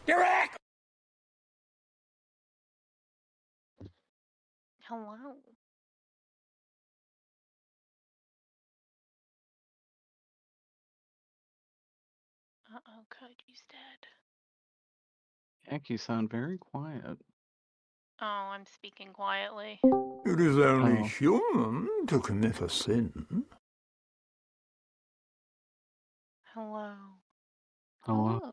Derek! Hello. Uh-oh, Koji's dead. Heck, you sound very quiet. Oh, I'm speaking quietly. It is only Oh. human to commit a sin. Hello. Hello.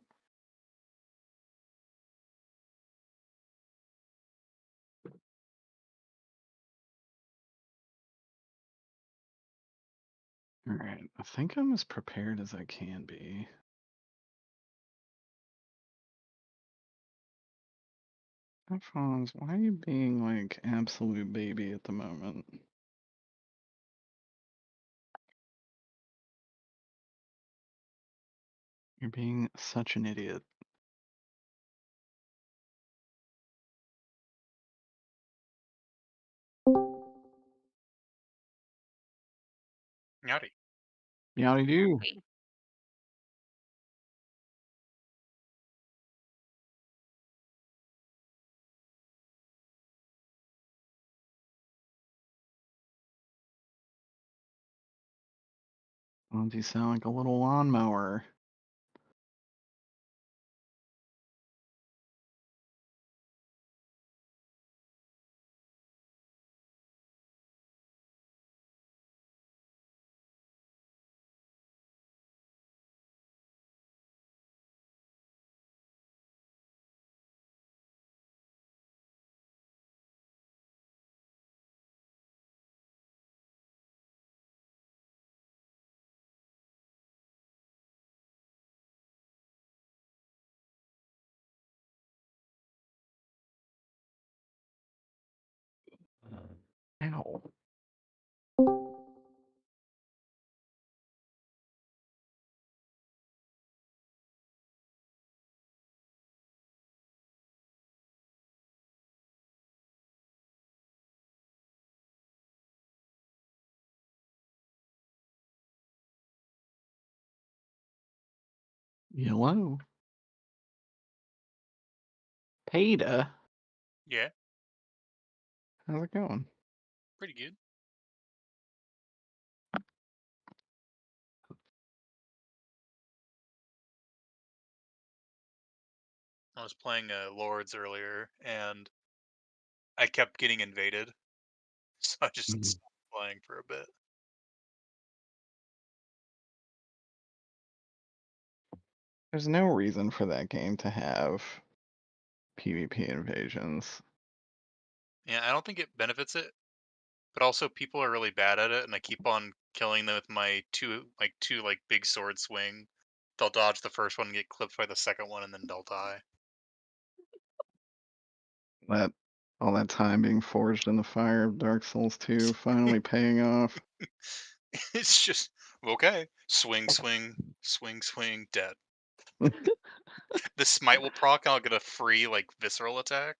Alright, I think I'm as prepared as I can be. Headphones, why are you being like absolute baby at the moment? You're being such an idiot. Howdy. Howdy do. Hey. Why don't you sound like a little lawnmower? Ow. Hello? Peta? Yeah, How's it going? pretty good. I was playing Lords earlier, and I kept getting invaded, so I just Mhm. stopped playing for a bit. There's no reason for that game to have PvP invasions. Yeah, I don't think it benefits it, but also people are really bad at it, and I keep on killing them with my two big sword swing. They'll dodge the first one and get clipped by the second one, and then they'll die. That all that time being forged in the fire of Dark Souls 2 finally paying off. It's just okay. Swing, swing, swing, swing, dead. The smite will proc, and I'll get a free visceral attack.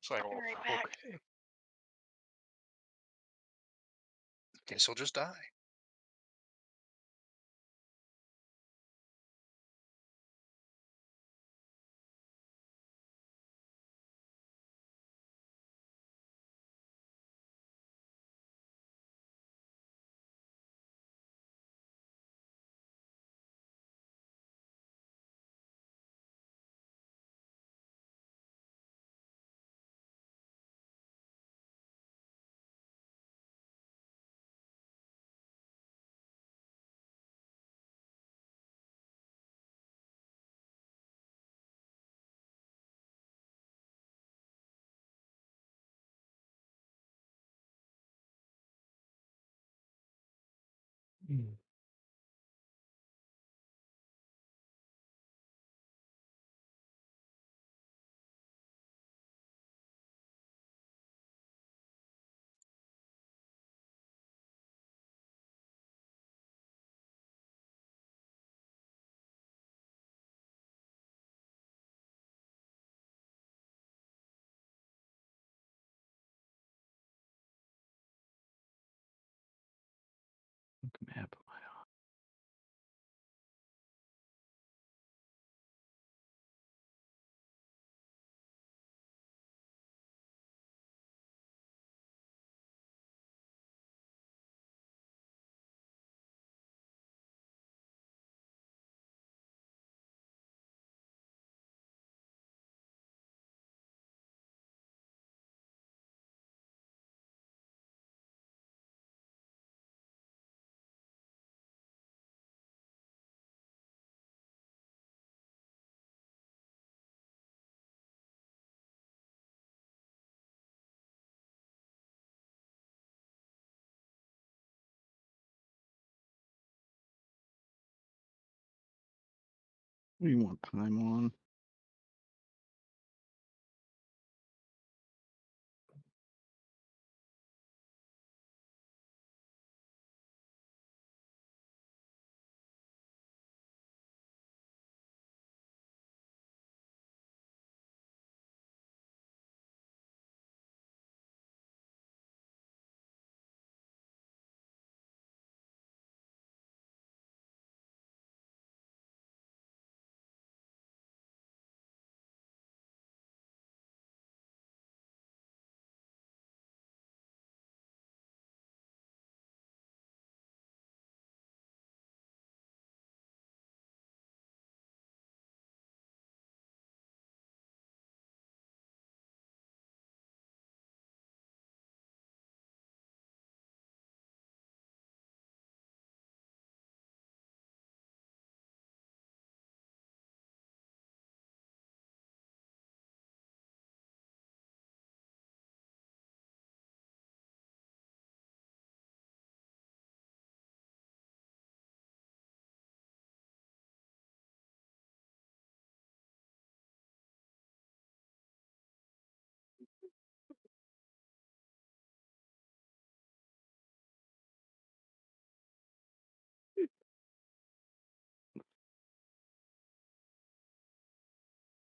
So I I'll be go, right back. okay. Guess he'll just die. Map. What do you want time on?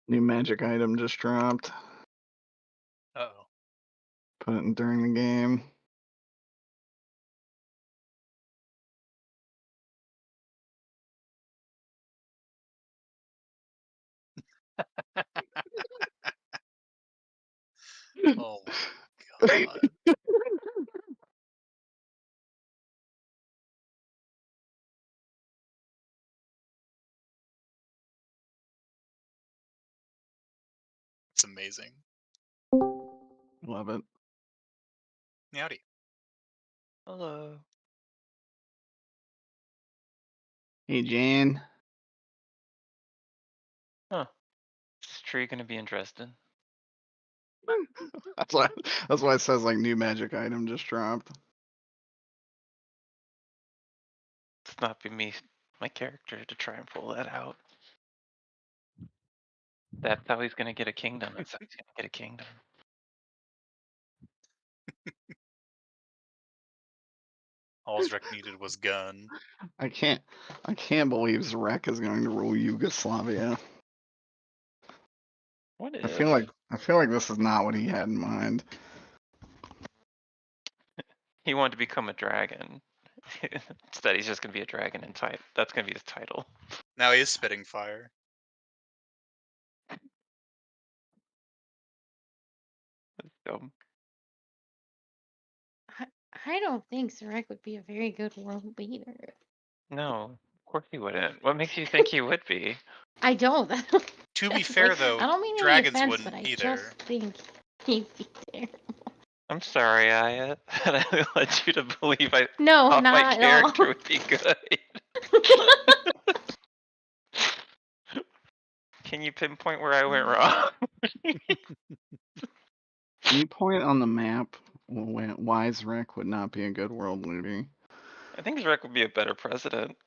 New magic item just dropped. Uh-oh. Put it in during the game. Oh my god. It's amazing. Love it. Howdy. Hello. Hey, Jan. Huh. Is this tree gonna be interesting? That's why it says like new magic item just dropped. It's not be me, my character, to try and pull that out. That's how he's gonna get a kingdom. That's how he's gonna get a kingdom. All Zrek needed was gun. I can't believe Zrek is going to rule Yugoslavia. What I if? feel like this is not what he had in mind. He wanted to become a dragon. Instead, he's just gonna be a dragon in type. That's gonna be his title. Now he is spitting fire. So, I don't think Zarek would be a very good world leader. no, of course he wouldn't. What makes you think he would be? I don't. To be Like, fair though, I don't mean any dragons offense, wouldn't but I either. just think he'd be there. I'm sorry, Ayat, that I led you to believe I No, thought my not at character all. would be good. Can you pinpoint where I went wrong? Can you point on the map why Zrek would not be a good world leader? I think Zrek would be a better president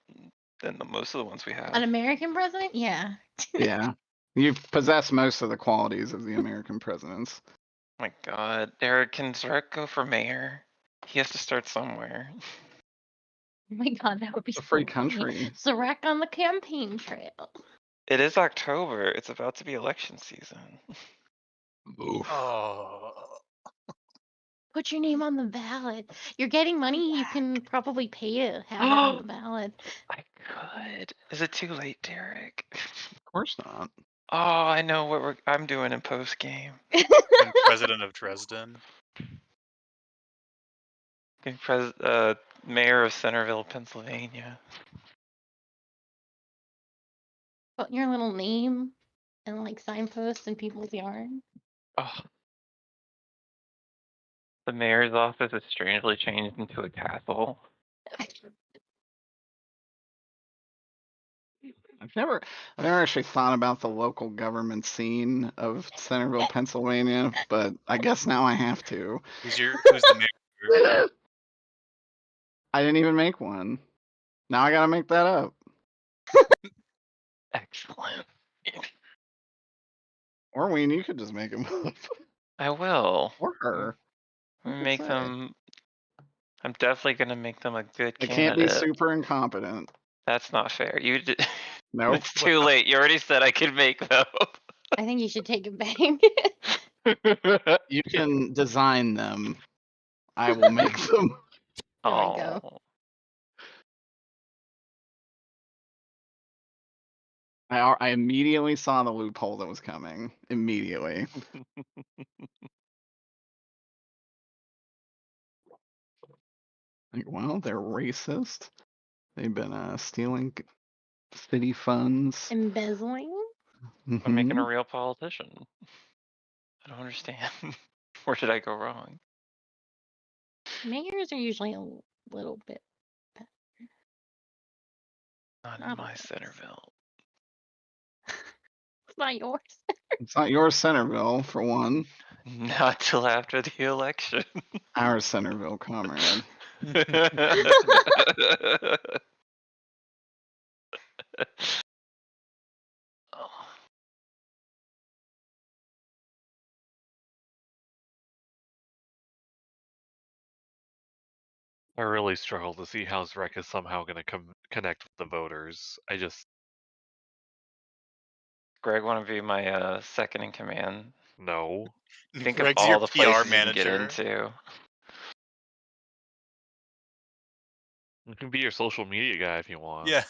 than most of the ones we have. An American president? Yeah. Yeah. You possess most of the qualities of the American presidents. My God, Derek, can Zrek go for mayor? He has to start somewhere. Oh my god, that would be It's a so free funny. country. Zarek on the campaign trail. It is October. It's about to be election season. Oof. Oh. Put your name on the ballot. You're getting money, you can probably pay to have it on the ballot. I could. Is it too late, Derek? Of course not. Oh, I know what I'm doing in post game. And president of Dresden. Mayor of Centerville, Pennsylvania. Put your little name and like signposts in people's yard. Oh. The mayor's office is strangely changed into a castle. I've never actually thought about the local government scene of Centerville, Pennsylvania, but I guess now I have to. Who's the mayor? I didn't even make one. Now I gotta make that up. Excellent. Or Wayne, you could just make him up. I will. Or her. Make say? them. I'm definitely gonna make them a good It can't be candidate. super incompetent. That's not fair. You did. Nope. It's too late. You already said I could make them. I think you should take it back. You can design them. I will make them. There we go. Oh. I immediately saw the loophole that was coming. Immediately. Like, well, they're racist. They've been stealing city funds. Embezzling? I'm making a Mhm. real politician. I don't understand. Where did I go wrong? Mayors are usually a little bit. Not Not in my always. Centerville. It's not yours. It's not your Centerville, for one. Not till after the election. Our Centerville, comrade. Oh. I really struggle to see how Zrek is somehow going to connect with the voters. I just Greg, want to be my second in command? no. Think Greg's of your all the PR places you can get manager. into. You can be your social media guy if you want. Yeah.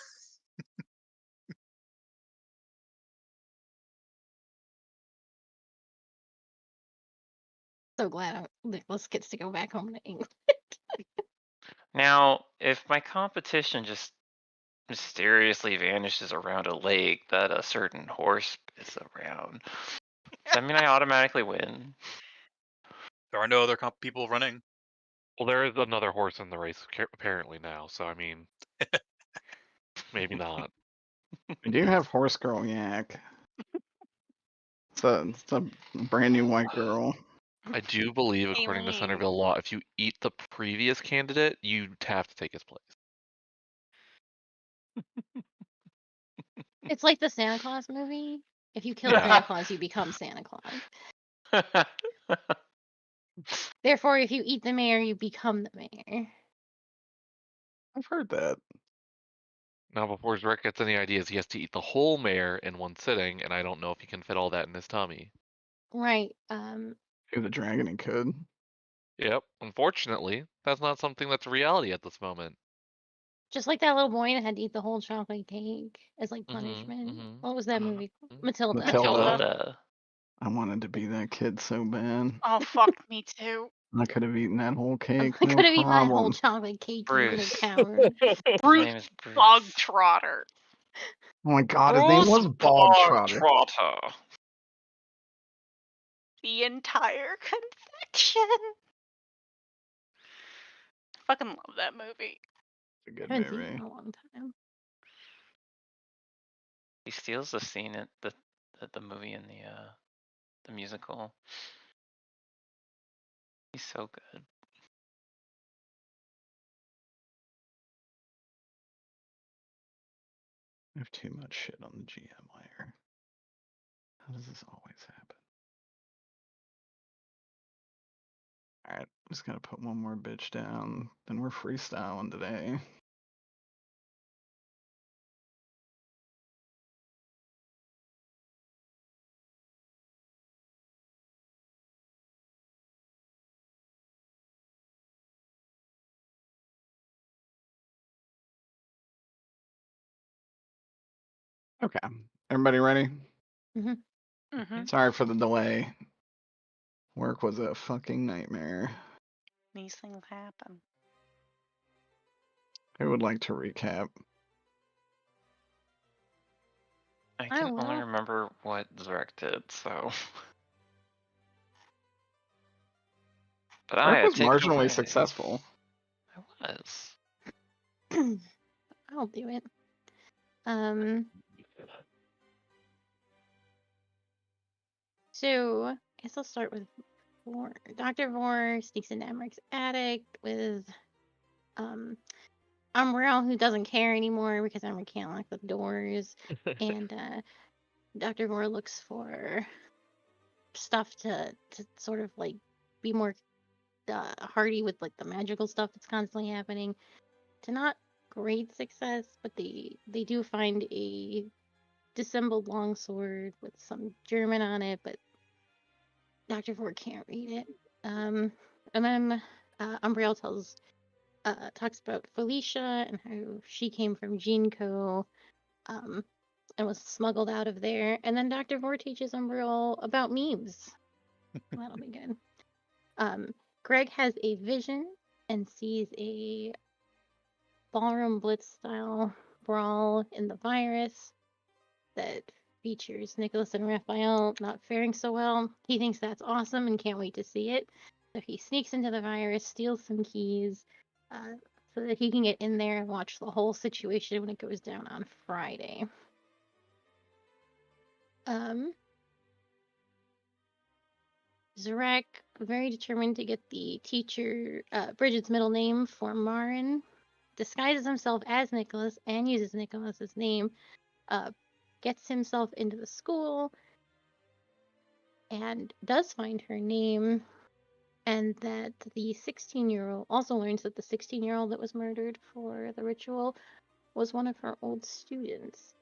So glad Nicholas gets to go back home to England. Now, if my competition just mysteriously vanishes around a lake that a certain horse is around, does that mean I automatically win? There are no other people running. Well, there is another horse in the race apparently now, so I mean, maybe not. We do have Horse Girl Yak. It's a brand new white girl. I do believe, according to Amy. Centerville law, if you eat the previous candidate, you have to take his place. It's like the Santa Claus movie. If you kill Yeah. Santa Claus, you become Santa Claus. Therefore, if you eat the mayor, you become the mayor. I've heard that. Now, before Zrek gets any ideas, he has to eat the whole mayor in one sitting, and I don't know if he can fit all that in his tummy. Right. Who the dragon he could. Yep. Unfortunately, that's not something that's a reality at this moment. Just like that little boy that had to eat the whole chocolate cake as like punishment. mhm. What was that movie? Mhm. Matilda. Matilda. I wanted to be that kid so bad. Oh, fuck me too. I could have eaten that whole cake. I No could have eaten that whole problem. chocolate cake, you little Bruce. coward. His Bruce name is Bruce. Bogtrotter. Oh my god, his name was Bog Trotter. Trotter. The entire conviction. Fucking love that movie. It's a good I haven't seen it movie. in a long time. He steals the scene at the movie in the musical. He's so good. I have too much shit on the GM layer. How does this always happen? Alright, I'm just gonna put one more bitch down. Then we're freestyling today. Okay, everybody ready? Mm-hmm. Sorry for the delay. Work was a fucking nightmare. These things happen. Who would like to recap? I I can only will. remember what Zrek did, so. But Work was take it marginally away. successful. I was. I'll do it. So I guess I'll start with Vor. Dr. Vor sneaks into Emmerich attic with Umbrell, who doesn't care anymore because Emmerich can't lock the doors. And Dr. Vor looks for stuff to sort of like be more hardy with like the magical stuff that's constantly happening, to not great success, but they do find a dissembled longsword with some German on it, but Dr. Ford can't read it. And then Umbriel talks about Felicia and how she came from Geneco, and was smuggled out of there. And then Dr. Ford teaches Umbriel about memes. That'll be good. Greg has a vision and sees a ballroom blitz style brawl in the virus that features Nicholas and Raphael not faring so well. He thinks that's awesome and can't wait to see it. So he sneaks into the virus, steals some keys, so that he can get in there and watch the whole situation when it goes down on Friday. Zarek, very determined to get the teacher, Bridget's middle name for Marin, disguises himself as Nicholas and uses Nicholas's name, gets himself into the school, and does find her name, and that the 16-year-old also learns that the 16-year-old that was murdered for the ritual was one of her old students.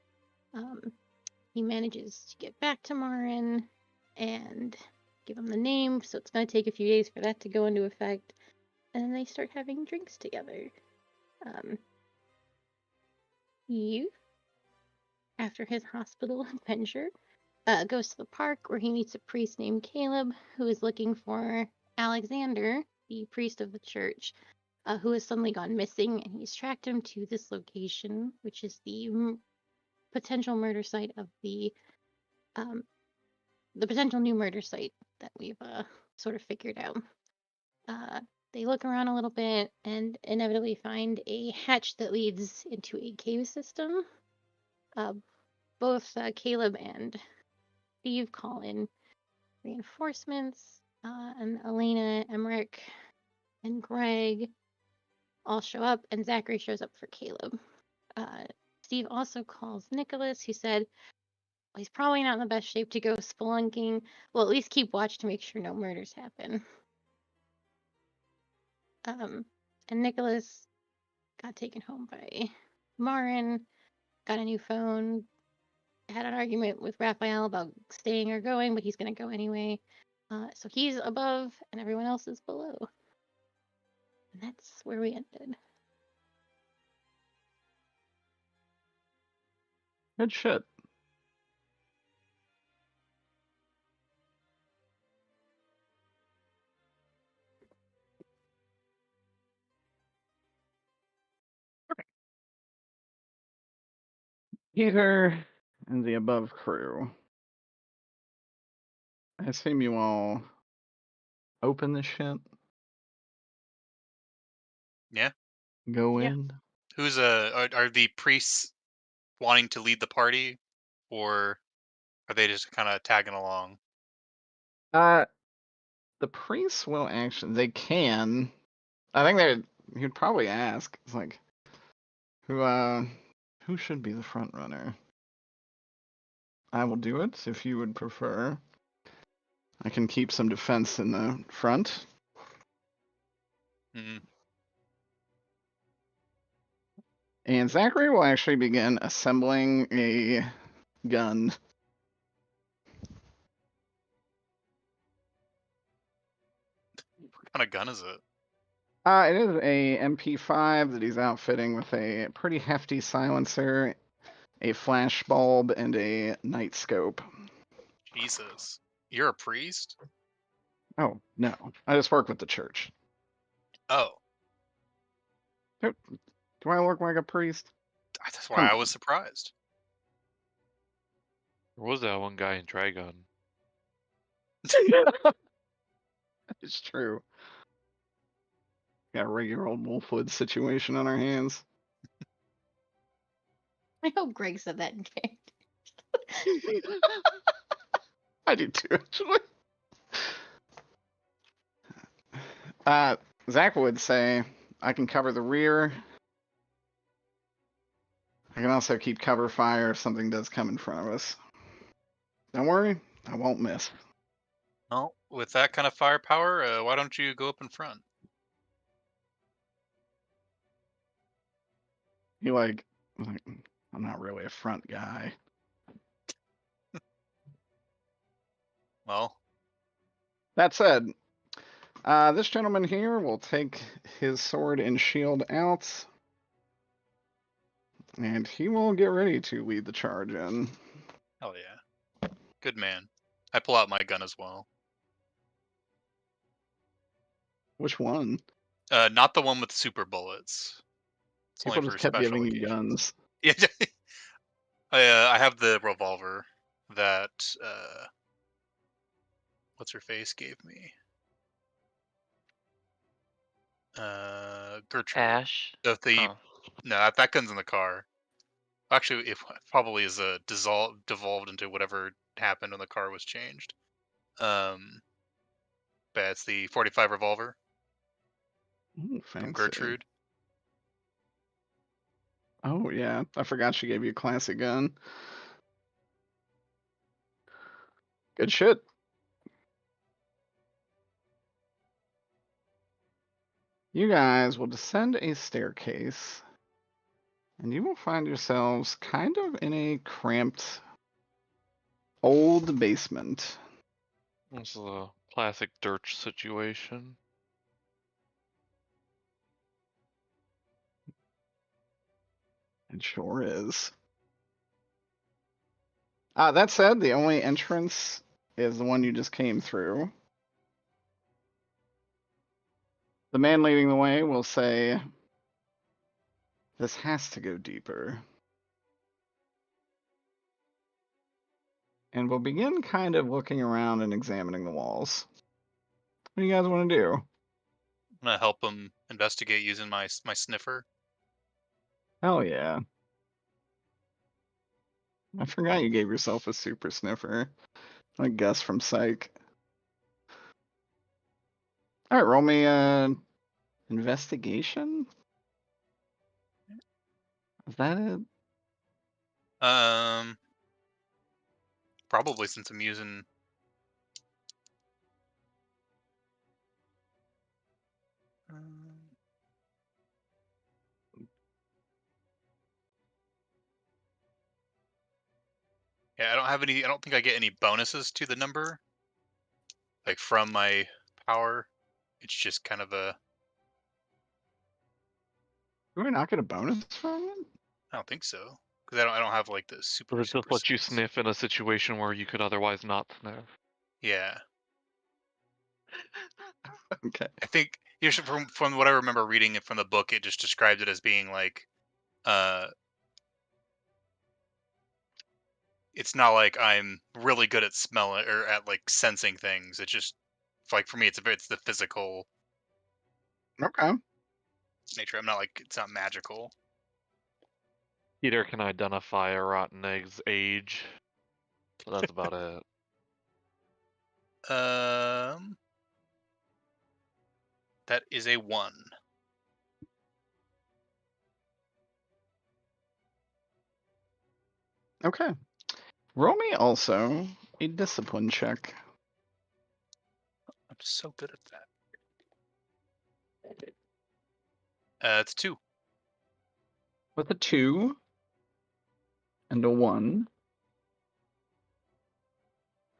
He manages to get back to Marin and give him the name, so it's going to take a few days for that to go into effect, and then they start having drinks together. Eve, after his hospital adventure, goes to the park where he meets a priest named Caleb who is looking for Alexander, the priest of the church, who has suddenly gone missing, and he's tracked him to this location, which is the potential murder site of the potential new murder site that we've sort of figured out. They look around a little bit and inevitably find a hatch that leads into a cave system. Both Caleb and Steve call in reinforcements, and Elena, Emmerich, and Greg all show up, and Zachary shows up for Caleb. Steve also calls Nicholas, who said, well, he's probably not in the best shape to go spelunking. Well, at least keep watch to make sure no murders happen. And Nicholas got taken home by Marin, got a new phone, had an argument with Raphael about staying or going, but he's going to go anyway. So he's above and everyone else is below. And that's where we ended. Good shit. Peter and the above crew. I assume you all open this shit? Yeah. Go Yeah. in? Who's are the priests wanting to lead the party, or are they just kind of tagging along? The priests will actually, they can. I think you'd probably ask. It's like, who should be the front runner? I will do it if you would prefer. I can keep some defense in the front. Mm-hmm. And Zachary will actually begin assembling a gun. What kind of gun is it? It is a MP5 that he's outfitting with a pretty hefty silencer, a flash bulb, and a night scope. Jesus, you're a priest? Oh, no. I just work with the church. Oh, Do I look like a priest? that's why Come I on. was surprised. There was that one guy in Trigon. It's true. Got a regular old Wolfwood situation on our hands. I hope Greg said that in character. I do too, actually. Zach would say, I can cover the rear. I can also keep cover fire if something does come in front of us. Don't worry, I won't miss. with that kind of firepower, why don't you go up in front? He like, I'm not really a front guy. Well, That said, this gentleman here will take his sword and shield out, and he will get ready to lead the charge in. hell yeah. Good man. I pull out my gun as well. Which one? Not the one with super bullets. It's People only just for kept special giving you occasions. guns. Yeah, I have the revolver that what's her face gave me. Gertrude. Ash. The Oh. no, that gun's in the car. Actually, it probably is devolved into whatever happened when the car was changed. But it's the 45 revolver Ooh, from fancy. Gertrude. Oh yeah, I forgot she gave you a classic gun. Good shit. You guys will descend a staircase, and you will find yourselves kind of in a cramped old basement. This is a classic Dirch situation. It sure is. That said, the only entrance is the one you just came through. The man leading the way will say, "This has to go deeper." And we'll begin kind of looking around and examining the walls. What do you guys want to do? I'm gonna help him investigate using my sniffer. Hell yeah. I forgot you gave yourself a super sniffer. Like Gus from Psych. Alright, roll me investigation? Is that it? Probably since I'm using. Yeah, I don't have any. I don't think I get any bonuses to the number, like from my power. It's just kind of a. Do I not get a bonus from it? I don't think so because I don't have like the super. Does it just super let you sense. sniff in a situation where you could otherwise not sniff? Yeah, Okay. I think from what I remember reading it from the book, it just described it as being like, uh, it's not like I'm really good at smelling or at like sensing things. It's just like for me, it's the physical Okay. nature. I'm not like it's not magical. Peter can identify a rotten egg's age, but that's about it. That is a 1. Okay. Roll me also a discipline check. I'm so good at that. It's 2. With a 2 and a 1.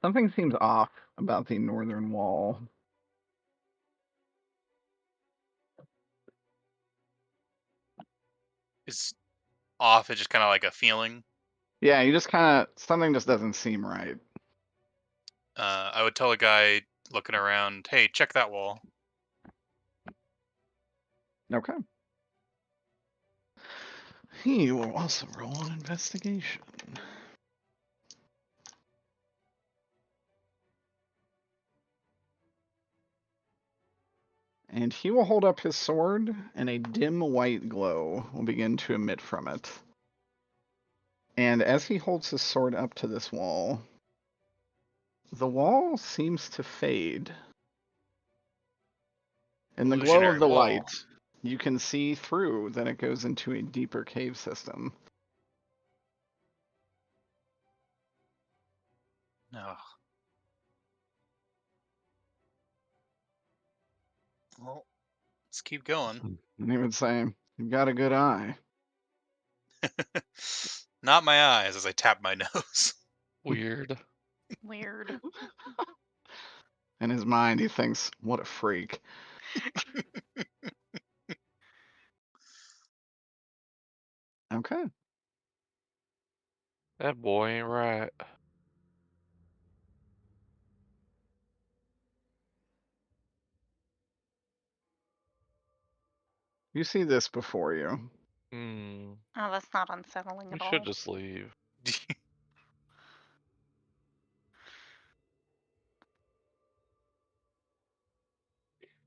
Something seems off about the northern wall. It's off. It's just kind of like a feeling. Yeah, you just kind of, something just doesn't seem right. I would tell a guy looking around, hey, check that wall. Okay. He will also roll an investigation. And he will hold up his sword, and a dim white glow will begin to emit from it. And as he holds his sword up to this wall, the wall seems to fade. In the glow Illusionary of the wall. light, you can see through that it goes into a deeper cave system. No. Well, let's keep going. And he would say, "You've got a good eye." Not my eyes as I tap my nose. Weird. Weird. In his mind, he thinks, "What a freak." Okay. That boy ain't right. You see this before you. Hmm. Oh, that's not unsettling We at all. should just leave.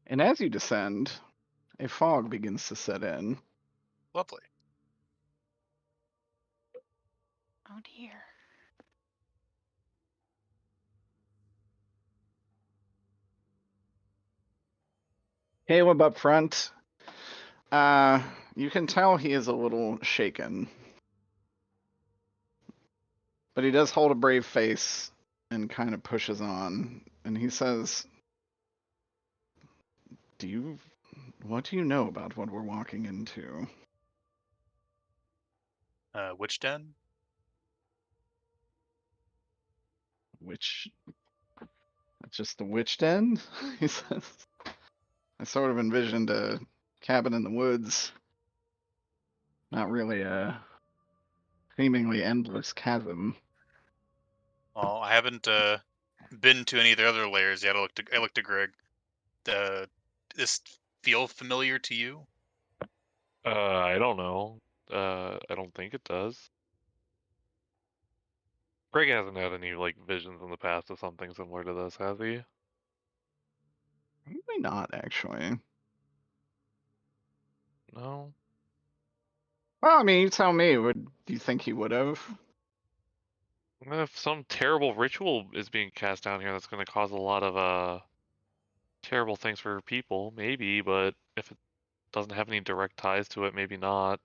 And as you descend, a fog begins to set in. Lovely. Oh dear. Caleb up front, you can tell he is a little shaken. But he does hold a brave face and kind of pushes on. And he says, what do you know about what we're walking into? Witch den? Just the witch den? He says. I sort of envisioned a cabin in the woods. Not really a seemingly endless chasm. Well, I haven't been to any of the other layers yet. I looked at Greg. This feel familiar to you? I don't know. I don't think it does. Greg hasn't had any like visions in the past of something similar to this, has he? Probably not, actually. No. Well, I mean, you tell me. Do you think he would have? If some terrible ritual is being cast down here that's going to cause a lot of terrible things for people, maybe, but if it doesn't have any direct ties to it, maybe not.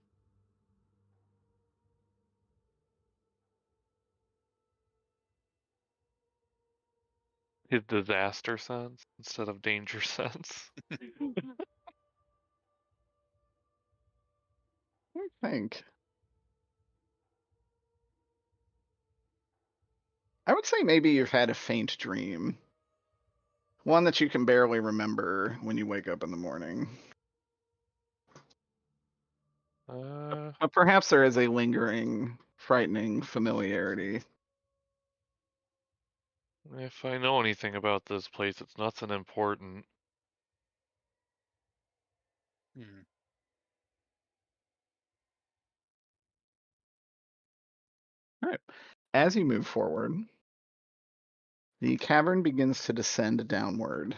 His disaster sense instead of danger sense. I think. I would say maybe you've had a faint dream. One that you can barely remember when you wake up in the morning. But perhaps there is a lingering, frightening familiarity. If I know anything about this place, it's nothing important. Hmm. All right. As you move forward, the cavern begins to descend downward.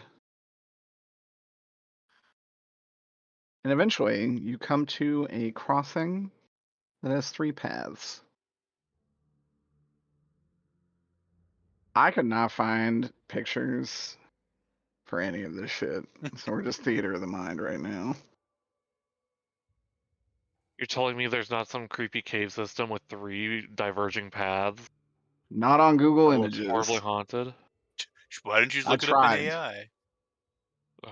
And eventually, you come to a crossing that has 3 paths. I could not find pictures for any of this shit, so we're just theater of the mind right now. You're telling me there's not some creepy cave system with 3 diverging paths? Not on Google That looks Images. horribly haunted. Why didn't you just I look it up in tried. AI?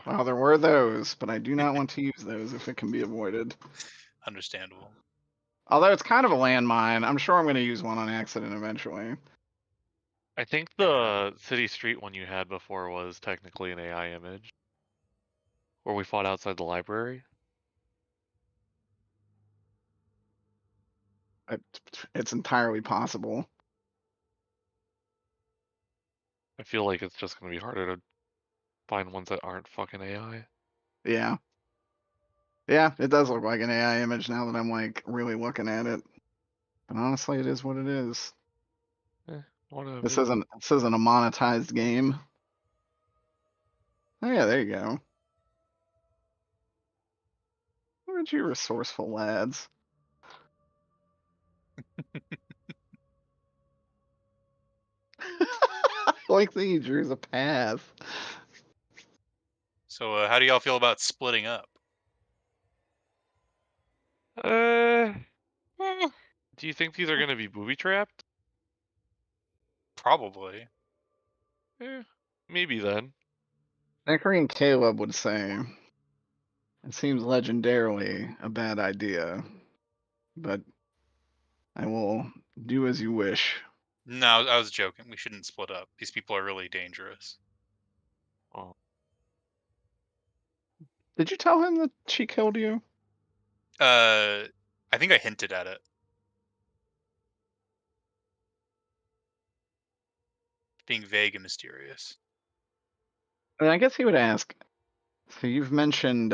Well, there were those, but I do not want to use those if it can be avoided. Understandable. Although it's kind of a landmine, I'm sure I'm going to use one on accident eventually. I think the city street one you had before was technically an AI image. Where we fought outside the library. It's entirely possible. I feel like it's just going to be harder to find ones that aren't fucking AI. Yeah. Yeah, it does look like an AI image now that I'm like really looking at it. But honestly, it is what it is. Whatever. This isn't a monetized game. Oh yeah, there you go. Look at you resourceful lads. Like that you drew a path. So, how do y'all feel about splitting up? Eh. Do you think these are going to be booby trapped? Probably. Maybe then. Neckery and Caleb would say, It seems legendarily a bad idea, but I will do as you wish. No, I was joking. We shouldn't split up. These people are really dangerous. Oh, Did you tell him that she killed you? I think I hinted at it. Being vague and mysterious. And I guess he would ask. So you've mentioned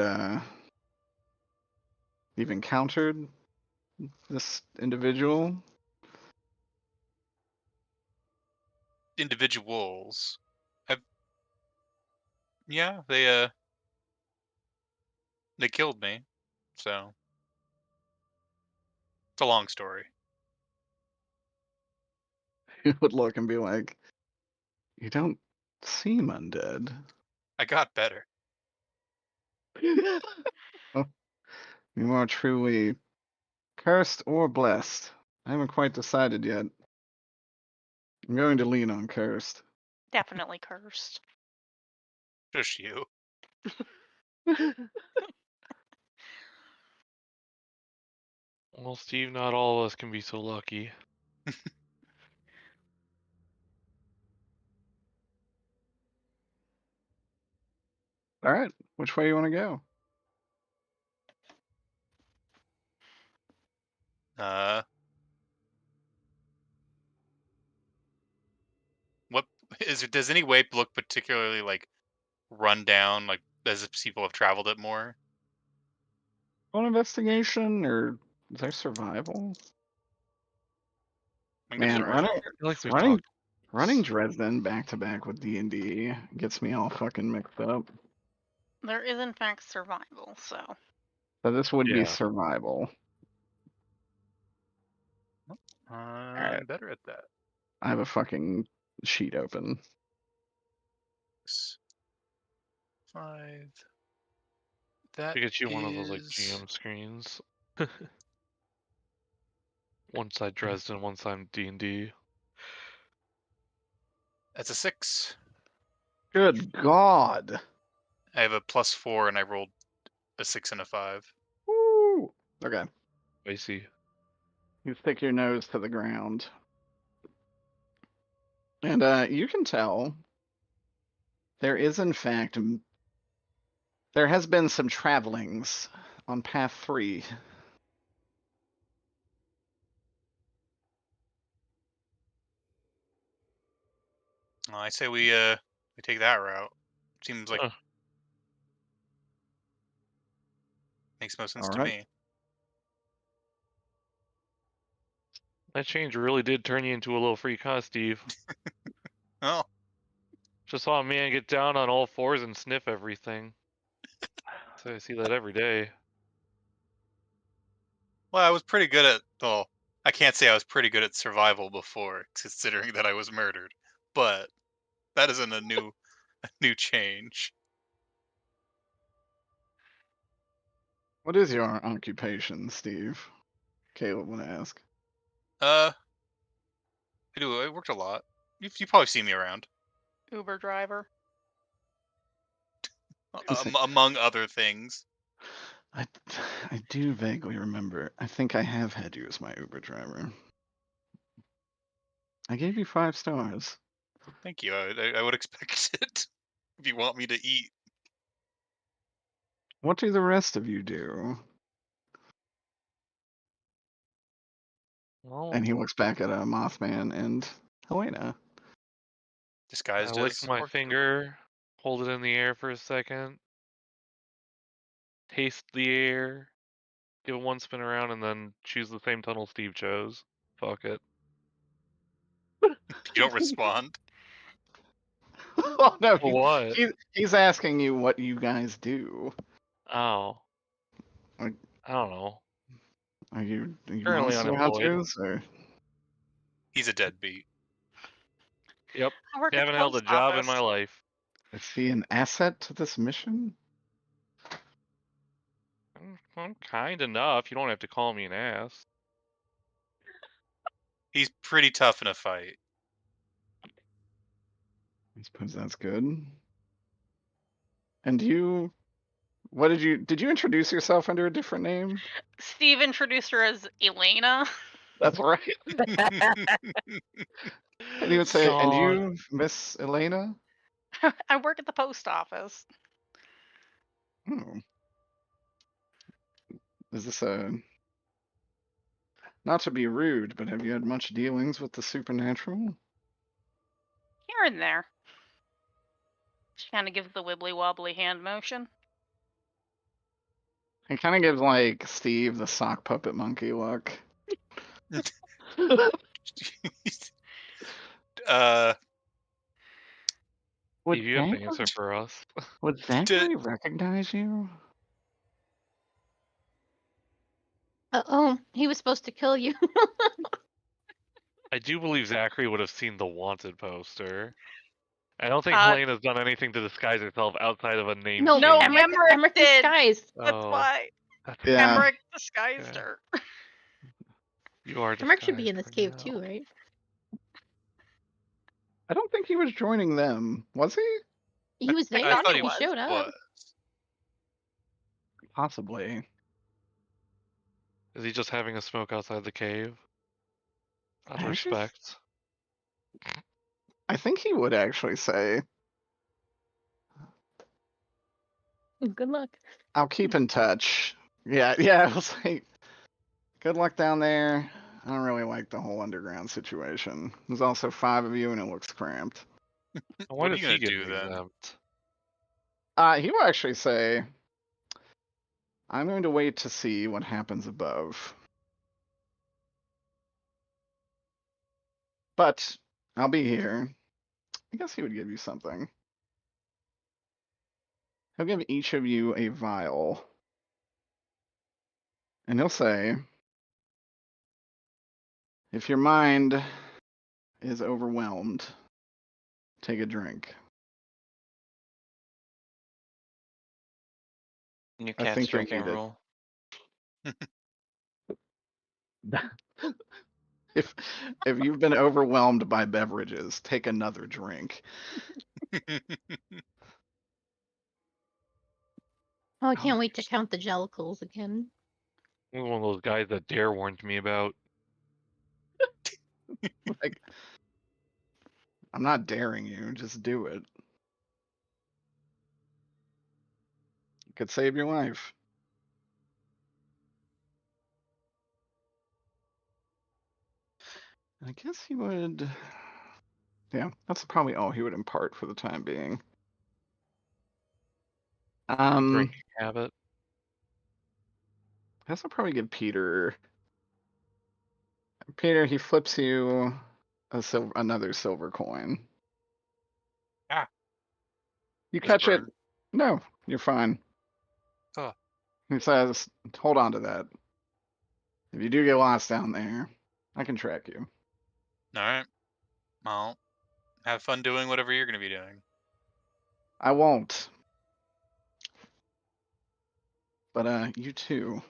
you've encountered this individual. Individuals. Yeah, they killed me. So it's a long story. He would look and be like, "You don't seem undead." I got better. Oh, you are truly cursed or blessed. I haven't quite decided yet. I'm going to lean on cursed. Definitely cursed. Just you. well, Steve, not all of us can be so lucky. All right, which way you want to go? What is it? Does any way look particularly like run down, like as if people have traveled it more? On investigation or is there survival? I can do Man, survival. I feel like we've running talked. Dresden back to back with D&D gets me all fucking mixed up. There is in fact survival, so So this would be Yeah. survival. I'm better at that. I have a fucking sheet open. 6, 5. That To get you one of those like is GM screens. One side Dresden, one side D&D. that's a 6. Good God. I have a +4 and I rolled a 6 and a 5. Woo. Okay. Spicy. You stick your nose to the ground. And you can tell there is, in fact, there has been some travelings on path 3. I say we take that route. Seems like Huh. makes most sense All to right. me. That change really did turn you into a little freak, huh, Steve? Oh, Just saw a man get down on all fours and sniff everything. So I see that every day. well, I was pretty good at. Well, I can't say I was pretty good at survival before, considering that I was murdered. But that isn't a new change. What is your occupation, Steve? Caleb would ask. I do. I worked a lot. You probably see me around, Uber driver. among other things. I do vaguely remember. I think I have had you as my Uber driver. I gave you 5 stars. Thank you. I would expect it. If you want me to eat, What do the rest of you do? Well, And he looks back at Mothman and Helena. I disguised lick as my orc. finger, hold it in the air for a second, taste the air, give it one spin around, and then choose the same tunnel Steve chose. Fuck it. You don't respond. Oh no, What? he's asking you what you guys do. Oh. Like- I don't know. Are you Currently monster unemployed. hunters or He's a deadbeat. Yep. I work at the Haven't held a post job in office. my life. is he an asset to this mission? I'm kind enough. You don't have to call me an ass. He's pretty tough in a fight. I suppose that's good. And you, What did you introduce yourself under a different name? Steve introduced her as Elena. That's right. And he would say, "And God. you, Miss Elena?" I work at the post office. Hmm. Is this a not to be rude, but have you had much dealings with the supernatural? Here and there. She kind of gives the wibbly wobbly hand motion. It kind of gives like Steve the sock puppet monkey look. Would Steve, you have to answer for us. would Zachary recognize you? Oh, he was supposed to kill you. I do believe Zachary would have seen the wanted poster. I don't think Uh, Helena's done anything to disguise herself outside of a name No, No, change. Emmerich Emmerich did. disguised. That's Oh, why that's Yeah. Emmerich disguised Okay. her. You are Emmerich should be in disguised this for cave now. too, right? I don't think he was joining them, was he? He was there. thought he He was. showed up. Possibly. Is he just having a smoke outside the cave? Out of Actually, respect. I think he would actually say, Good luck. "I'll keep in touch." Yeah, I was like, "Good luck down there." I don't really like the whole underground situation. There's also 5 of you, and it looks cramped. Why What are does you he gonna get do then? exempt? He will actually say, "I'm going to wait to see what happens above. But I'll be here." I guess he would give you something. He'll give each of you a vial. And he'll say, if your mind is overwhelmed, take a drink. New I cat's think you'll drinking need it. rule. If you've been overwhelmed by beverages, take another drink. Oh, I can't wait to count the jellicles again. He's one of those guys that Dare warned me about. Like, I'm not daring you, just do it. It could save your life. I guess he would. Yeah, that's probably all he would impart for the time being. Drinking habit. I guess I'll probably give Peter. Peter, he flips you another silver coin. Ah. You Does it catch it. burn? No, you're fine. Oh. He says, hold on to that. If you do get lost down there, I can track you. Alright. Well, have fun doing whatever you're gonna be doing. I won't. But you too.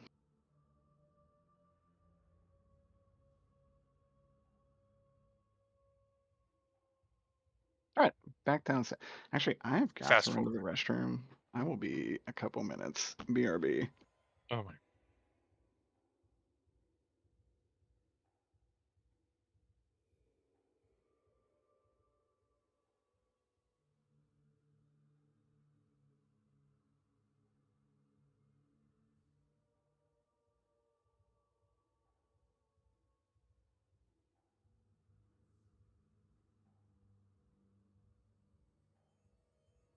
All right, back down. Actually, I've got Fast to run to the forward. restroom. I will be a couple minutes. BRB. Oh my.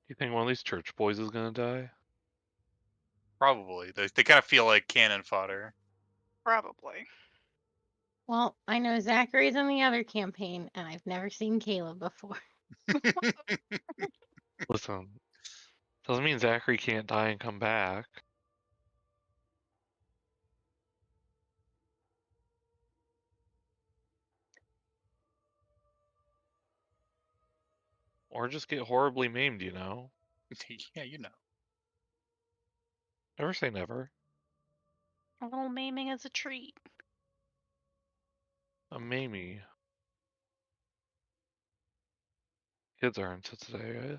You think one of these church boys is gonna die? Probably. They kind of feel like cannon fodder. Probably. Well, I know Zachary's in the other campaign, and I've never seen Caleb before. Listen, doesn't mean Zachary can't die and come back. Or just get horribly maimed, you know? Yeah, you know. Never say never. A little maiming is a treat. A mamie. Kids are into today, right?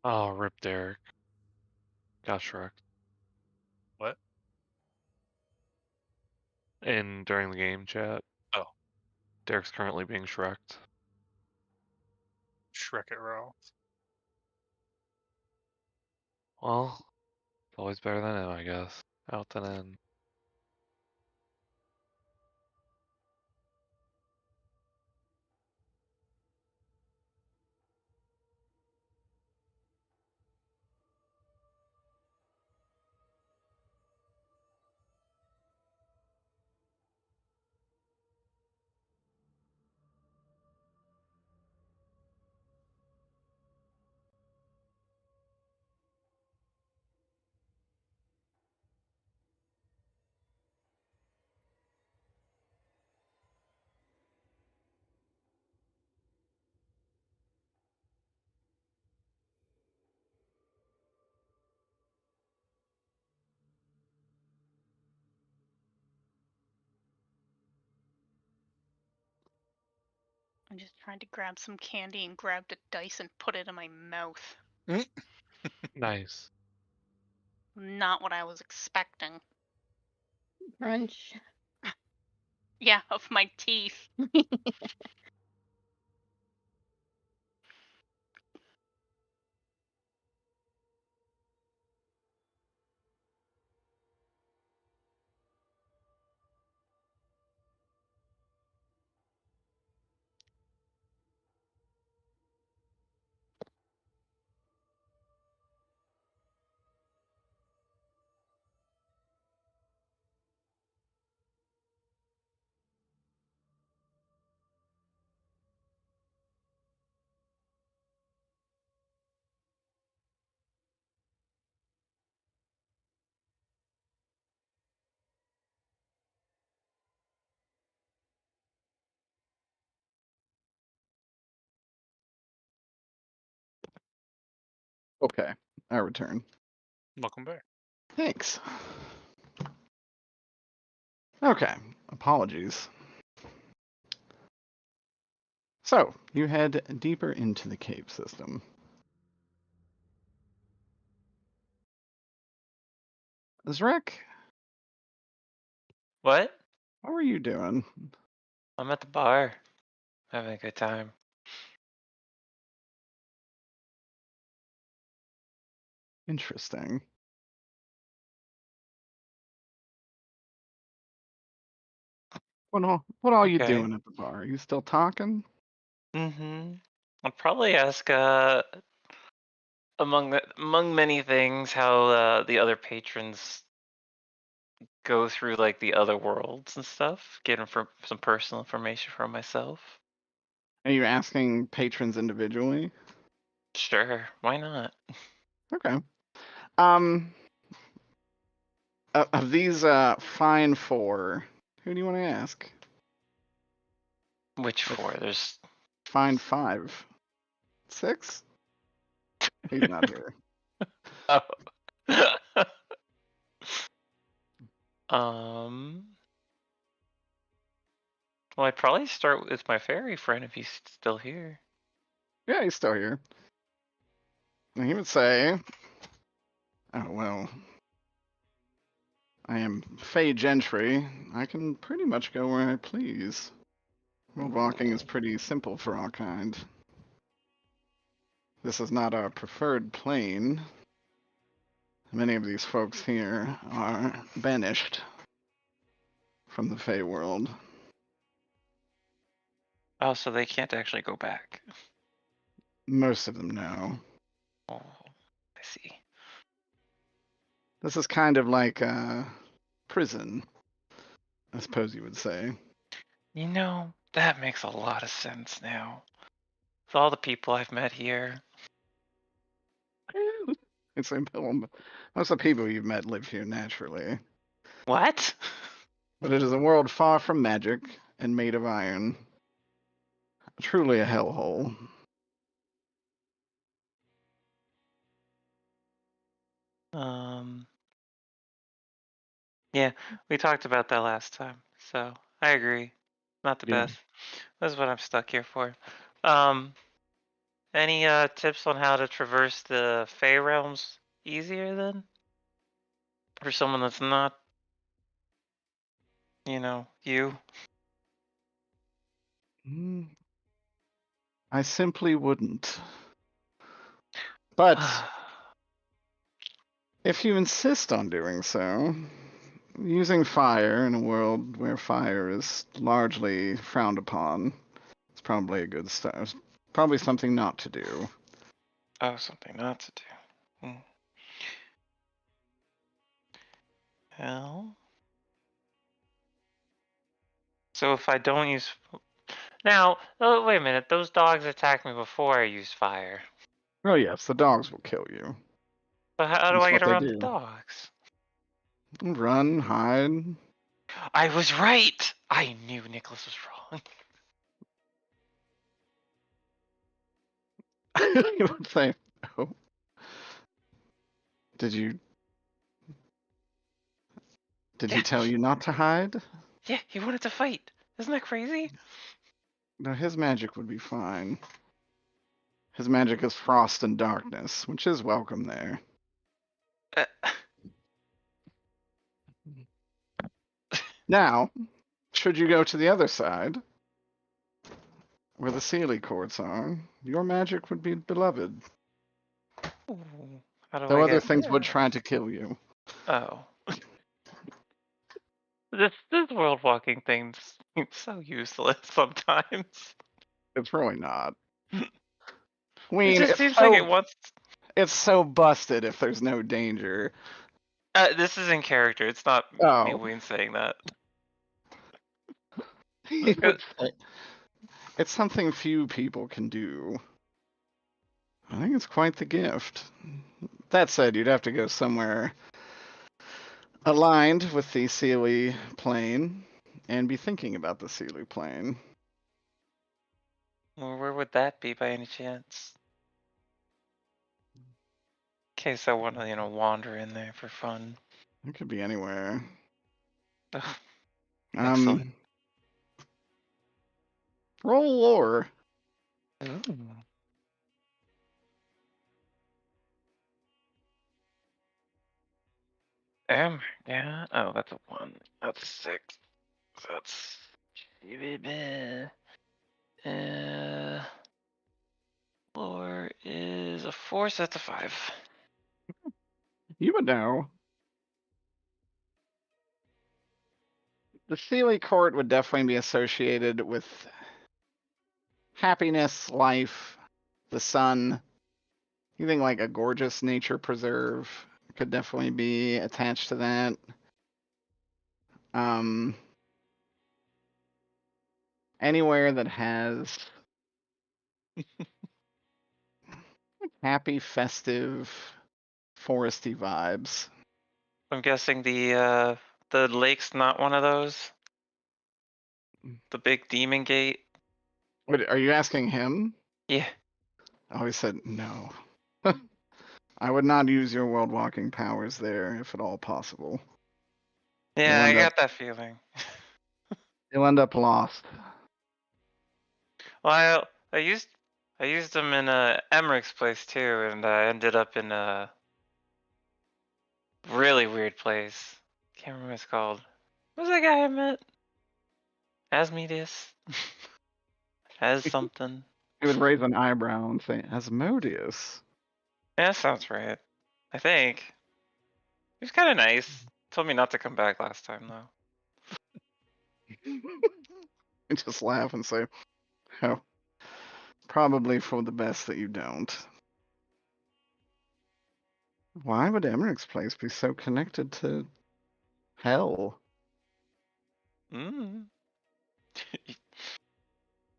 Oh, rip Derek. Got Shrek. What? And during the game chat. Oh. Derek's currently being Shrek'd. Shrek it raw. Well, it's always better than in, I guess. Out than in. I'm just trying to grab some candy and grabbed a dice and put it in my mouth. Nice. Not what I was expecting. Crunch. Yeah, of my teeth. Okay, I return. Welcome back. Thanks. Okay, apologies. So, you head deeper into the cave system. Zrek, What? how are you doing? I'm at the bar. Having a good time. Interesting. What all you Okay. doing at the bar? Are you still talking? Mm-hmm. I'll probably ask, among many things, how the other patrons go through like the other worlds and stuff. Get some personal information for myself. Are you asking patrons individually? Sure, why not? Okay. Of these fine four, who do you want to ask? Which Or four? There's fine five, six? He's not here. oh. um. Well, I'd probably start with my fairy friend if he's still here. Yeah, he's still here. And he would say, "Oh well, I am Fey Gentry. I can pretty much go where I please. World walking is pretty simple for our kind. This is not our preferred plane. Many of these folks here are banished from the Fey world. Oh, so they can't actually go back. Most of them know. Oh, I see. This is kind of like a prison, I suppose you would say. You know, that makes a lot of sense now. With all the people I've met here. It's most of the people you've met live here naturally. What? But it is a world far from magic and made of iron. Truly a hellhole. Yeah, we talked about that last time, so I agree. Not the Yeah. best. That's what I'm stuck here for. Um, Any tips on how to traverse the Fey realms easier then? For someone that's not, you? I simply wouldn't. But if you insist on doing so, using fire in a world where fire is largely frowned upon is probably a good start. Probably something not to do. Oh, something not to do. Hell. So if I don't use... Now, oh, wait a minute. Those dogs attacked me before I used fire. Oh yes, the dogs will kill you. So how do That's I what get they around the do. dogs? Run, hide. I was right! I knew Nicholas was wrong. You would say, oh. Did he tell you not to hide? Yeah, he wanted to fight. Isn't that crazy? No, his magic would be fine. His magic is frost and darkness, which is welcome there. Uh, Now, should you go to the other side, where the Sealy courts are, your magic would be beloved. ooh, how do Though I other get things would there? try to kill you. Oh. This world walking thing seems so useless sometimes. It's really not. I It mean, just seems like it wants... it's so busted if there's no danger. this is in character. It's not me Oh. Wayne saying that. He would say, it's something few people can do. I think it's quite the gift. That said, you'd have to go somewhere aligned with the Sealy plane and be thinking about the Sealy plane. Well, where would that be by any chance? In case I want to, wander in there for fun. It could be anywhere. Ugh, excellent. Roll lore. Ooh. Yeah. Oh, that's a 1. That's 6. That's... Lore is a 4, so that's a 5. You would know. The Sealy court would definitely be associated with happiness, life, the sun. You think like a gorgeous nature preserve could definitely be attached to that. Anywhere that has happy, festive, foresty vibes. I'm guessing the lake's not one of those. The big demon gate. What, are you asking him? Yeah. Oh, he said no. I would not use your world walking powers there if at all possible. Yeah, I got that feeling. You'll end up lost. Well, I used them in Emmerich's place too, and I ended up in a really weird place. Can't remember what it's called. What was that guy I met? Asmodeus? As something. He would raise an eyebrow and say, Asmodeus. Yeah, that sounds right. I think. He was kind of nice. Told me not to come back last time though. And just laugh and say, oh, probably for the best that you don't. Why would Emmerich's place be so connected to hell? Mm.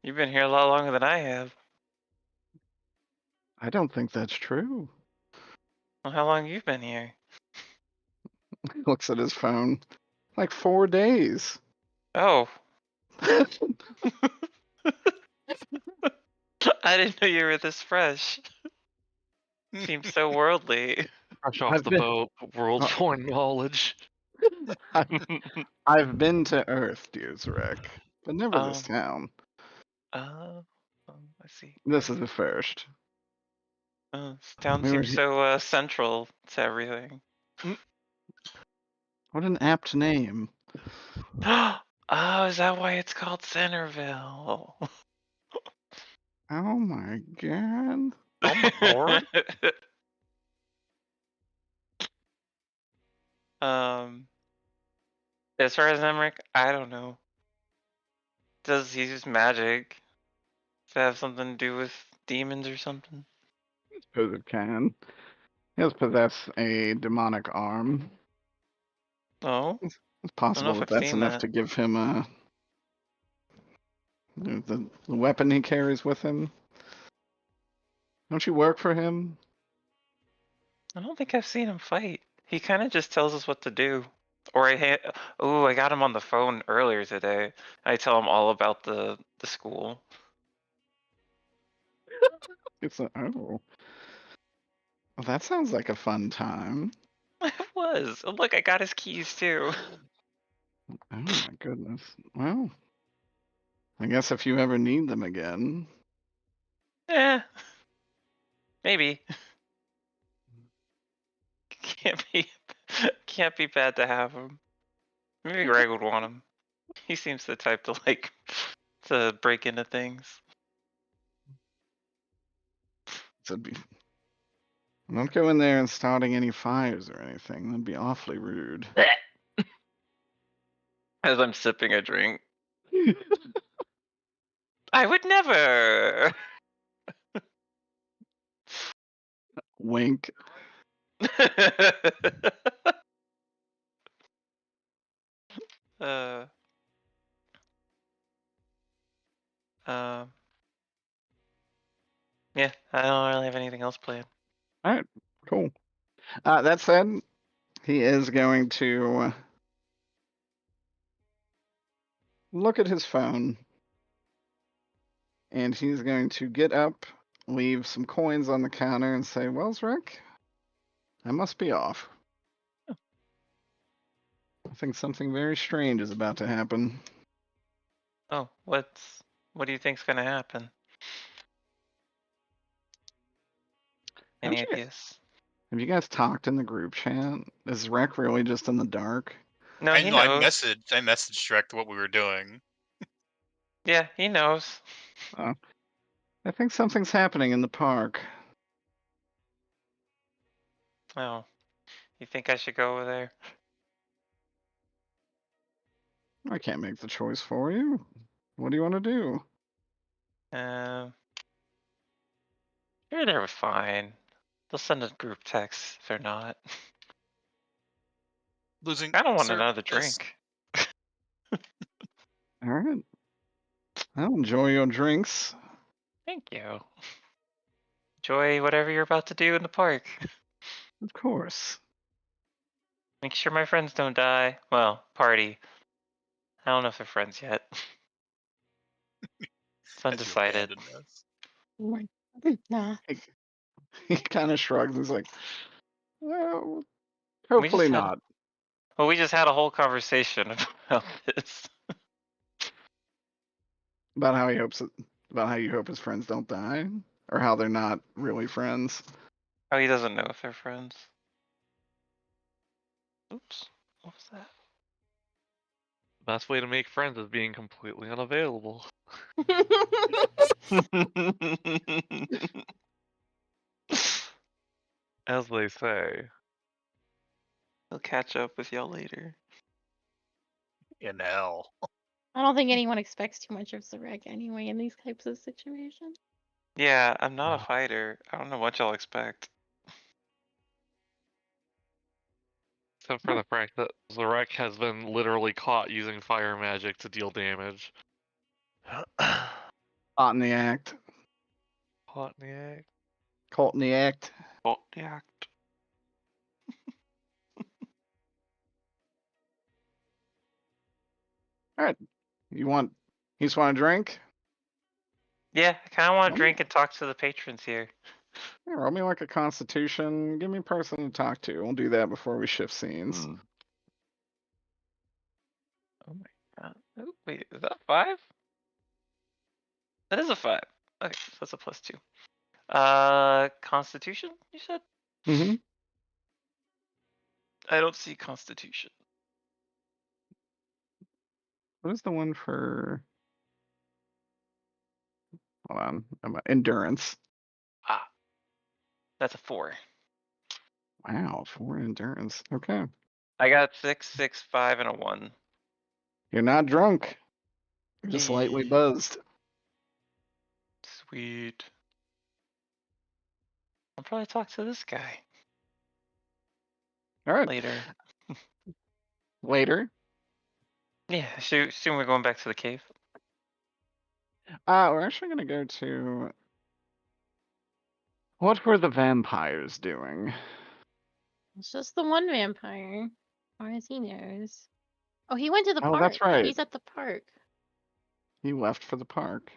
You've been here a lot longer than I have. I don't think that's true. Well, how long you been here? He looks at his phone. Like 4 days. Oh. I didn't know you were this fresh. Seems so worldly. Fresh off the boat, world foreknowledge. I've been to Earth, dear Zarek, but never this town. I see. This is the first. This town We were seems he- so central to everything. What an apt name. Oh, is that why it's called Centerville? Oh my god. Oh my lord. As far as Emmerich, I don't know. Does he use magic? Does it have something to do with demons or something? I suppose it can. He does possess a demonic arm. No, It's I don't know possible if that I've that's seen enough that. to give him the weapon he carries with him. Don't you work for him? I don't think I've seen him fight. He kind of just tells us what to do. Or I got him on the phone earlier today. I tell him all about the school. It's a, oh. Well, that sounds like a fun time. It was. Oh, look, I got his keys too. Oh my goodness. Well, I guess if you ever need them again. Eh, maybe. Can't be bad to have him. Maybe Greg would want him. He seems the type to like to break into things. It'd be. Don't go in there and starting any fires or anything. That'd be awfully rude. As I'm sipping a drink. I would never. Wink. uh, um, yeah, I don't really have anything else planned. All right, cool. That said, he is going to look at his phone, and he's going to get up, leave some coins on the counter, and say, "Wells, Rick, I must be off. I think something very strange is about to happen." Oh, what do you think's gonna happen? Any Haven't you, ideas? have you guys talked in the group chat? Is Rick really just in the dark? No, I he know. I knows. messaged Shrek what we were doing. Yeah, he knows. I think something's happening in the park. Oh, you think I should go over there? I can't make the choice for you. What do you want to do? Sure, they're fine. They'll send a group text if they're not. Losing. I don't want Sir, another yes. drink. All right. I'll enjoy your drinks. Thank you. Enjoy whatever you're about to do in the park. Of course. Make sure my friends don't die. Well, party. I don't know if they're friends yet. It's As you undecided. abandoned us. Nah. He kind of shrugs. He's like, well, We hopefully just had, not. well, we just had a whole conversation about this. About how about how you hope his friends don't die, or how they're not really friends. Oh, he doesn't know if they're friends. Oops. What was that? Best way to make friends is being completely unavailable. As they say. I'll catch up with y'all later. In hell. I don't think anyone expects too much of Zarek anyway in these types of situations. Yeah, I'm not a fighter. I don't know what y'all expect. Except for the fact that Zarek has been literally caught using fire magic to deal damage. Caught in the act. Caught in the egg. Caught in the act. Caught the act. All right. You just want a drink? Yeah, I kind of want Roll to me- drink and talk to the patrons here. Yeah, roll me like a constitution. Give me a person to talk to. We'll do that before we shift scenes. Oh my god. Oh, wait, is that 5? That is a 5. Okay, so that's a +2. Constitution, you said? Mm-hmm. I don't see Constitution. What is the one for? Hold on. Endurance. Ah, that's a 4. Wow, 4 endurance. Okay. I got 6, 6, 5, and a 1. You're not drunk. You're just lightly Yeah. buzzed. Sweet. I'll probably talk to this guy All right. later. Later. Yeah, soon we're going back to the cave. We're actually gonna go to. What were the vampires doing? It's just the one vampire, as far as he knows. Oh, he went to the Oh, park. that's right. He's at the park. He left for the park.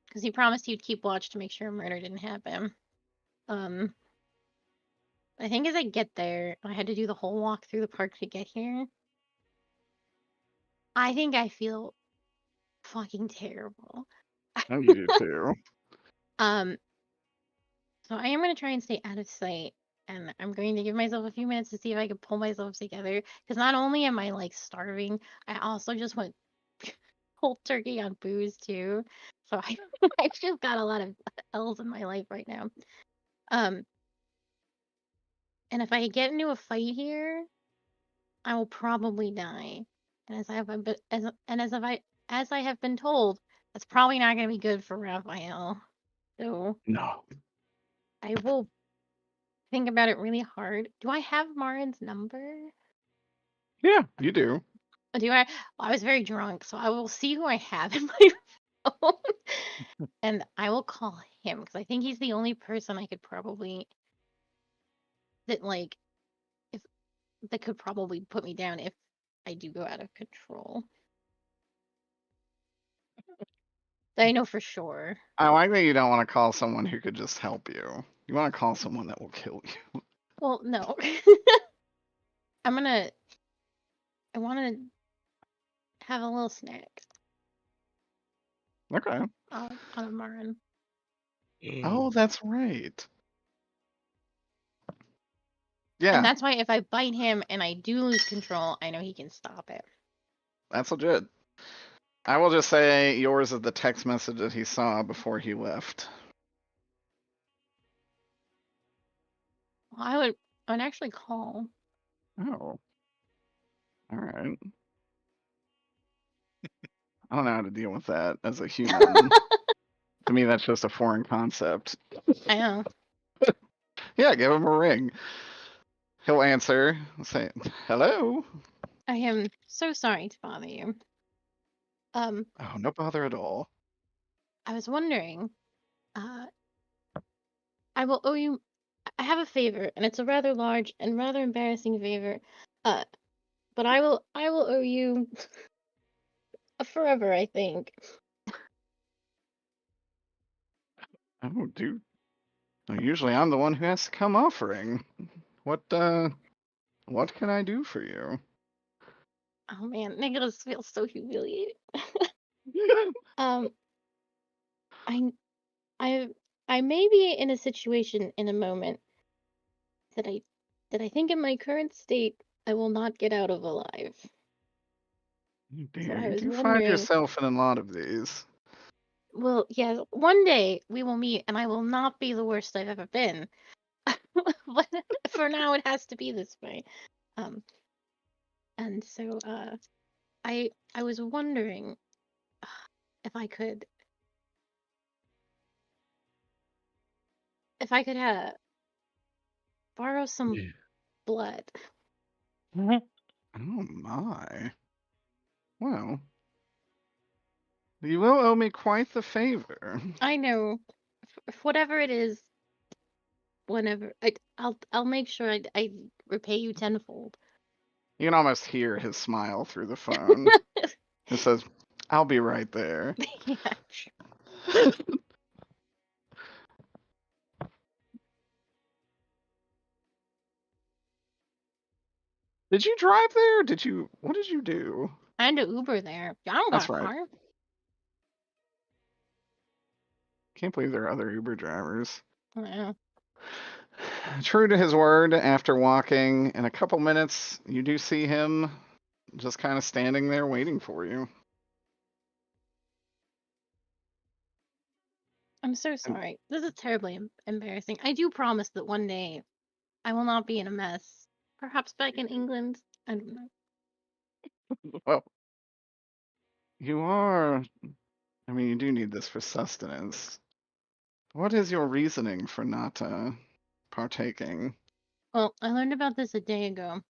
Because he promised he'd keep watch to make sure murder didn't happen. I think as I get there, I had to do the whole walk through the park to get here. I think I feel fucking terrible. Oh, you do too. So I am gonna try and stay out of sight, and I'm going to give myself a few minutes to see if I can pull myself together. Because not only am I like starving, I also just went cold turkey on booze too. So I've just got a lot of L's in my life right now. And if I get into a fight here, I will probably die. And as I have been told, that's probably not going to be good for Raphael. So No. I will think about it really hard. Do I have Marin's number? Yeah, you do. Do I? Well, I was very drunk, so I will see who I have in my phone, and I will call him because I think he's the only person I could probably that could probably put me down if I do go out of control. That I know for sure. I like that you don't want to call someone who could just help you. You want to call someone that will kill you. Well, no. I want to have a little snack Okay. out of Marin. Oh, that's right. Yeah, And that's why if I bite him and I do lose control, I know he can stop it. that's legit. I will just say yours is the text message that he saw before he left. Well, I would actually call. Oh. All right. I don't know how to deal with that as a human. To me, that's just a foreign concept. I know. Yeah, give him a ring. He'll answer, say, hello. I am so sorry to bother you. Oh, no bother at all. I was wondering, I will owe you. I have a favor, and it's a rather large and rather embarrassing favor. But I will owe you forever, I think. Oh, dude. Well, usually I'm the one who has to come offering. What can I do for you? Oh man, Nicholas feels so humiliated. I may be in a situation in a moment that I think in my current state I will not get out of alive. Dear, I you was do find wondering- yourself in a lot of these. Well, yes, one day we will meet and I will not be the worst I've ever been. But for now it has to be this way. And so I was wondering if I could borrow some Yeah. blood. Oh my. Well, you will owe me quite the favor. I know, whatever it is, whenever I'll make sure I repay you tenfold. You can almost hear his smile through the phone. It says, I'll be right there. Yeah, sure. Did you drive there? What did you do? I had to Uber there. I don't That's got a right. car. Can't believe there are other Uber drivers. Yeah. True to his word, after walking in a couple minutes, you do see him just kind of standing there waiting for you. I'm so sorry. This is terribly embarrassing. I do promise that one day I will not be in a mess. Perhaps back in England. I don't know. Well, you are. I mean, you do need this for sustenance. What is your reasoning for not partaking? Well, I learned about this a day ago.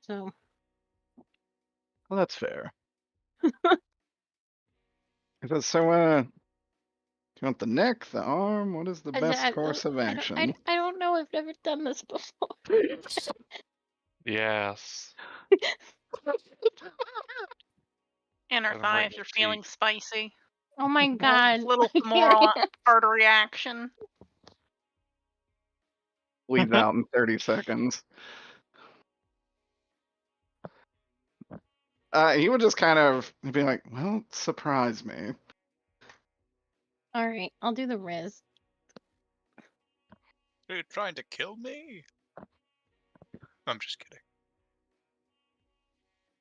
So, Well, that's fair. So, do you want the neck, the arm? What is the best course of action? I don't know. I've never done this before. Yes. Inner Got 'em thigh right if in you're the feeling cheek. spicy. Oh my god. Little I femoral can't. artery action. Bleeds out in 30 seconds. He would just kind of be like, well, surprise me. Alright, I'll do the wrist. Are you trying to kill me? I'm just kidding.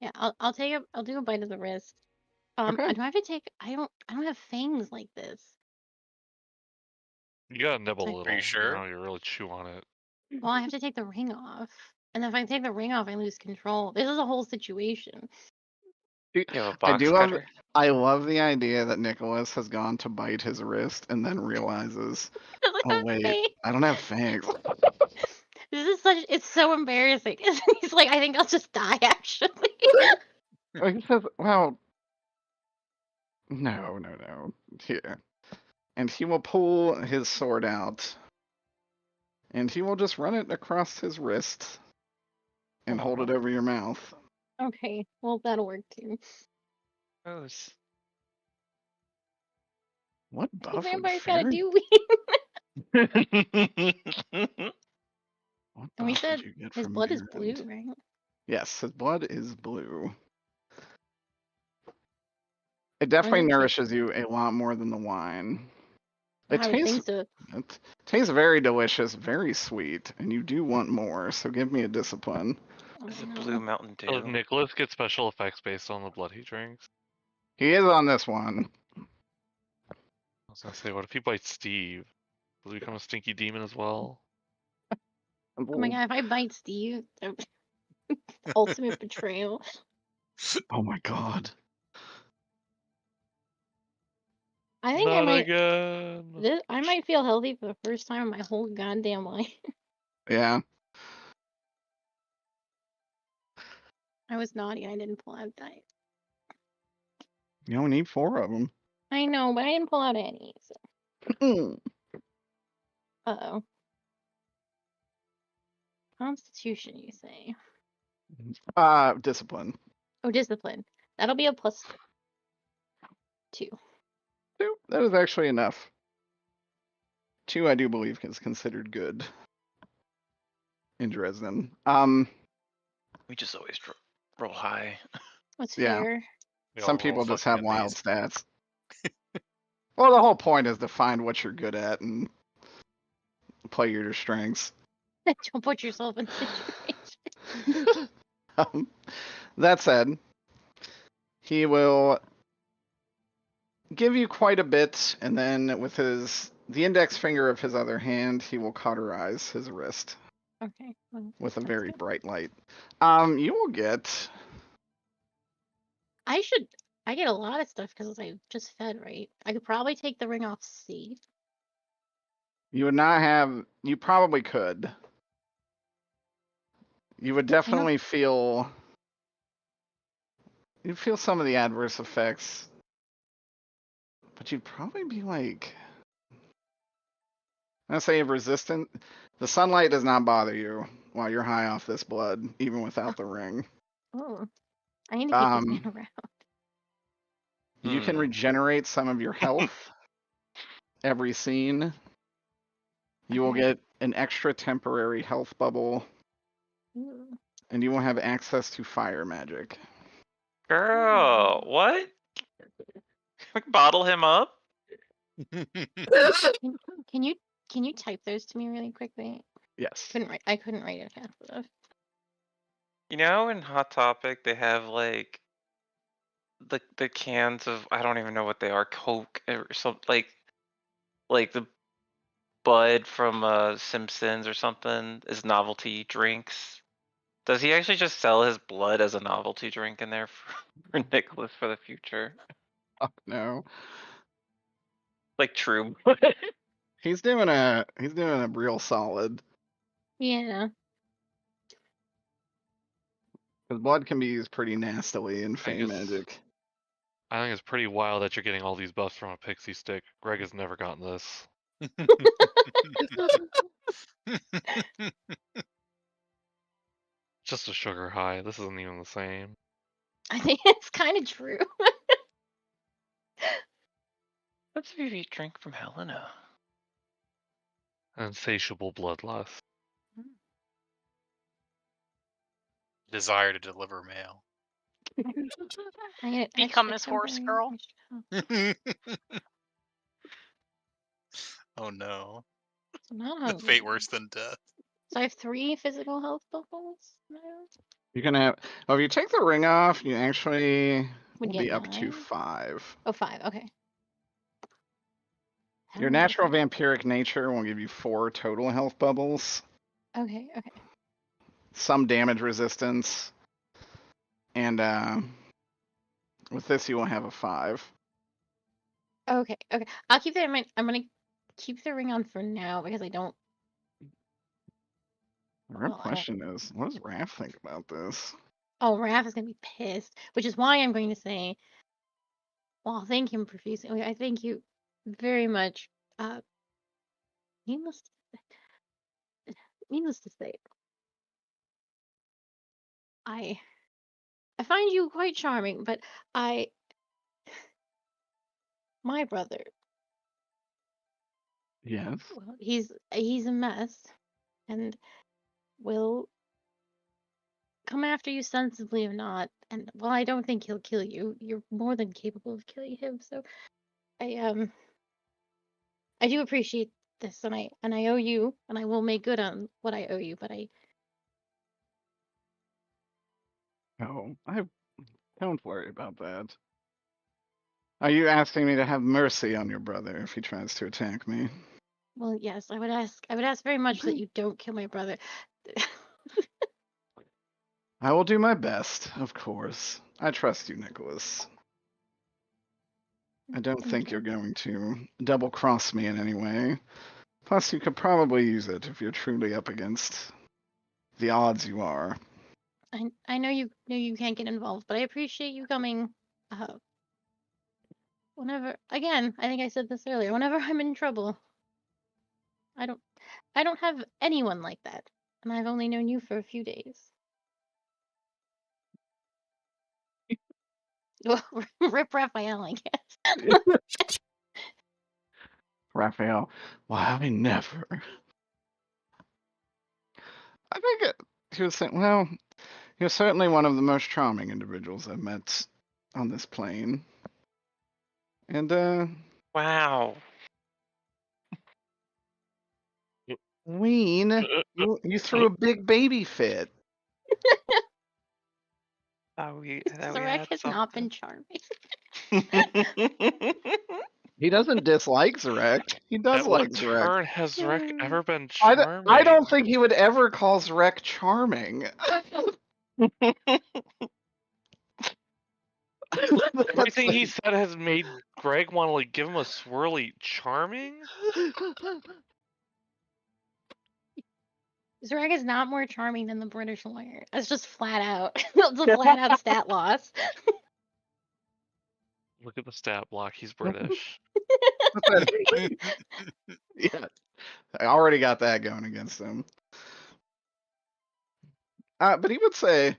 Yeah, I'll do a bite of the wrist. Okay. Do I have to take? I don't have fangs like this. You gotta nibble a Are you little. sure? You know, you really chew on it. Well, I have to take the ring off, and if I take the ring off, I lose control. This is a whole situation. You have a I box do love. cutter? I love the idea that Nicholas has gone to bite his wrist and then realizes, oh wait, I don't have fangs. This is such. It's so embarrassing. He's like, I think I'll just die. Actually. He says, well, no. Here. And he will pull his sword out. And he will just run it across his wrist and hold it over your mouth. Okay, well that'll work too. Gross. What What buff do would vampires gotta fairy? do? What And we buff said would you get his from blood is Erend? blue, right? Yes, his blood is blue. It definitely it taste? nourishes you a lot more than the wine. It I would think tastes so. it tastes very delicious, very sweet, and you do want more, so give me a discipline. Is Oh, it no. blue Mountain So Dew? Nicholas gets special effects based on the blood he drinks. He is on this one. I was gonna say, what if he bites Steve? Does he become a stinky demon as well? Oh my god, if I bite Steve, ultimate betrayal. Oh my god. I think Not again. I might feel healthy for the first time in my whole goddamn life. Yeah. I was naughty. I didn't pull out dice. You only need 4 of them. I know, but I didn't pull out any. So. Uh-oh. Constitution, you say? Discipline. Oh, discipline. That'll be a +2. 2. That is actually enough. 2, I do believe, is considered good in Dresden. We just always roll high. That's Yeah. fair. We Some all roll people just fucking have wild amazing. stats. Well, the whole point is to find what you're good at and play your strengths. Don't put yourself in situation. That said, he will give you quite a bit, and then with the index finger of his other hand, he will cauterize his wrist Okay. Well, with a that's very good. bright light. You will get. I get a lot of stuff because I just fed, right? I could probably take the ring off C. You would not have. You probably could. You would definitely feel. You'd feel some of the adverse effects, but you'd probably be like. I'm gonna say resistant. The sunlight does not bother you while you're high off this blood, even without the ring. Oh, I need to keep this man around. You can regenerate some of your health every scene. You will get an extra temporary health bubble, Ooh. and you will have access to fire magic. Girl, what? Bottle him up? Can you type those to me really quickly? Yes. I couldn't write it fast enough. You know, in Hot Topic, they have like the cans of, I don't even know what they are, Coke or something, like the Bud from Simpsons or something is novelty drinks. Does he actually just sell his blood as a novelty drink in there for Nicholas for the future? Oh, no. Like True Blood. He's doing a real solid. Yeah. Because blood can be used pretty nastily in I Fey guess- magic. I think it's pretty wild that you're getting all these buffs from a pixie stick. Greg has never gotten this. Just a sugar high. This isn't even the same. I think it's kind of true. What's Vivi drink from Helena? Insatiable bloodlust. Desire to deliver mail. I get Become extra his horse covering. girl. Oh no. I'm not The hungry. fate worse than death. So I have 3 physical health bubbles now. You can have. Oh, if you take the ring off, you actually Would will get be up to 9? 5. Oh, 5. Okay. How Your do I get natural 5? vampiric nature will give you 4 total health bubbles, Okay. Okay. some damage resistance, and with this you will have a 5. Okay. Okay. I'll keep that in mind. I'm gonna keep the ring on for now because I don't. The real Well, question is, what does Raph think about this? Oh, Raph is gonna be pissed, which is why I'm going to say, well, thank him profusely. I thank you very much. Needless, needless to say, I find you quite charming, but my brother, Yes. well, he's a mess, and will come after you sensibly or not. And well, I don't think he'll kill you. You're more than capable of killing him. So I do appreciate this, and I owe you, and I will make good on what I owe you. But Oh, don't worry about that. Are you asking me to have mercy on your brother if he tries to attack me? well, yes, I would ask very much that you don't kill my brother. I will do my best, of course. I trust you, Nicholas. I don't Thank think you. you're going to double cross me in any way. Plus, you could probably use it if you're truly up against the odds you are. I know you can't get involved, but I appreciate you coming. Whenever, again, I think I said this earlier. Whenever I'm in trouble, I don't have anyone like that, and I've only known you for a few days. Well, Rip Raphael, I guess. Raphael, why I never. I think he was saying, well, you're certainly one of the most charming individuals I've met on this plane. And, Wow. Ween, you threw a big baby fit. Thought we Zarek had has not been something. charming. He doesn't dislike Zarek. He does At like what Zarek. turn has Rek ever been I charming? don't think he would ever call Zarek charming. Everything he said has made Greg want to like give him a swirly charming. Zarek is not more charming than the British lawyer. That's just flat out. That's a flat out stat loss. Look at the stat block. He's British. Yeah, I already got that going against him. But he would say,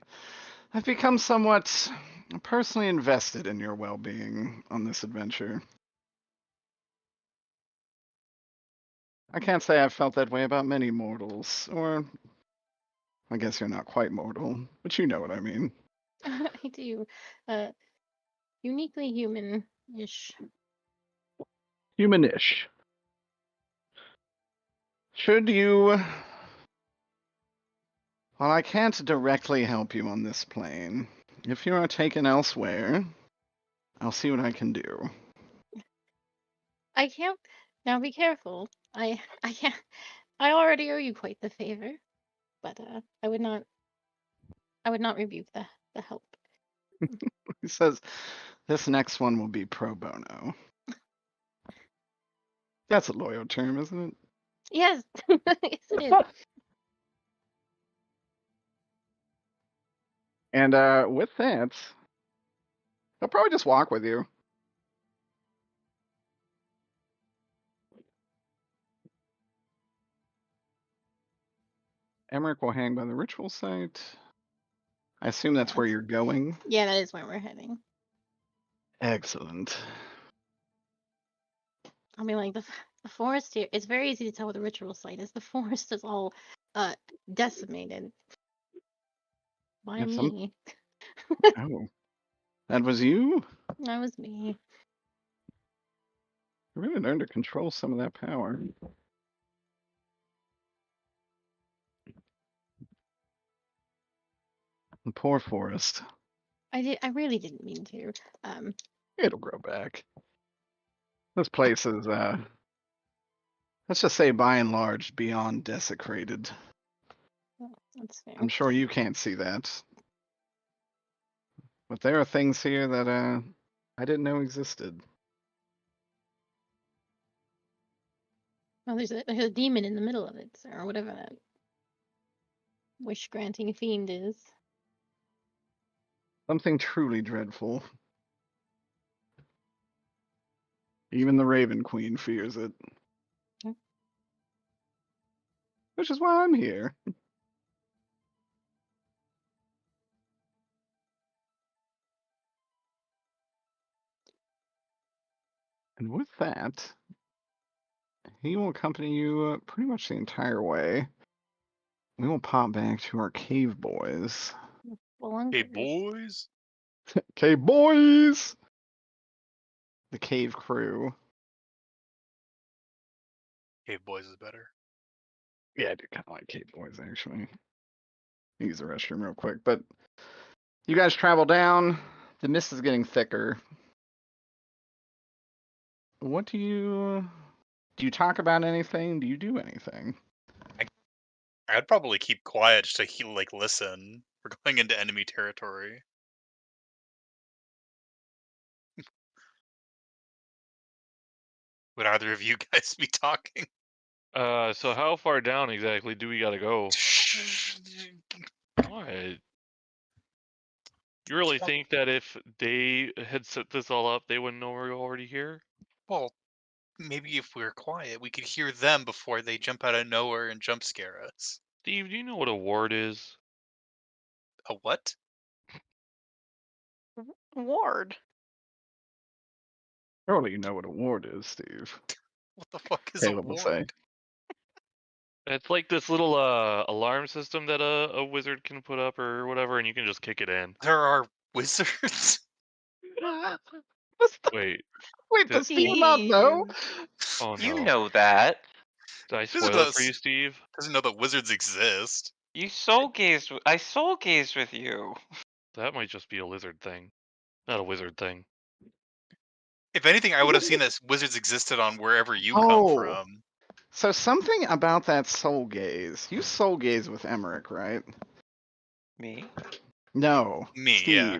I've become somewhat personally invested in your well-being on this adventure. I can't say I've felt that way about many mortals, or I guess you're not quite mortal, but you know what I mean. I do. Uniquely human-ish. humanish. Should you... Well, I can't directly help you on this plane. If you are taken elsewhere, I'll see what I can do. I can't. Now be careful. I can't. I already owe you quite the favor, but I would not rebuke the help. He says, this next one will be pro bono. That's a loyal term, isn't it? Yes, yes it is. And with that, he'll probably just walk with you. Emmerich will hang by the ritual site. I assume that's where you're going. Yeah, that is where we're heading. Excellent. I mean, like the forest here. It's very easy to tell what the ritual site is. The forest is all decimated by Yeah, me. Oh, that was you? That was me. You really learned to control some of that power. The poor forest. I really didn't mean to. It'll grow back. This place is, let's just say by and large, beyond desecrated. That's fair. I'm sure you can't see that. But there are things here that, I didn't know existed. Well, there's a demon in the middle of it, or whatever that wish-granting fiend is. Something truly dreadful. Even the Raven Queen fears it. Hmm. Which is why I'm here. And with that, he will accompany you pretty much the entire way. We will pop back to our cave boys. Hey, boys. Cave boys! The cave crew. Hey, boys is better. Yeah, I do kind of like cave boys, actually. Use the restroom real quick. But you guys travel down. The mist is getting thicker. What do you talk about anything? Do you do anything? I'd probably keep quiet just to like listen. We're going into enemy territory. Would either of you guys be talking? So how far down exactly do we gotta go? What? You really think that if they had set this all up, they wouldn't know we're already here? Well, maybe if we're quiet, we could hear them before they jump out of nowhere and jump scare us. Steve, do you know what a ward is? A what? Ward. Surely you know what a ward is, Steve. What the fuck is Caleb a will say. ward? It's like this little alarm system that a wizard can put up or whatever, and you can just kick it in. There are wizards? Wait, Wait, Did- does Steve not know? oh no. You know that. Did I This is spoil it the for you, Steve? Doesn't know that wizards exist. You soul gazed. I soul gazed with you. That might just be a lizard thing, not a wizard thing. If anything, I would have seen that wizards existed on wherever you come Oh. from. So something about that soul gaze. You soul gaze with Emmerich, right? Me? No. Me, Steve. yeah.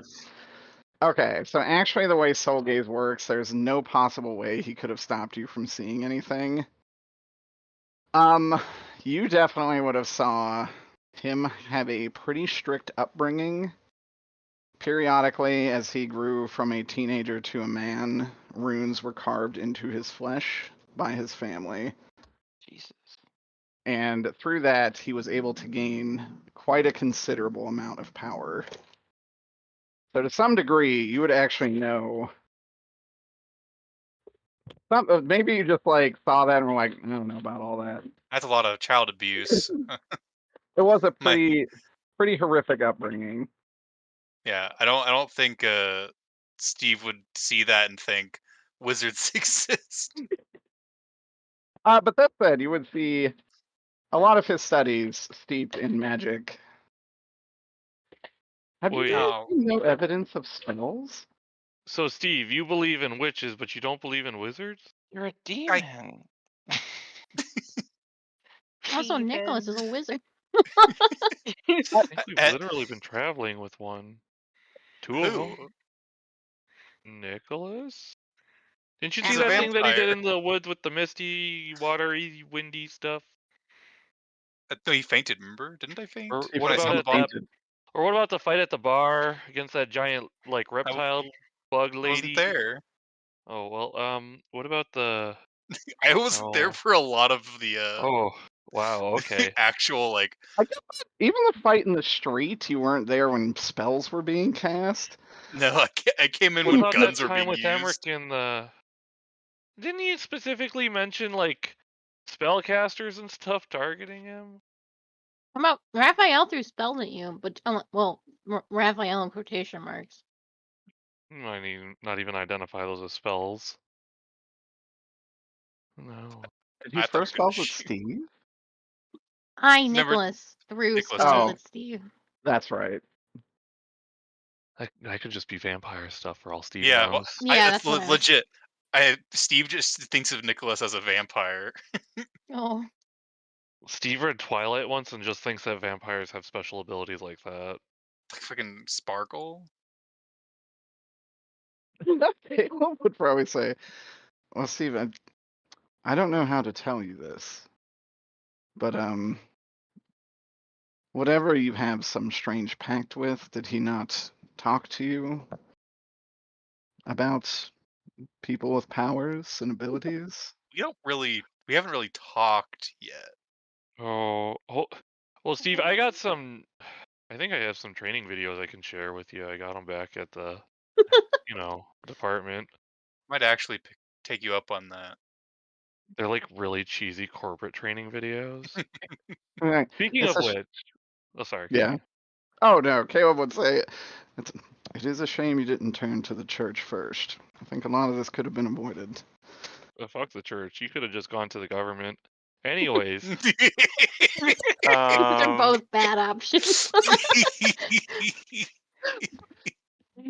Okay, so actually the way soul gaze works, there's no possible way he could have stopped you from seeing anything. You definitely would have saw him have a pretty strict upbringing. Periodically, as he grew from a teenager to a man, runes were carved into his flesh by his family. Jesus. And through that, he was able to gain quite a considerable amount of power. So to some degree, you would actually know. Maybe you just like saw that and were like, I don't know about all that. That's a lot of child abuse. It was a My- pretty horrific upbringing. Yeah, I don't think Steve would see that and think, wizards exist. But that said, you would see a lot of his studies steeped in magic. Have you Wait. No. seen no evidence of spells? So, Steve, you believe in witches, but you don't believe in wizards? You're a demon. Also, Nicholas is Heathen. a wizard. I think we've Eh, literally been traveling with one. Two of them. Who? Nicholas? Didn't you He's see a that thing that he did vampire. in the woods with the misty, watery, windy stuff? No, he fainted. Remember? Didn't I faint? Or He what When I about saw the at ball? that? fainted. Or what about the fight at the bar against that giant, like, I reptile bug wasn't lady? there. Oh well. What about the? I wasn't there Oh. for a lot of the Oh. Wow. Okay. actual like. I guess even the fight in the street, you weren't there when spells were being cast. No, I came in What when about that guns were time being with Emmerich used. in the? Didn't he specifically mention like spellcasters and stuff targeting him? How about Raphael threw spells at you, but well, Raphael in quotation marks. Might even not even identify those as spells. No. Did he I thought he was throw gonna spells at shoot. Steve? Never- Nicholas threw Nicholas spells did. at Steve. That's right. I could just be vampire stuff for all Steve Yeah, well, knows. Yeah, that's that's what I was- legit. Steve just thinks of Nicholas as a vampire. Oh, Steve read Twilight once and just thinks that vampires have special abilities like that. Like fucking Sparkle. Caleb would probably say, "Well, Steve, I don't know how to tell you this, but whatever you have some strange pact with, did he not talk to you about people with powers and abilities?" We haven't really talked yet. Oh, well, Steve, I got some. I think I have some training videos I can share with you. I got them back at the, department. Might actually take you up on that. They're like really cheesy corporate training videos. Right. Speaking It's of a sh- which, oh sorry. Yeah. Oh no, Caleb would say, it is a shame you didn't turn to the church first. I think a lot of this could have been avoided. Fuck the church. You could have just gone to the government. Anyways, these are both bad options.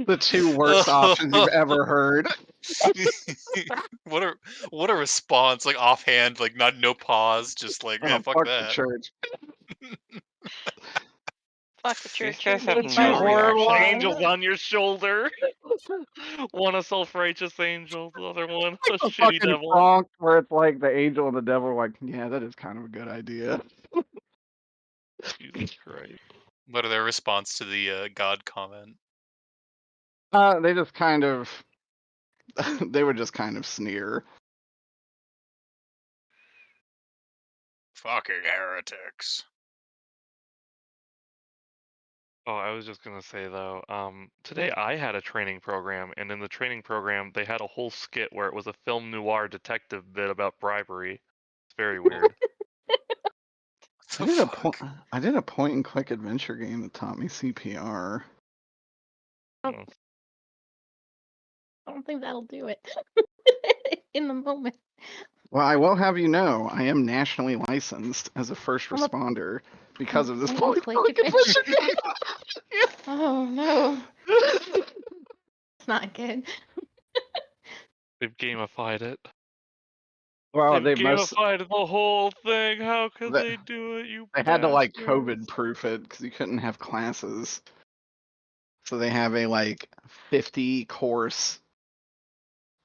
The two worst options you've ever heard. what a response! Like offhand, like no pause, just like Oh, fuck fuck that. the church. Fuck the These church. guys you're have being no fired. horrible reaction. angels on your shoulder. One a self-righteous angel, the other one a A shitty fucking devil. fronk where it's like the angel and the devil are like, yeah, that is kind of a good idea. Jesus Christ. What are their response to the God comment? They just kind of, they would just kind of sneer. Fucking heretics. Oh, I was just gonna say though, today I had a training program, and in the training program they had a whole skit where it was a film noir detective bit about bribery. It's very weird. I did a point and click adventure game that taught me CPR. Oh, I don't think that'll do it in the moment. Well, I will have you know, I am nationally licensed as a first I'm a- responder because of this I'm a point and click click adventure. adventure game. Oh no, it's not good. they've gamified it. Well, They've they must. gamified the whole thing. How could They- they do it? You They had to like bastards. COVID proof it because you couldn't have classes. So they have a like 50 course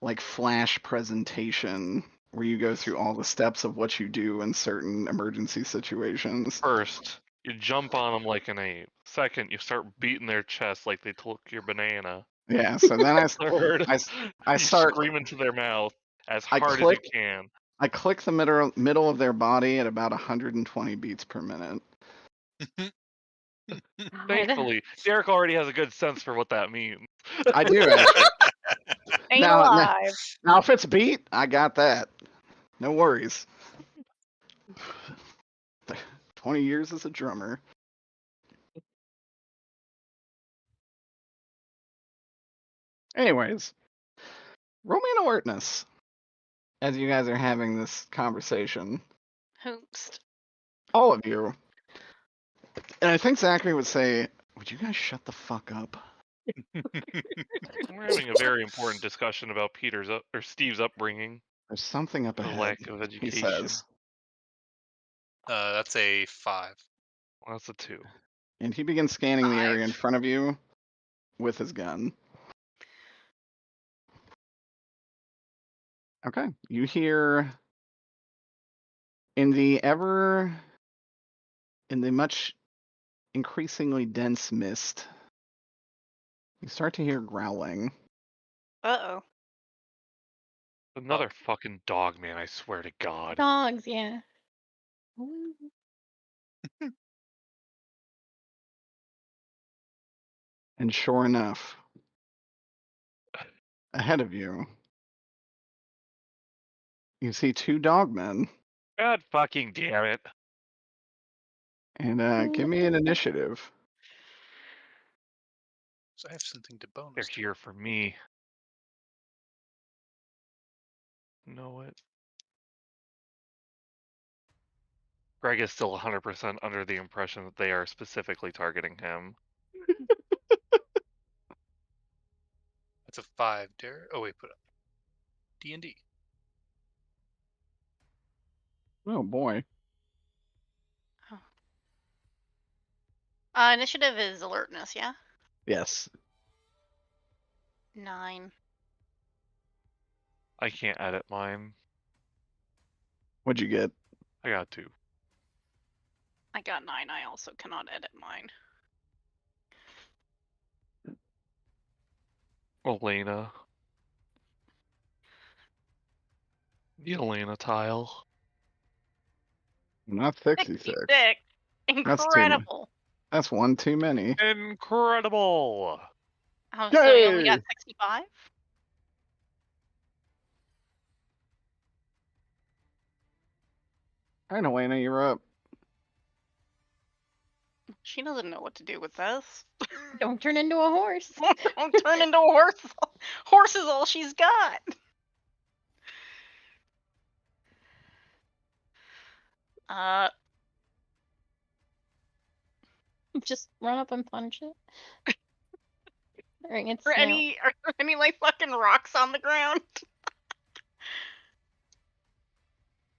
like flash presentation where you go through all the steps of what you do in certain emergency situations. First, you jump on them like an ape. Second, you start beating their chest like they took your banana. Yeah, so then Third, I you start scream into their mouth as I hard click- as you can. I click the middle of their body at about 120 beats per minute. Thankfully, Derek already has a good sense for what that means. I do actually. Ain't Now- alive. Now if it's beat, I got that. No worries. 20 years as a drummer. Anyways, Roll me an alertness as you guys are having this conversation. Hoops. All of you. And I think Zachary would say, would you guys shut the fuck up? We're having a very important discussion about Steve's upbringing, There's something up the ahead, lack of he education. says. That's a 5. Well, that's a 2. And he begins scanning the area in 5. front of you with his gun. Okay. You hear in the much increasingly dense mist, you start to hear growling. Uh-oh. Another fucking dog, man, I swear to God. Dogs, yeah. Ooh. And sure enough, ahead of you, you see 2 dogmen. God fucking damn it. And give me an initiative. So I have something to They're bonus. here for me. Know it. Greg is still 100% under the impression that they are specifically targeting him. That's a 5, Derek. Oh wait, put up D&D. Oh boy. Initiative is alertness, yeah? Yes. 9. I can't edit mine. What'd you get? I got 2. I got 9. I also cannot edit mine. Elena. The Elena tile. Not 66. 66. Incredible. That's one too many. Incredible! Oh, so you only Yay! got 65? All right, Elena, you're up. She doesn't know what to do with this. Don't turn into a horse. Don't turn into a horse. Horse is all she's got. Just run up and punch it. During its Are snout. there any like fucking rocks on the ground?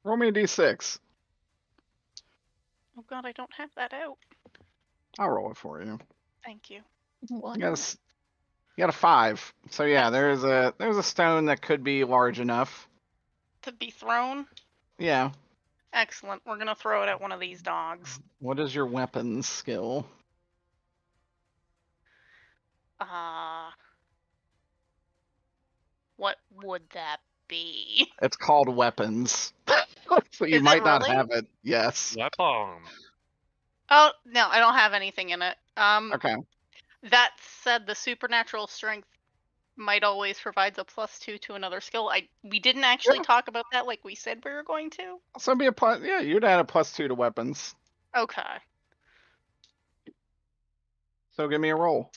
Roll me a d6. Oh god, I don't have that out. I'll roll it for you. Thank you. One. You got a 5. So yeah, there's a stone that could be large enough. To be thrown? Yeah. Excellent. We're gonna throw it at one of these dogs. What is your weapons skill? What would that be? It's called weapons. So you Is it might not really? have it. Yes. Weapon. Oh, no, I don't have anything in it. Okay. That said, the supernatural strength might always provides a +2 to another skill. We didn't actually Yeah. talk about that like we said we were going to. So it'd be a plus. Yeah, you'd add a +2 to weapons. Okay. So give me a roll.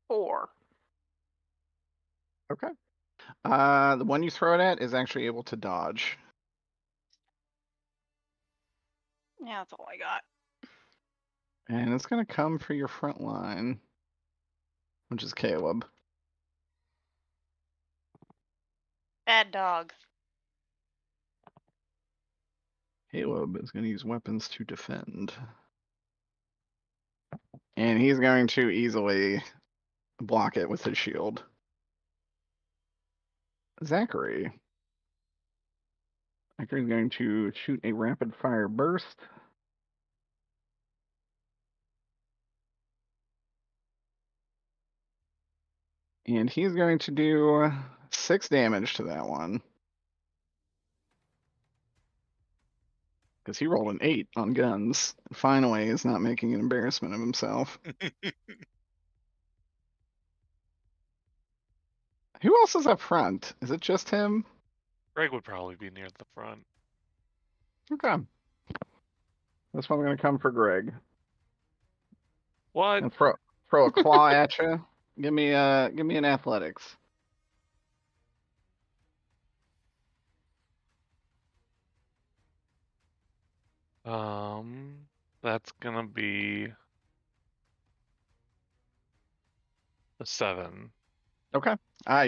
Four. Okay. The one you throw it at is actually able to dodge. Yeah, that's all I got. And it's going to come for your front line, which is Caleb. Bad dog. Caleb is going to use weapons to defend. And he's going to easily block it with his shield. Zachary's going to shoot a rapid fire burst. And he's going to do 6 damage to that one. Because he rolled an 8 on guns. Finally, is not making an embarrassment of himself. Who else is up front? Is it just him? Greg would probably be near the front. Okay. This one's going to come for Greg. What? And throw a claw at you. Give me an athletics. That's gonna be a 7. Okay.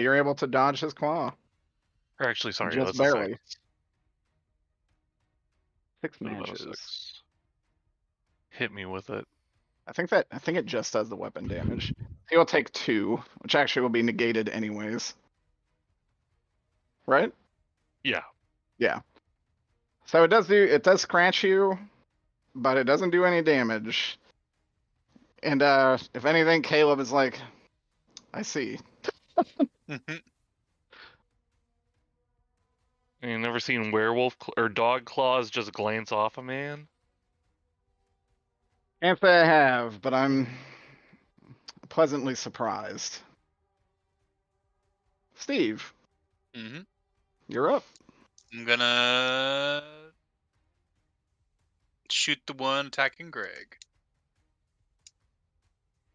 You're able to dodge his claw. Or actually, sorry, Just that's barely. a 6. 6 Should've been a matches. 6. Hit me with it. I think it just does the weapon damage. He will take 2, which actually will be negated anyways. Right? Yeah. Yeah. So it does scratch you, but it doesn't do any damage. And if anything, Caleb is like, I see. You never seen werewolf or dog claws just glance off a man? Can't say I have, but I'm pleasantly surprised. Steve, Mm-hmm. you're up. I'm gonna shoot the one attacking Greg.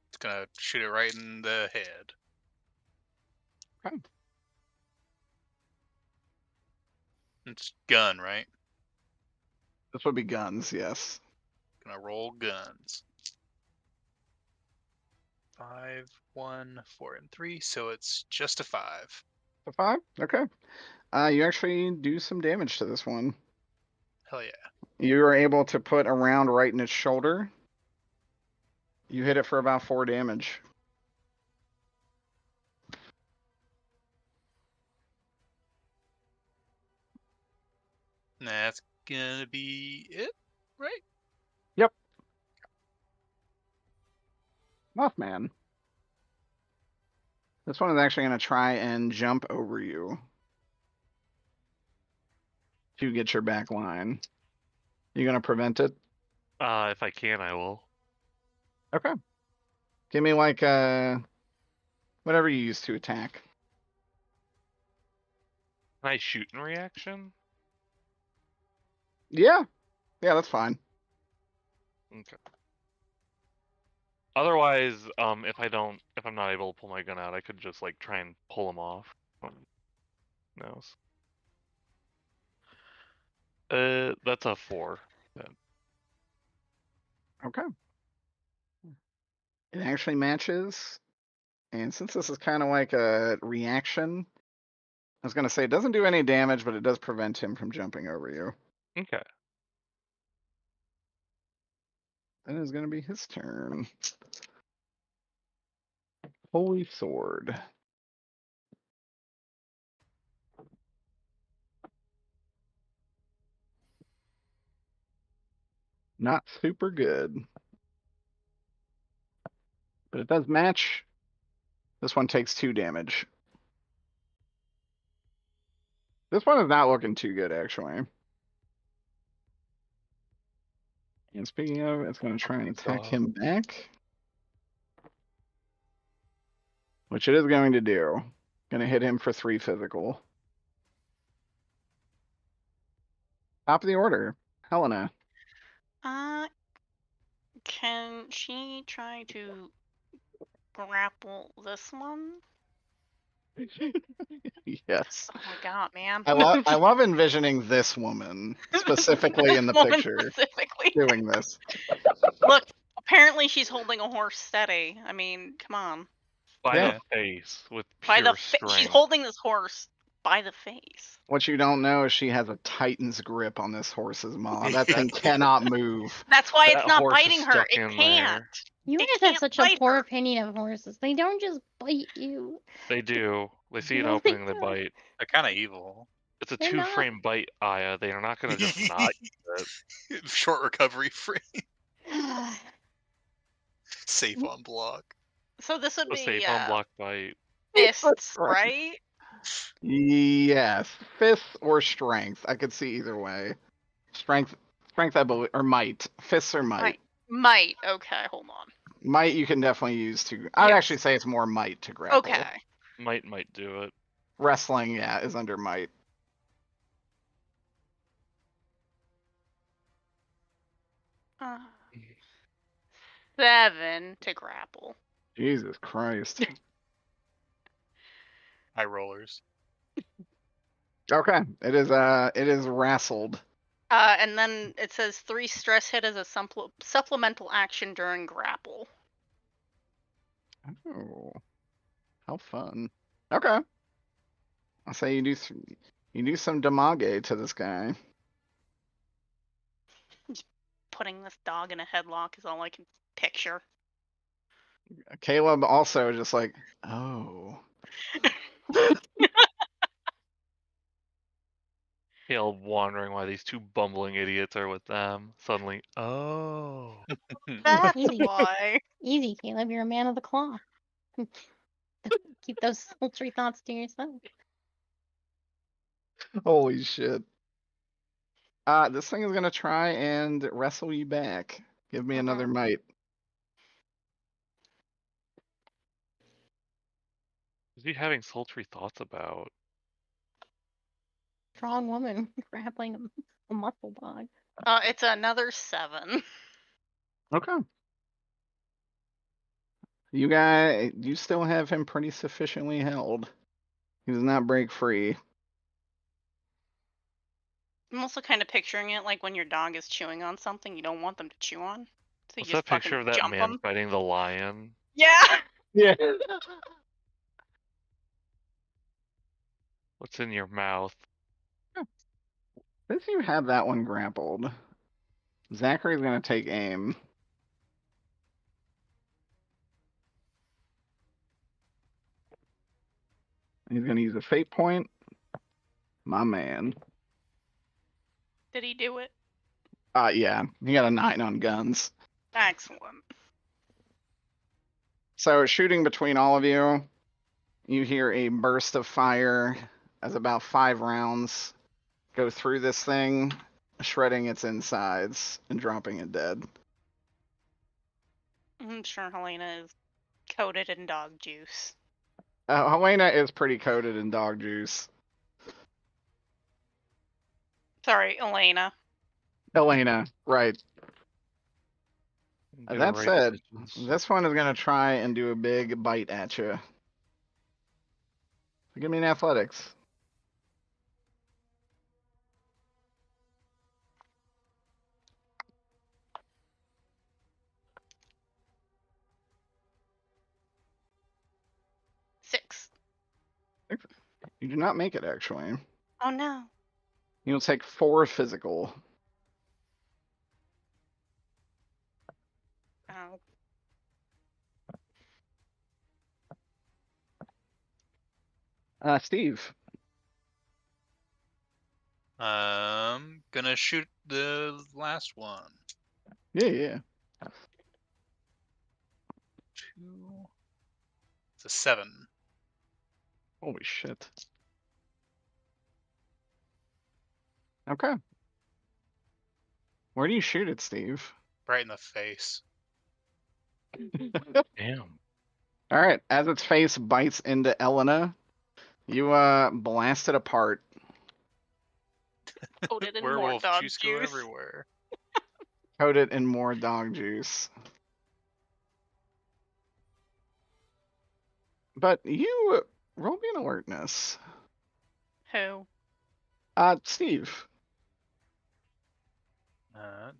It's gonna shoot it right in the head. Okay. It's gun, right? This would be guns, yes. Gonna roll guns. 5, 1, 4, and 3. So it's just a 5. A 5? Okay. You actually do some damage to this one. Hell yeah. You are able to put a round right in its shoulder. You hit it for about 4 damage. That's gonna be it, right? Yep. Mothman. This one is actually going to try and jump over you to get your back line. You going to prevent it? If I can, I will. Okay. Give me like whatever you use to attack. Can I shoot in reaction? Yeah. Yeah, that's fine. Okay. Otherwise, if I'm not able to pull my gun out, I could just like try and pull him off. No. That's a 4. Then. Okay. It actually matches. And since this is kind of like a reaction, I was going to say it doesn't do any damage, but it does prevent him from jumping over you. Okay. Then it's going to be his turn. Holy Sword. Not super good. But it does match. This one takes 2 damage. This one is not looking too good, actually. And speaking of, it's going to try and attack him back. Which it is going to do. Going to hit him for 3 physical. Top of the order. Helena. Can she try to grapple this one? Yes. Oh my god, man. I love envisioning this woman specifically in the Woman picture specifically. doing this. Look, apparently she's holding a horse steady. I mean, come on. By Yeah. the face with By pure the strength. she's holding this horse by the face. What you don't know is she has a titan's grip on this horse's maw. That thing cannot move. That's why That it's not horse is biting her. stuck It in can't. there. You It guys have can't such a bite poor her. opinion of horses. They don't just bite you. They do. They see an No, opening, they they don't. bite. They're kind of evil. It's a They're not. 2-frame bite, Aya. They are not going to just not use it. Short recovery frame. Safe on block. So this would A be safe on block bite. fists, Right. right? Yes. Fists or strength. I could see either way. Strength, I believe, or might. Fists or might. Right. Might. Okay, hold on. Might you can definitely use to. I'd Yes. actually say it's more might to grapple. Okay. Might do it. Wrestling, yeah, is under might. 7 to grapple. Jesus Christ. High rollers. Okay, it is wrestled. And then it says 3 stress hit as a supplemental action during grapple. Oh, how fun. Okay. I'll say you do some damage to this guy. Putting this dog in a headlock is all I can picture. Caleb also just like, oh. Caleb wondering why these two bumbling idiots are with them. Suddenly, oh. That's Easy. why. Easy, Caleb. You're a man of the cloth. Keep those sultry thoughts to yourself. Holy shit. This thing is gonna try and wrestle you back. Give me another might. Is he having sultry thoughts about? Strong woman grappling a muscle dog. It's another 7. Okay. You still have him pretty sufficiently held. He does not break free. I'm also kind of picturing it like when your dog is chewing on something you don't want them to chew on. So you What's just that picture fucking of that jump man them. fighting the lion? Yeah! Yeah. What's in your mouth? Since you have that one grappled, Zachary's gonna take aim. He's gonna use a fate point. My man. Did he do it? Yeah, he got a 9 on guns. Excellent. So shooting between all of you, you hear a burst of fire as about 5 rounds go through this thing, shredding its insides and dropping it dead. I'm sure Helena is coated in dog juice. Helena is pretty coated in dog juice. Sorry, Elena. Elena, right. Get it That right, said, bitches. this one is going to try and do a big bite at you. Give me an athletics. Six. You do not make it, actually. Oh no. You'll take 4 physical. Oh. Steve. Gonna shoot the last one. Yeah. 2. It's a 7. Holy shit. Okay. Where do you shoot it, Steve? Right in the face. Damn. All right. As its face bites into Elena, you blast it apart. Coated in more Werewolf dog juice go juice. everywhere. Coat it in more dog juice. But you roll me an alertness. Who? Steve.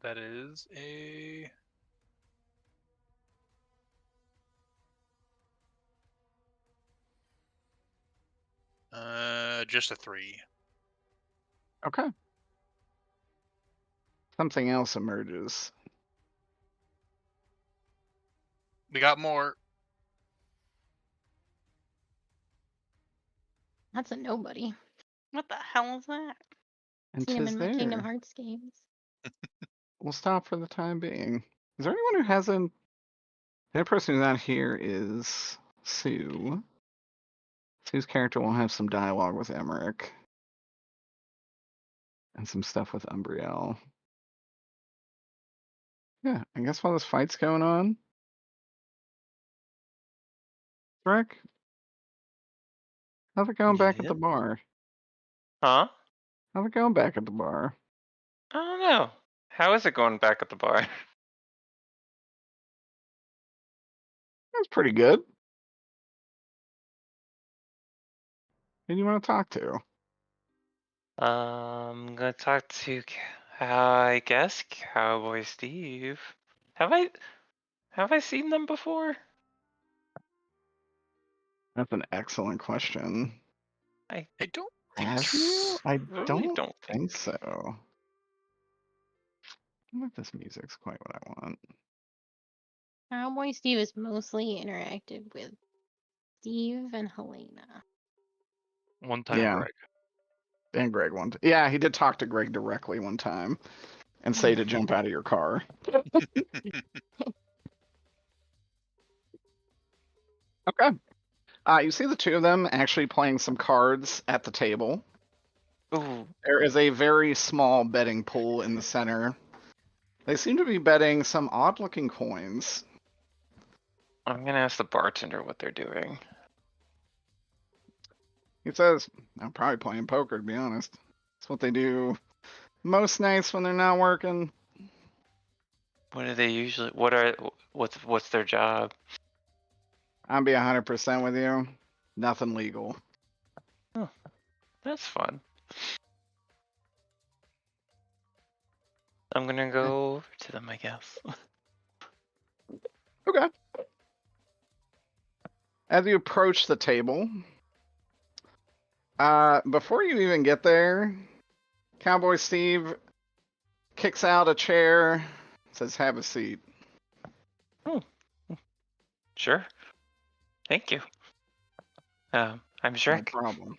That is a... just a 3. Okay. Something else emerges. We got more. That's a nobody. What the hell is that? And Seen him 'tis in my Kingdom there. Hearts games. We'll stop for the time being. Is there anyone who hasn't? The only person who's not here is Sue. Sue's character will have some dialogue with Emmerich. And some stuff with Umbriel. Yeah, I guess while this fight's going on. Rick, how's it going back at the Yeah. bar? Huh? How's it going back at the bar? I don't know. How is it going back at the bar? That's pretty good. Who do you want to talk to? I'm gonna talk to, I guess, Cowboy Steve. Have I seen them before? That's an excellent question. I don't think Have you? I really don't don't think so. I don't know if this music's quite what I want. Cowboy Steve is mostly interacted with Steve and Helena. One time, Yeah. Greg. And Greg yeah, he did talk to Greg directly one time and say to jump out of your car. Okay. You see the two of them actually playing some cards at the table. Ooh, There is a very small betting pool in the center. They seem to be betting some odd-looking coins. I'm gonna ask the bartender what they're doing. He says, I'm probably playing poker, to be honest. That's what they do most nights when they're not working. What do they usually? What's their job? I'll be 100% with you. Nothing legal. That's fun. I'm gonna go over to them, I guess. Okay. As you approach the table, before you even get there, Cowboy Steve kicks out a chair, says, have a seat. Sure. Thank you. I'm No Shrek. problem.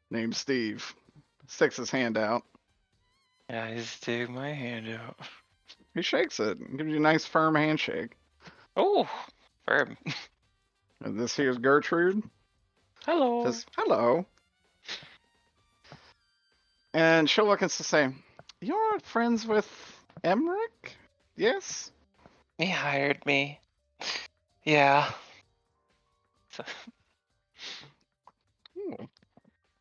Name's Steve. Sticks his hand out. Yeah, I just stick my hand out. He shakes it and gives you a nice firm handshake. Oh, firm. And this here's Gertrude. Hello. Says, hello. And she'll look and say, you're friends with Emmerich? Yes? He hired me. Yeah. So,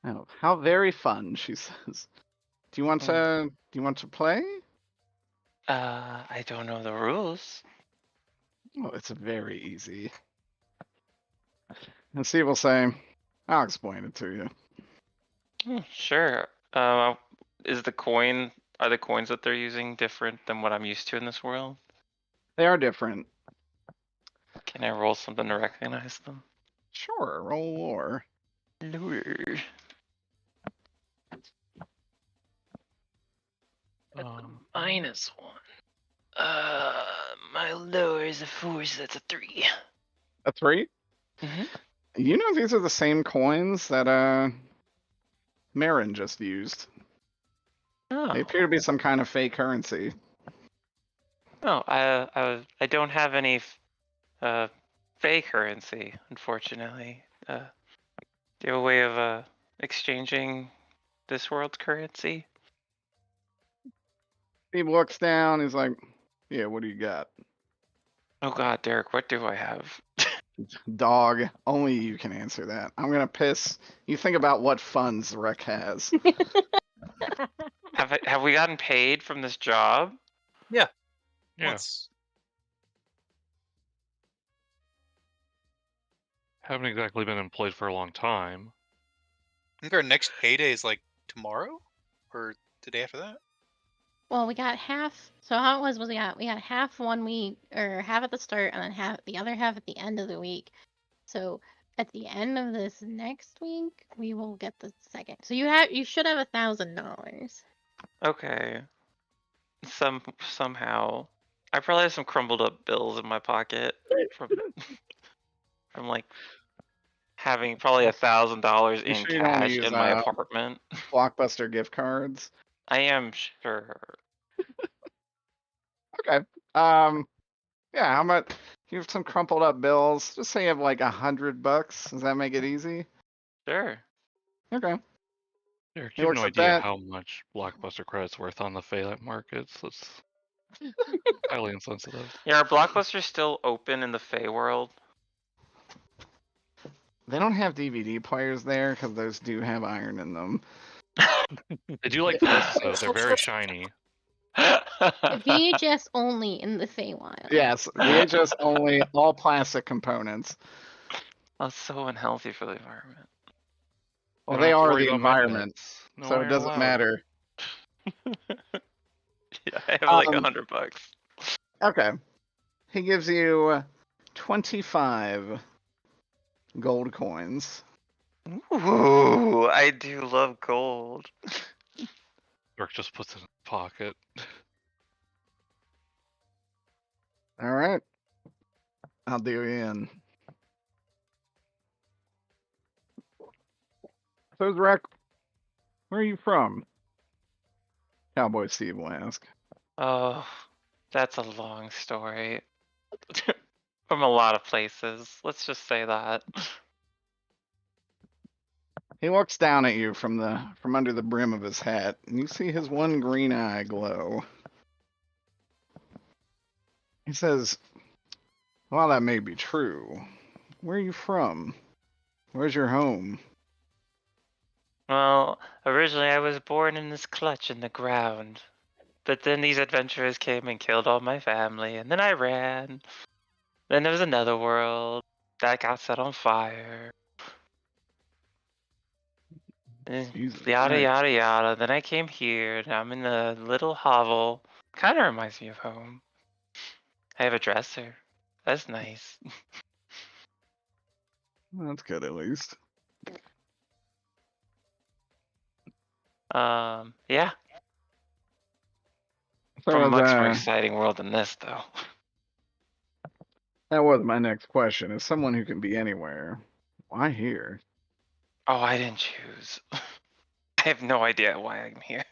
Oh, how very fun, she says. Do you want to play? I don't know the rules. Oh, it's very easy. And Steve will say, I'll explain it to you. Sure. Are the coins that they're using different than what I'm used to in this world? They are different. Can I roll something to recognize them? Sure, roll lore. Lure. -1. My lure is a 4, so that's a 3. A 3? Mhm. You know these are the same coins that Marin just used. Oh. They appear to be some kind of fake currency. Oh, I don't have any fake currency, unfortunately. Do you have a way of exchanging this world's currency? Steve looks down, he's like, yeah, what do you got? Oh God, Derek, what do I have? Dog, only you can answer that. I'm gonna piss. You think about what funds Rec has. Have we gotten paid from this job? Yeah. Once. Haven't exactly been employed for a long time. I think our next payday is like tomorrow or the day after that. Well, we got half. So how it was we got half 1 week, or half at the start, and then the other half at the end of the week. So at the end of this next week, we will get the second. So you should have $1,000. Okay. Somehow, I probably have some crumbled up bills in my pocket from like having probably $1,000 in sure you don't wanna cash use, in my apartment. Blockbuster gift cards. I am sure. Okay. Yeah, how much? You have some crumpled up bills. Just say you have like $100. Does that make it easy? Sure. Okay. Derek, He you have looks no at idea that. how much Blockbuster credit's worth on the Fayette markets. That's highly insensitive. Yeah, are Blockbusters still open in the Fey world? They don't have DVD players there because those do have iron in them. They do like discs, though. They're very shiny. VHS only in the Feywild. Yes, VHS only, all plastic components. That's so unhealthy for the environment. Well, I don't they have to are worry the about my environment, pets. No so it iron doesn't allowed. matter. Yeah, I have like Um, $100. Okay. He gives you 25 gold coins. Ooh, I do love gold. Dirk just puts it in his pocket. All right. I'll do you in. So, Zrek, where are you from? Cowboy Steve will ask. Oh, that's a long story. From a lot of places. Let's just say that. He looks down at you from under the brim of his hat, and you see his one green eye glow. He says, "While that may be true, where are you from? Where's your home?" Well, originally I was born in this clutch in the ground. But then these adventurers came and killed all my family, and then I ran. Then there was another world that got set on fire. Jesus Yada Christ. yada yada. Then I came here, and I'm in a little hovel. Kind of reminds me of home. I have a dresser. That's nice. That's good, at least. Yeah. So From a much more was, exciting world than this, though. that was my next question. As someone who can be anywhere, why here? Oh, I didn't choose. I have no idea why I'm here.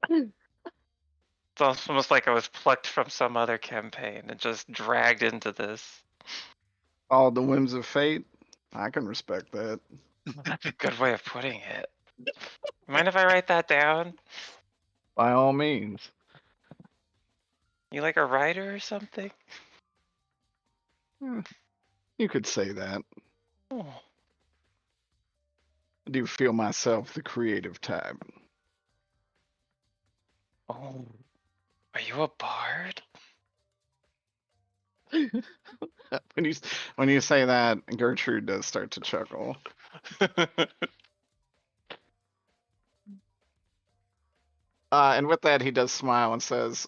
It's almost like I was plucked from some other campaign and just dragged into this. All the whims of fate? I can respect that. That's a good way of putting it. Mind if I write that down? By all means. You like a writer or something? You could say that. Oh. I do feel myself the creative type. Oh. Are you a bard? when you say that, Gertrude does start to chuckle. And with that, he does smile and says,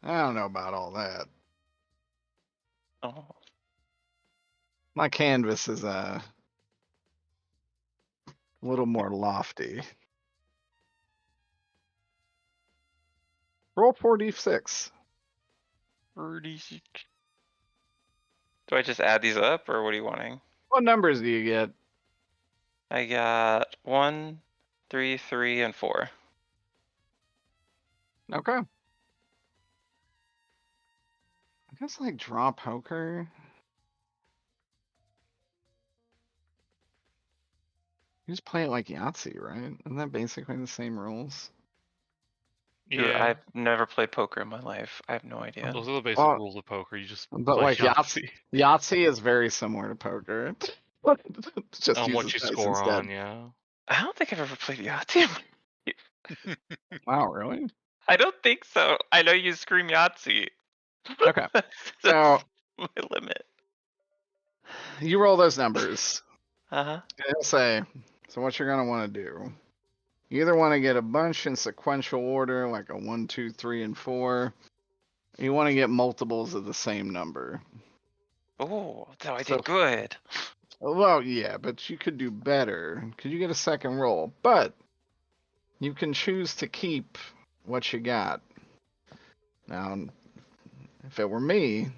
"I don't know about all that. Oh. My canvas is a little more lofty." Roll 4d6. 36. Do I just add these up, or what are you wanting? What numbers do you get? I got 1, 3, 3, and 4. Okay. I guess like draw poker. You just play it like Yahtzee, right? Isn't that basically the same rules? Dude, Yeah, I've never played poker in my life. I have no idea. those are the basic Well, rules of poker. You just but play like Yahtzee Yahtzee is very similar to poker. Just on what uses you dice score instead. on. Yeah. I don't think I've ever played Yahtzee. Wow, really? I don't think so. I know you scream Yahtzee. Okay. That's So my limit. you roll those numbers. Uh-huh. And it'll say, so what you're gonna want to do. You either want to get a bunch in sequential order, like a 1, 2, 3, and 4. You want to get multiples of the same number. Oh, so I So, did good. well, yeah, but you could do better because you get a second roll. But you can choose to keep what you got. Now, if it were me,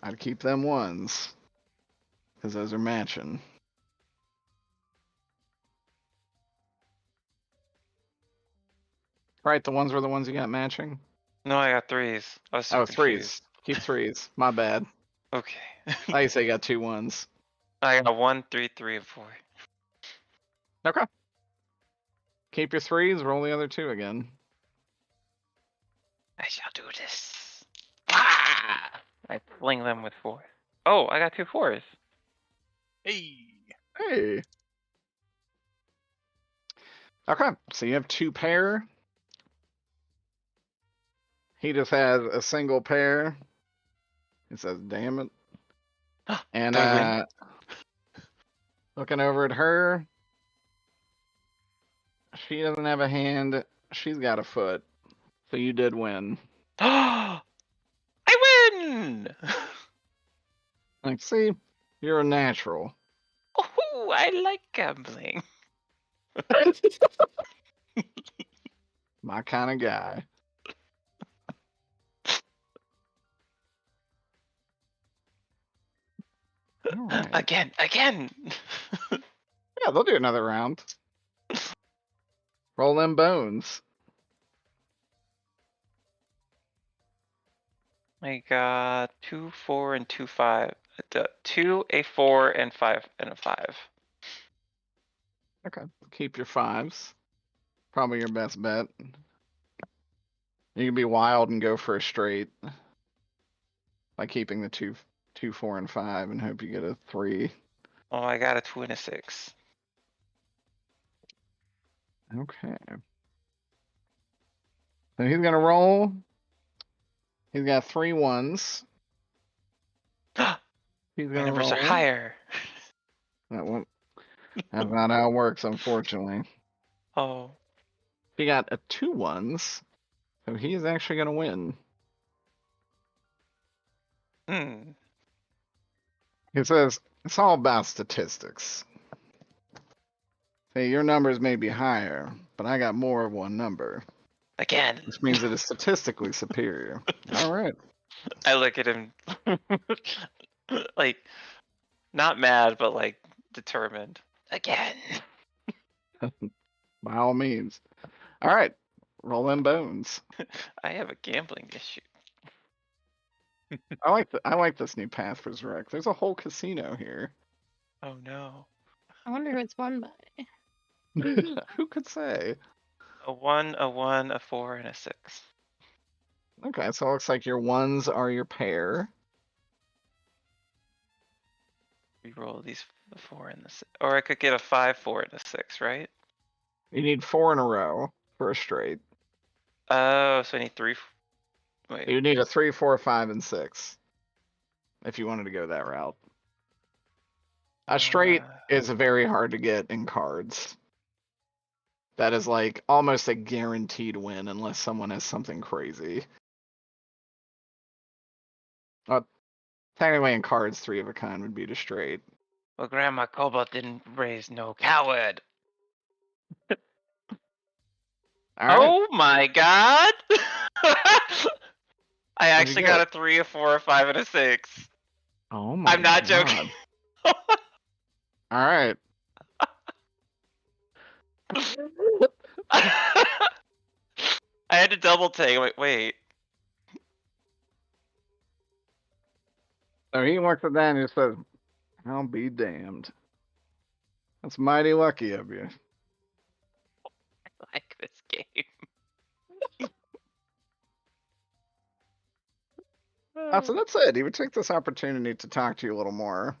I'd keep them ones because those are matching. Right, the ones were the ones you got matching? No, I got 3s. I was so Oh, confused. 3s. Keep 3s. My bad. Okay. I say you got 2 1s. I got 1, 3, 3, and 4. Okay. Keep your 3s, roll the other 2 again. I shall do this. Ah! I fling them with 4. Oh, I got 2 4s. Hey. Hey. Okay, so you have 2 pair. He just has a single pair. He says, "Damn it!" And Do I win? looking over at her, she doesn't have a hand. She's got a foot. So you did win. I win! Like, see, you're a natural. Oh, I like gambling. My kind of guy. All right. Again. Yeah, they'll do another round. Roll them bones. I got 2, 4, and 2, 5. 2, a 4, and 5, and a 5. Okay. Keep your 5s. Probably your best bet. You can be wild and go for a straight by keeping the 2, 4, and 5 and hope you get a 3. Oh, I got a 2 and a 6. Okay. So he's gonna roll. He's got 3 1s. He's My gonna numbers roll. are higher. That's not how it works, unfortunately. Oh. He got a 2 1s, so he is actually gonna win. He says it's all about statistics. Say your numbers may be higher, but I got more of one number, Again. which means it is statistically superior. All right. I look at him like not mad, but like determined. Again. By all means. All right. Roll them bones. I have a gambling issue. I like this new Path for Zurich. There's a whole casino here. Oh no. I wonder who it's won by. Who could say? A 1, a 1, a 4, and a 6. Okay, so it looks like your 1s are your pair. Reroll these the 4 and the 6. Or I could get a 5, 4, and a 6, right? You need 4 in a row for a straight. Oh, so I need 3. Wait. You need a 3, 4, 5, and 6. If you wanted to go that route. A straight is very hard to get in cards. That is like almost a guaranteed win unless someone has something crazy. Technically in cards, 3 of a kind would be to straight. Well, Grandma Cobalt didn't raise no coward. All right. Oh my god! I actually get? got a 3, a 4, a 5, and a 6. Oh my I'm not God. joking. All right. I had to double take. Wait. So he looks at that and he says, "I'll be damned. That's mighty lucky of you." I like this game. So that's it. He would take this opportunity to talk to you a little more.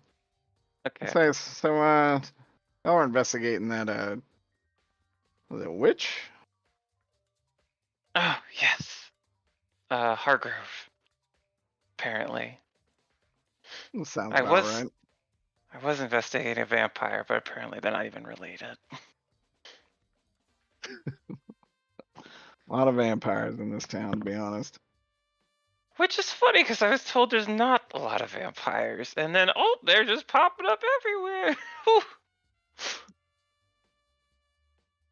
Okay. So y'all are investigating that, was it a witch? Oh, yes. Hargrove. Apparently. Sounds I about was right. I was investigating a vampire, but apparently they're not even related. A lot of vampires in this town, to be honest. Which is funny because I was told there's not a lot of vampires, and then they're just popping up everywhere.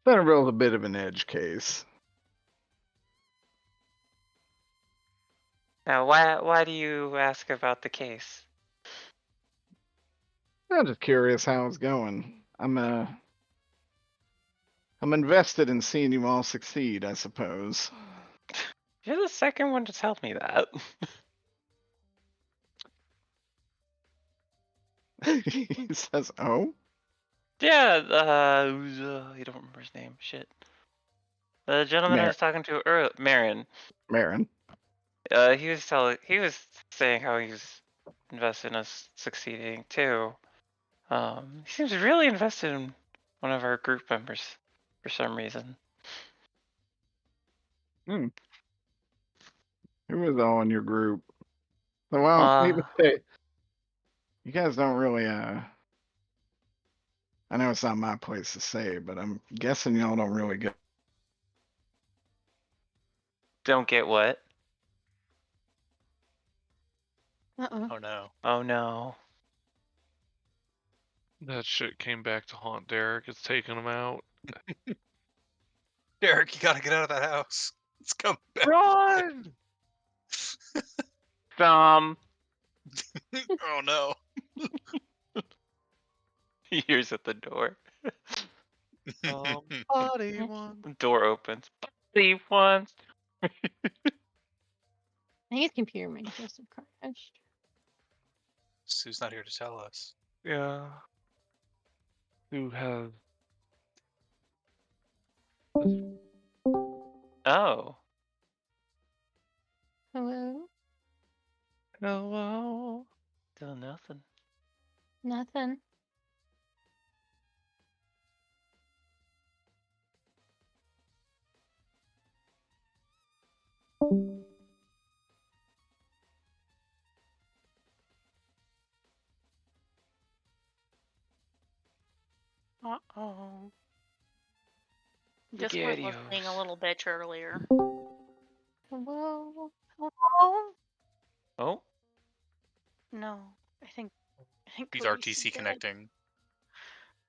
Centerville's a bit of an edge case. Now, why do you ask about the case? I'm just curious how it's going. I'm invested in seeing you all succeed, I suppose. You're the second one to tell me that. He says, "Oh, Yeah, you don't remember his name. Shit. The gentleman I was talking to earlier, Marin. Marin." He was saying how he was invested in us succeeding too. He seems really invested in one of our group members for some reason. Who was all in your group? Well, maybe you guys don't really. I know it's not my place to say, but I'm guessing y'all don't really get. Don't get what? Uh-oh. Oh no. Oh no. That shit came back to haunt Derek. It's taking him out. Derek, you gotta get out of that house. It's coming back. Run! Oh no. Ears at the door. Somebody Yeah. once. Door opens. Leave once. I think his computer might just have crashed. Sue's not here to tell us. Yeah. Who has Oh. Hello? hello? Still nothing. Nothing. Uh-oh. Discord was being a Spaghettios. little bitch earlier. Hello? Hello? Oh. No. I think He's Khaleesi RTC did. connecting.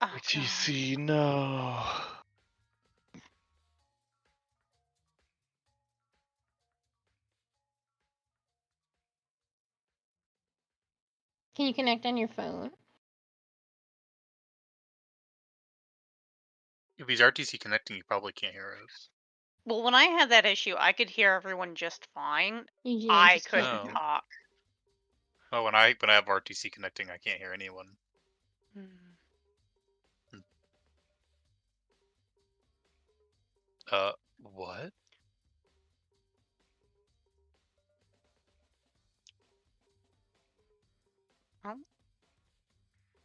Oh, God. TC, no. Can you connect on your phone? If he's RTC connecting, you probably can't hear us. Well, when I had that issue, I could hear everyone just fine. You I just couldn't can't. Oh. talk. Oh, when I have RTC connecting, I can't hear anyone. What?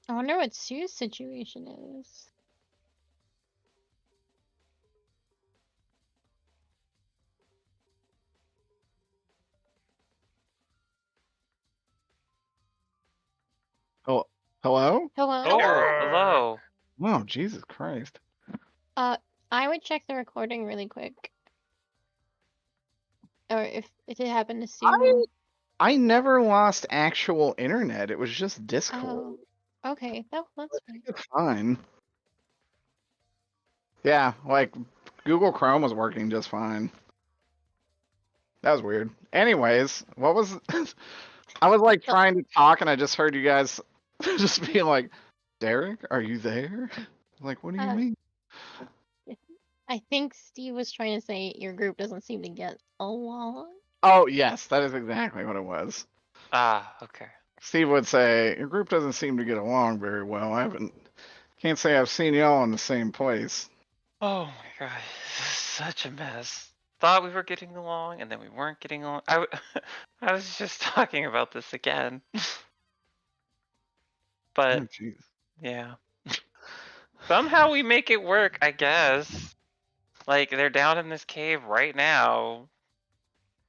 I wonder what Sue's situation is. Oh, hello? Hello? Oh, hello. Oh, Jesus Christ! I would check the recording really quick. Or if it happened to Sue. I never lost actual internet. It was just Discord. Oh, okay. That's fine. It's fine. Yeah, like Google Chrome was working just fine. That was weird. Anyways, what was I was like trying to talk and I just heard you guys just being like, Derek, are you there? Like, what do you mean? I think Steve was trying to say your group doesn't seem to get along. Oh, yes, that is exactly what it was. Ah, okay. Steve would say, your group doesn't seem to get along very well. Can't say I've seen y'all in the same place. Oh my god, this is such a mess. Thought we were getting along, and then we weren't getting along. I was just talking about this again. But Oh, jeez. yeah, somehow we make it work, I guess. Like they're down in this cave right now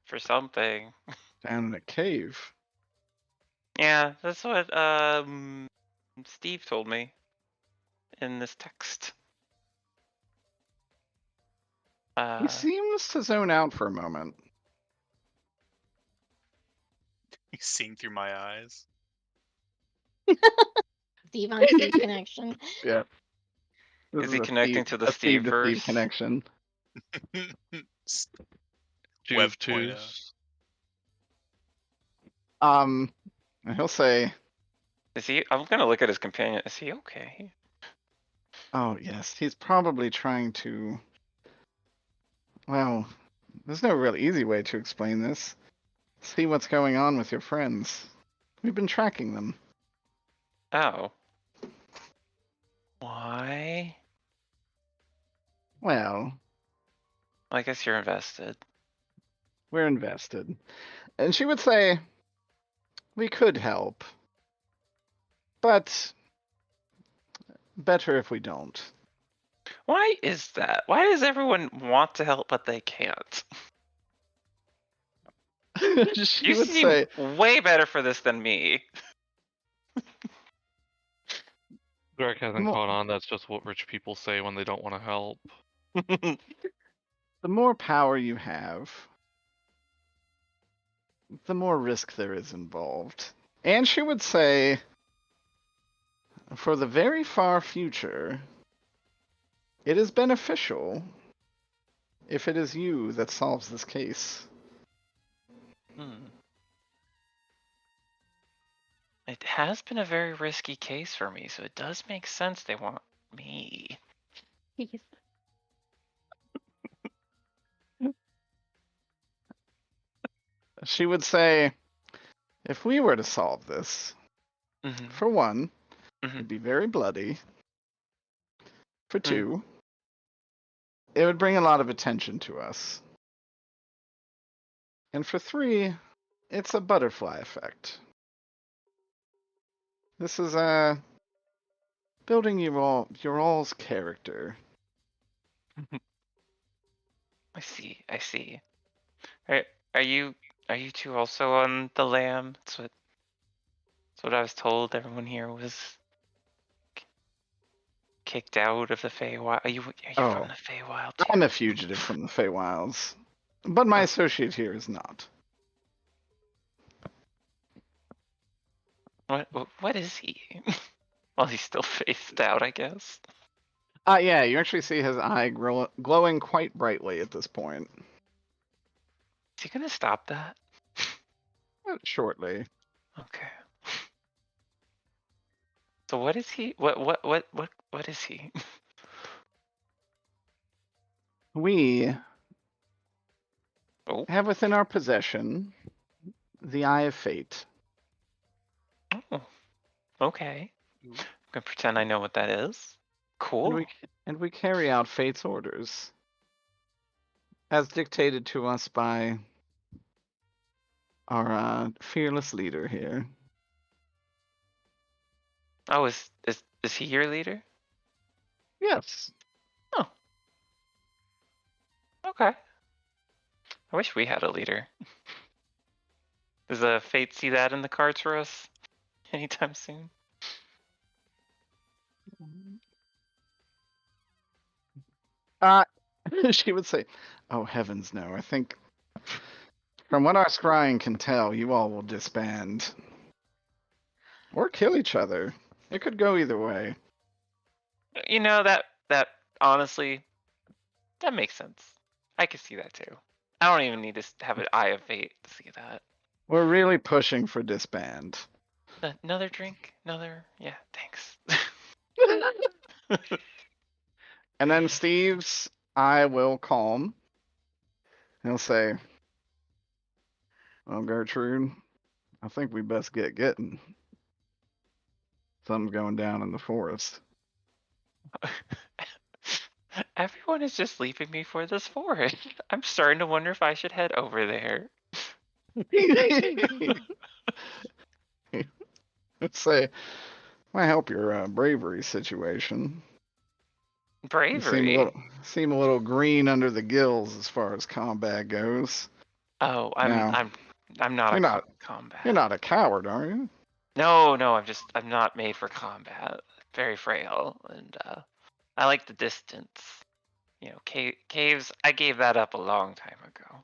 for something. Down in a cave. Yeah, that's what Steve told me in this text. He seems to zone out for a moment. He's seeing through my eyes. Steve on Steve connection. Yeah. This Is he a connecting to the a Steve to Steve Steveverse? connection. Web Juve 2.0. twos. And he'll say, Is he? I'm gonna look at his companion. Is he okay? oh, yes, he's probably trying to. Well, there's no real easy way to explain this. See what's going on with your friends. We've been tracking them. Oh. Why? Well, I guess you're invested. we're invested. And she would say, we could help. But better if we don't. Why is that? Why does everyone want to help but they can't? She You would seem say, way better for this than me. Greg hasn't Mo- caught on. That's just what rich people say when they don't want to help. the more power you have, the more risk there is involved. And she would say, for the very far future, it is beneficial if it is you that solves this case. It has been a very risky case for me, so it does make sense they want me. He's She would say, if we were to solve this, Mhm. for one, Mhm. it'd be very bloody. For Mm. two, it would bring a lot of attention to us. And for three, it's a butterfly effect. This is building your all's character. I see. I see. Are you two also on the lam? That's what I was told. Everyone here was kicked out of the Feywild. Are you from Oh. the Feywild too? I'm a fugitive from the Feywilds, but my Oh. associate here is not. What is he? Well, he's still phased out, I guess. Yeah, you actually see his eye glowing quite brightly at this point. Is he gonna stop that? Shortly. Okay. So what is he? What is he? We Oh. have within our possession the Eye of Fate. Oh. Okay. I'm gonna pretend I know what that is. Cool. And we carry out Fate's orders as dictated to us by our fearless leader here. Oh, is he your leader? Yes. Okay. I wish we had a leader. Does Fate see that in the cards for us anytime soon? She would say, "Oh heavens, no! I think, from what our scrying can tell, you all will disband or kill each other. It could go either way." You know, that honestly, that makes sense. I could see that too. I don't even need to have an Eye of Fate to see that. We're really pushing for disband. Another drink? Yeah, thanks. And then Steve's eye will calm. He'll say, "Well, Gertrude, I think we best get getting. Something's going down in the forest." Everyone is just leaving me for this forest. I'm starting to wonder if I should head over there. Say, might help your bravery situation. You Bravery. seem a little green under the gills as far as combat goes. Oh, Now, I'm not you're a not- combat. You're not a coward, are you? No, I'm not made for combat. Very frail, and I like the distance. You know, caves. I gave that up a long time ago.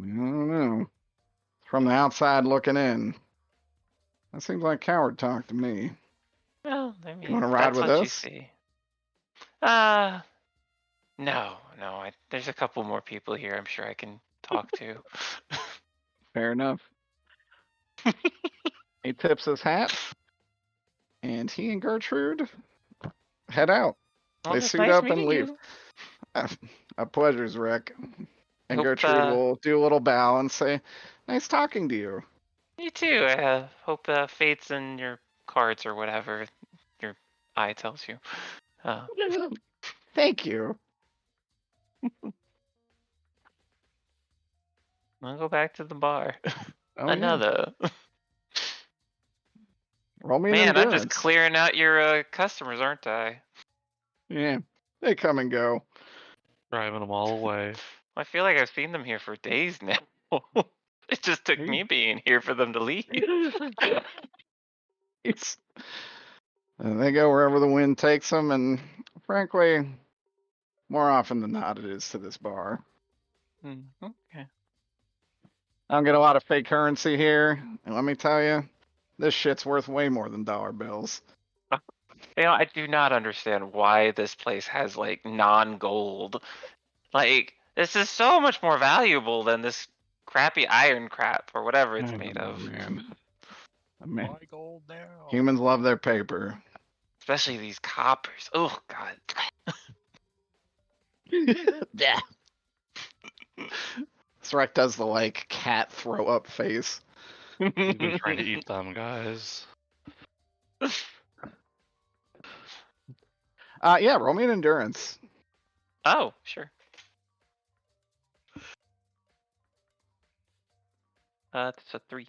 I don't know. From the outside looking in, that seems like coward talk to me. Well, I mean, wanna ride that's with what you us? see. No. There's a couple more people here. I'm sure I can talk to. Fair enough. He tips his hat, and he and Gertrude head out. Well, They it's suit nice up and meeting leave. you. A pleasure's Rick. And Hope, Gertrude will do a little bow and say, "Nice talking to you." You too. I hope fate's in your cards or whatever your eye tells you. Thank you. I'll go back to the bar. Oh, yeah. Another. Roll me an Man, I'm endurance. just clearing out your customers, aren't I? Yeah, they come and go. Driving them all away. I feel like I've seen them here for days now. It just took me being here for them to leave. It's, and they go wherever the wind takes them, and frankly, more often than not, it is to this bar. Okay. I don't get a lot of fake currency here, and let me tell you, this shit's worth way more than dollar bills. You know, I do not understand why this place has like non-gold. Like, this is so much more valuable than this crappy iron crap or whatever it's I made don't know, of. man. I mean, Buy gold now. humans love their paper. Especially these coppers. Oh god. Yeah. Shrek does the like cat throw up face. We've been trying to eat them, guys. Yeah, roll me an endurance. Oh, sure. That's a 3.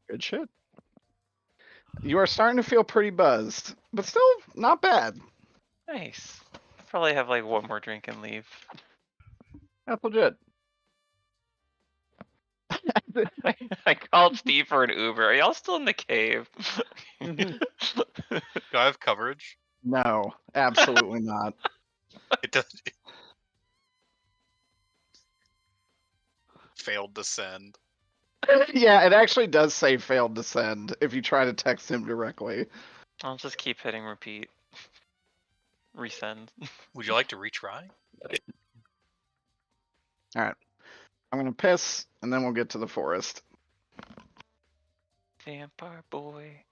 Good shit. You are starting to feel pretty buzzed, but still not bad. Nice. Probably have like one more drink and leave. That's legit. I called Steve for an Uber. Are y'all still in the cave? Do I have coverage? No, absolutely not. It does. Failed to send. Yeah, it actually does say failed to send if you try to text him directly. I'll just keep hitting repeat. Resend. Would you like to retry? Alright. I'm gonna piss, and then we'll get to the forest. Vampire boy.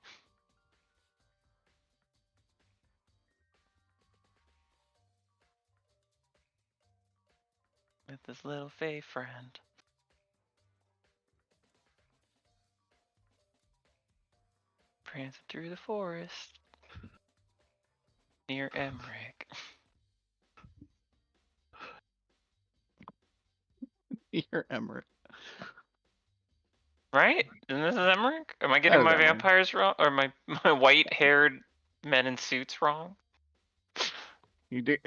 With his little fey friend. Prancing through the forest. Near Emmerich. Here, Emmerich. Right? Isn't this Emmerich? Am I getting That is my Emmerich. vampires wrong? Or my white-haired men in suits wrong? You do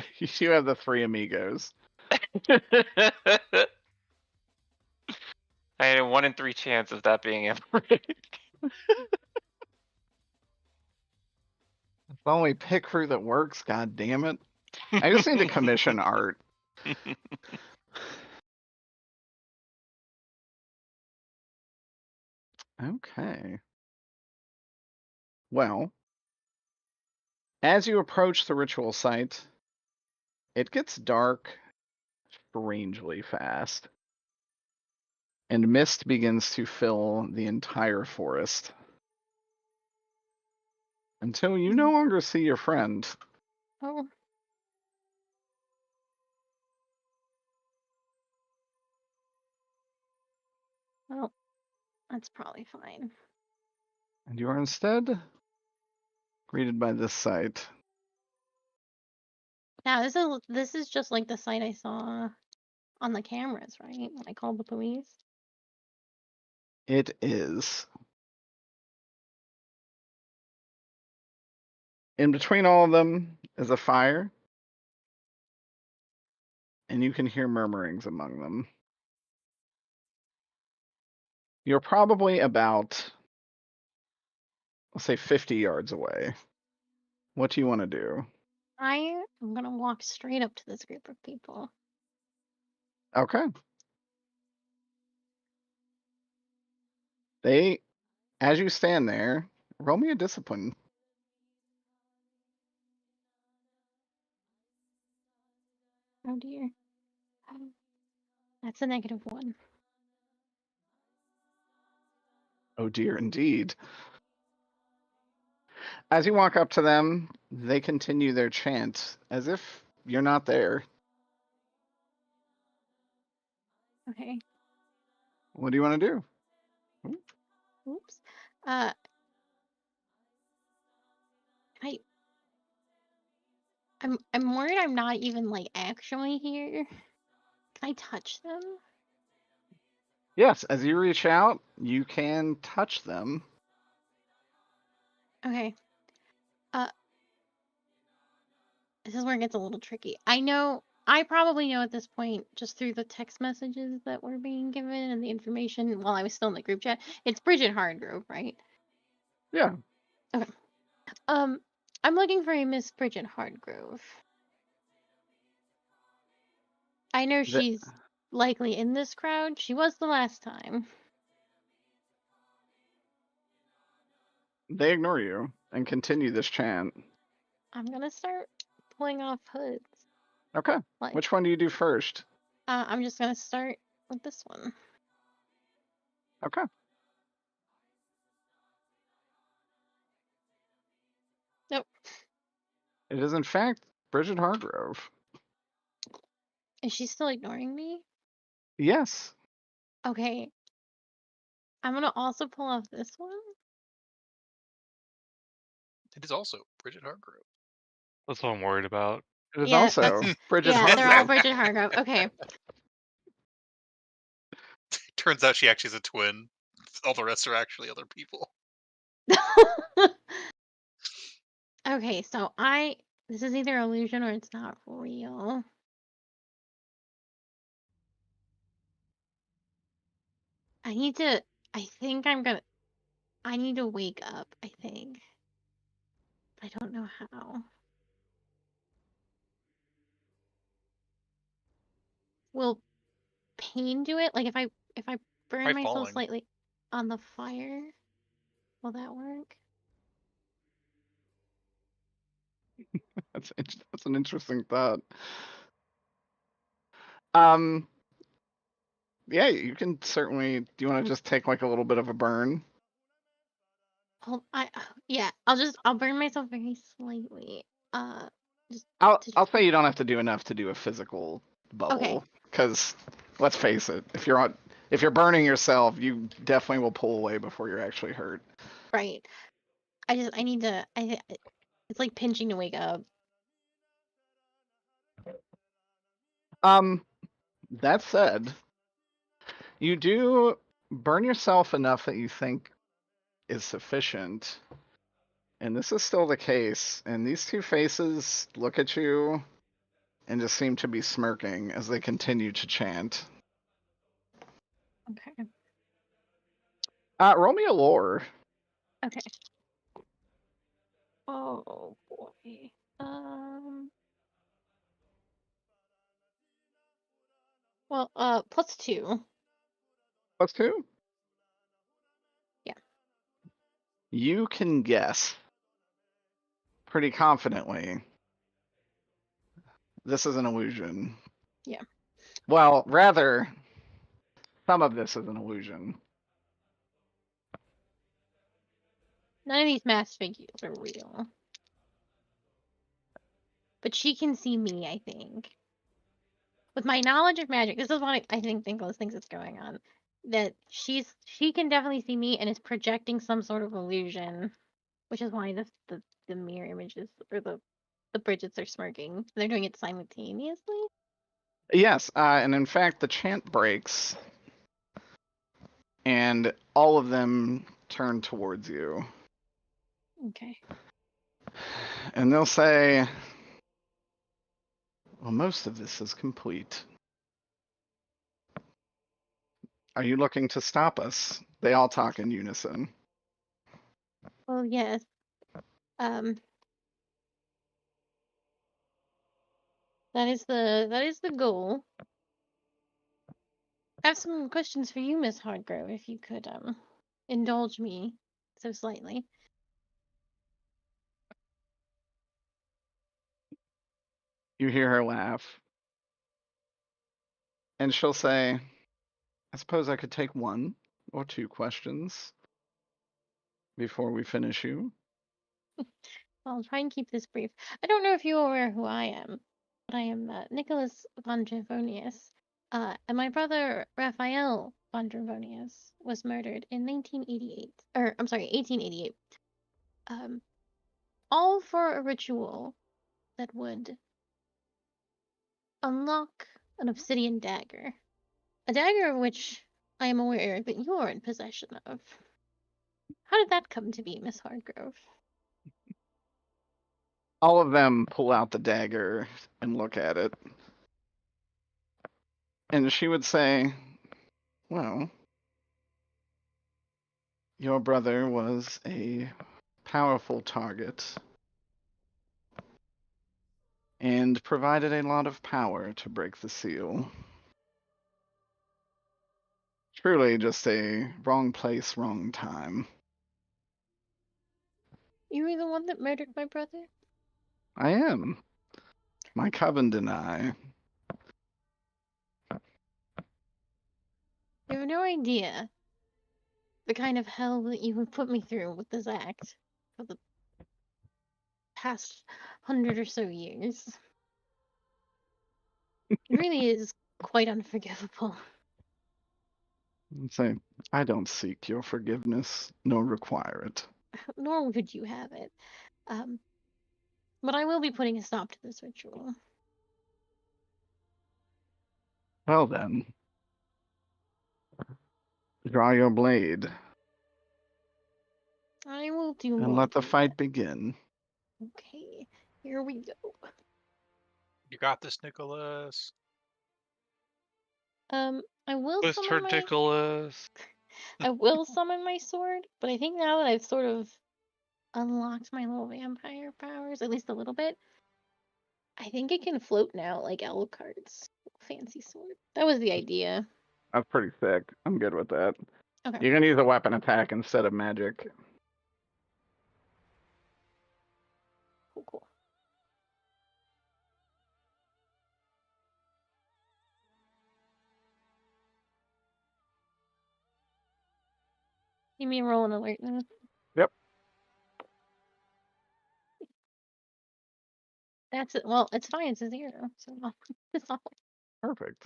have the 3 amigos. I had a 1 in 3 chance of that being Emmerich. It's the only pit crew that works, god damn it. I just need to commission art. Okay. Well, as you approach the ritual site, it gets dark strangely fast, and mist begins to fill the entire forest. Until you no longer see your friend. Oh. Well, that's probably fine. And you are instead greeted by this sight. Now, this is just like the site I saw on the cameras, right? When I called the police. It is. In between all of them is a fire, and you can hear murmurings among them. You're probably about, let's say, 50 yards away. What do you want to do? I am gonna walk straight up to this group of people. Okay. As you stand there, roll me a discipline. Oh dear. That's a -1. Oh dear, indeed. As you walk up to them, they continue their chant as if you're not there. Okay. What do you want to do? Oops. I'm worried I'm not even like actually here. Can I touch them? Yes, as you reach out, you can touch them. Okay. This is where it gets a little tricky. I know I probably know at this point, just through the text messages that were being given and the information while I was still in the group chat. It's Bridget Hardgrove, right? Yeah. I'm looking for a Miss Bridget Hardgrove. I know she's likely in this crowd. She was the last time. They ignore you and continue this chant. I'm gonna start pulling off hoods. Okay. Like, Which one do you do first? I'm just gonna start with this one. Okay. Nope. It is, in fact, Bridget Hargrove. Is she still ignoring me? Yes. Okay. I'm gonna also pull off this one. It is also Bridget Hargrove. That's what I'm worried about. It is Yeah, also that's- Bridget Yeah, they're all Hargrove. Bridget Hargrove. Okay. Turns out she actually is a twin. All the rest are actually other people. Okay, so this is either illusion or it's not real. I need to wake up, I think. I don't know how. Will pain do it? Like if I burn Try myself falling. slightly on the fire, will that work? That's an interesting thought. Yeah, you can certainly. Do you want to just take like a little bit of a burn? I'll burn myself very slightly. I'll say you don't have to do enough to do a physical bubble. Okay. Because let's face it, if you're burning yourself, you definitely will pull away before you're actually hurt. Right. I need to. It's like pinching to wake up. That said, you do burn yourself enough that you think is sufficient. And this is still the case. And these two faces look at you and just seem to be smirking as they continue to chant. Okay. Roll me a lore. Okay. Oh boy. Well, +2. +2? Yeah. You can guess pretty confidently this is an illusion. Yeah. Well, rather, some of this is an illusion. None of these masked figures are real. But she can see me, I think. With my knowledge of magic, this is what I think Nicholas thinks is going on. That she can definitely see me and is projecting some sort of illusion, which is why the mirror images or the Bridgets are smirking. They're doing it simultaneously. Yes, and in fact, the chant breaks, and all of them turn towards you. Okay. And they'll say, well, most of this is complete. Are you looking to stop us? They all talk in unison. Well, yes. That is the goal. I have some questions for you, Miss Hardgrove, if you could indulge me so slightly. You hear her laugh. And she'll say, I suppose I could take 1 or 2 questions before we finish you. I'll try and keep this brief. I don't know if you're aware who I am, but I am Nicholas von Dravonius. And my brother Raphael von Dravonius was murdered in 1888. All for a ritual that would unlock an obsidian dagger. A dagger of which I am aware that you are in possession of. How did that come to be, Miss Hardgrove? All of them pull out the dagger and look at it. And she would say, well, your brother was a powerful target and provided a lot of power to break the seal. Truly just a wrong place, wrong time. You were the one that murdered my brother? I am. My coven and I. You have no idea the kind of hell that you have put me through with this act for the past 100 or so years. It really is quite unforgivable. Say, I don't seek your forgiveness, nor require it. Nor would you have it. But I will be putting a stop to this ritual. Well then, draw your blade I will do and more let the than fight begin. that. Okay, here we go. You got this, Nicholas. I will Mr. summon my Ridiculous. I will summon my sword, but I think now that I've sort of unlocked my little vampire powers, at least a little bit, I think it can float now like Alucard's fancy sword. That was the idea. That's pretty sick. I'm good with that. Okay. You can use a weapon attack instead of magic. Cool, cool. Give me a roll and alert now. Yep. That's it. Well, it's fine. It's a 0, so I'll put this on. Perfect.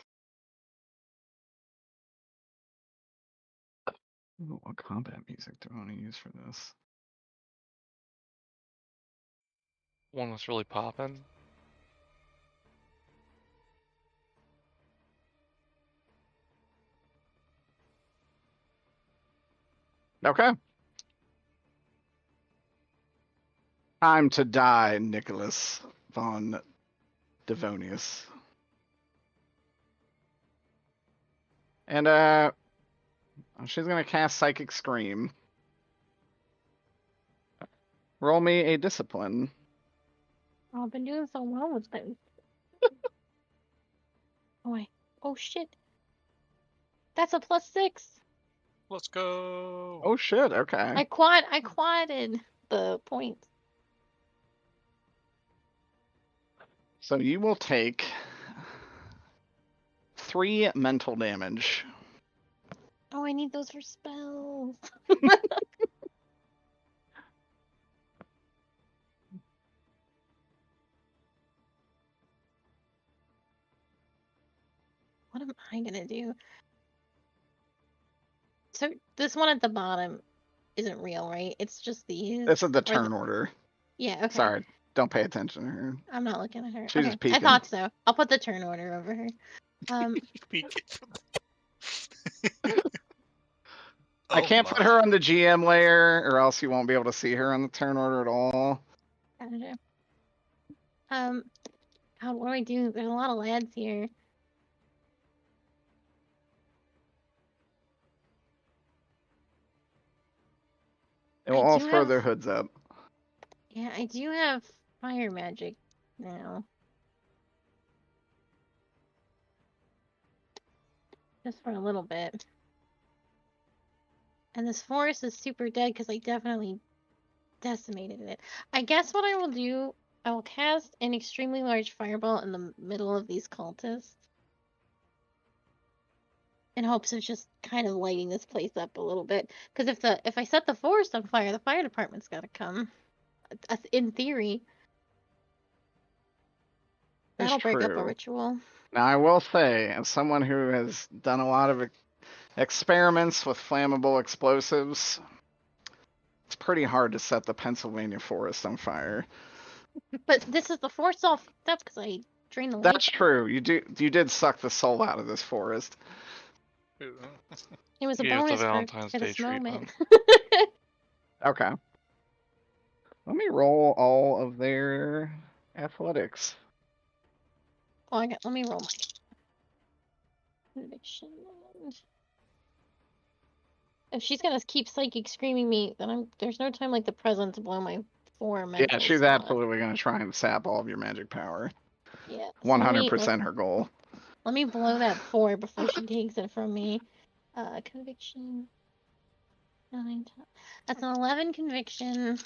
Ooh, what combat music do I want to use for this? One that's really popping. Okay. Time to die, Nicholas von Devonius. And she's gonna cast Psychic Scream. Roll me a discipline. Oh, I've been doing so well with those. Oh wait. Oh shit. That's a +6. Let's go. Oh shit, okay. I quadded the points. So you will take 3 mental damage. Oh, I need those for spells. What am I gonna do? So this one at the bottom isn't real, right? It's just these. This is the or turn order. Yeah, okay. Sorry, don't pay attention to her. I'm not looking at her. She's Okay, just I peeking. thought so. I'll put the turn order over her. I can't put her on the GM layer, or else you won't be able to see her on the turn order at all. Gotcha. God, what do I do? There's a lot of lads here. It will I all do throw have- their hoods up. Yeah, I do have fire magic now. Just for a little bit. And this forest is super dead because I definitely decimated it. I guess what I will do, I will cast an extremely large fireball in the middle of these cultists. In hopes of just kind of lighting this place up a little bit. Because if I set the forest on fire, the fire department's gotta come. In theory. It's That'll break up a true. ritual. Now, I will say, as someone who has done a lot of experiments with flammable explosives, it's pretty hard to set the Pennsylvania forest on fire. But this is the forest all fucked up because I drained the That's life. true. You did suck the soul out of this forest. It was a Yeah, it's a bonus Valentine's for Day this moment. Okay. Let me roll all of their athletics. Oh, let me roll mine. conviction. If she's gonna keep psychic screaming me, then there's no time like the present to blow my 4 mental Yeah, she's slot. absolutely gonna try and sap all of your magic power. Yeah. So 100% her goal. let me blow that 4 before she takes it from me. Conviction. 9. That's an 11 conviction.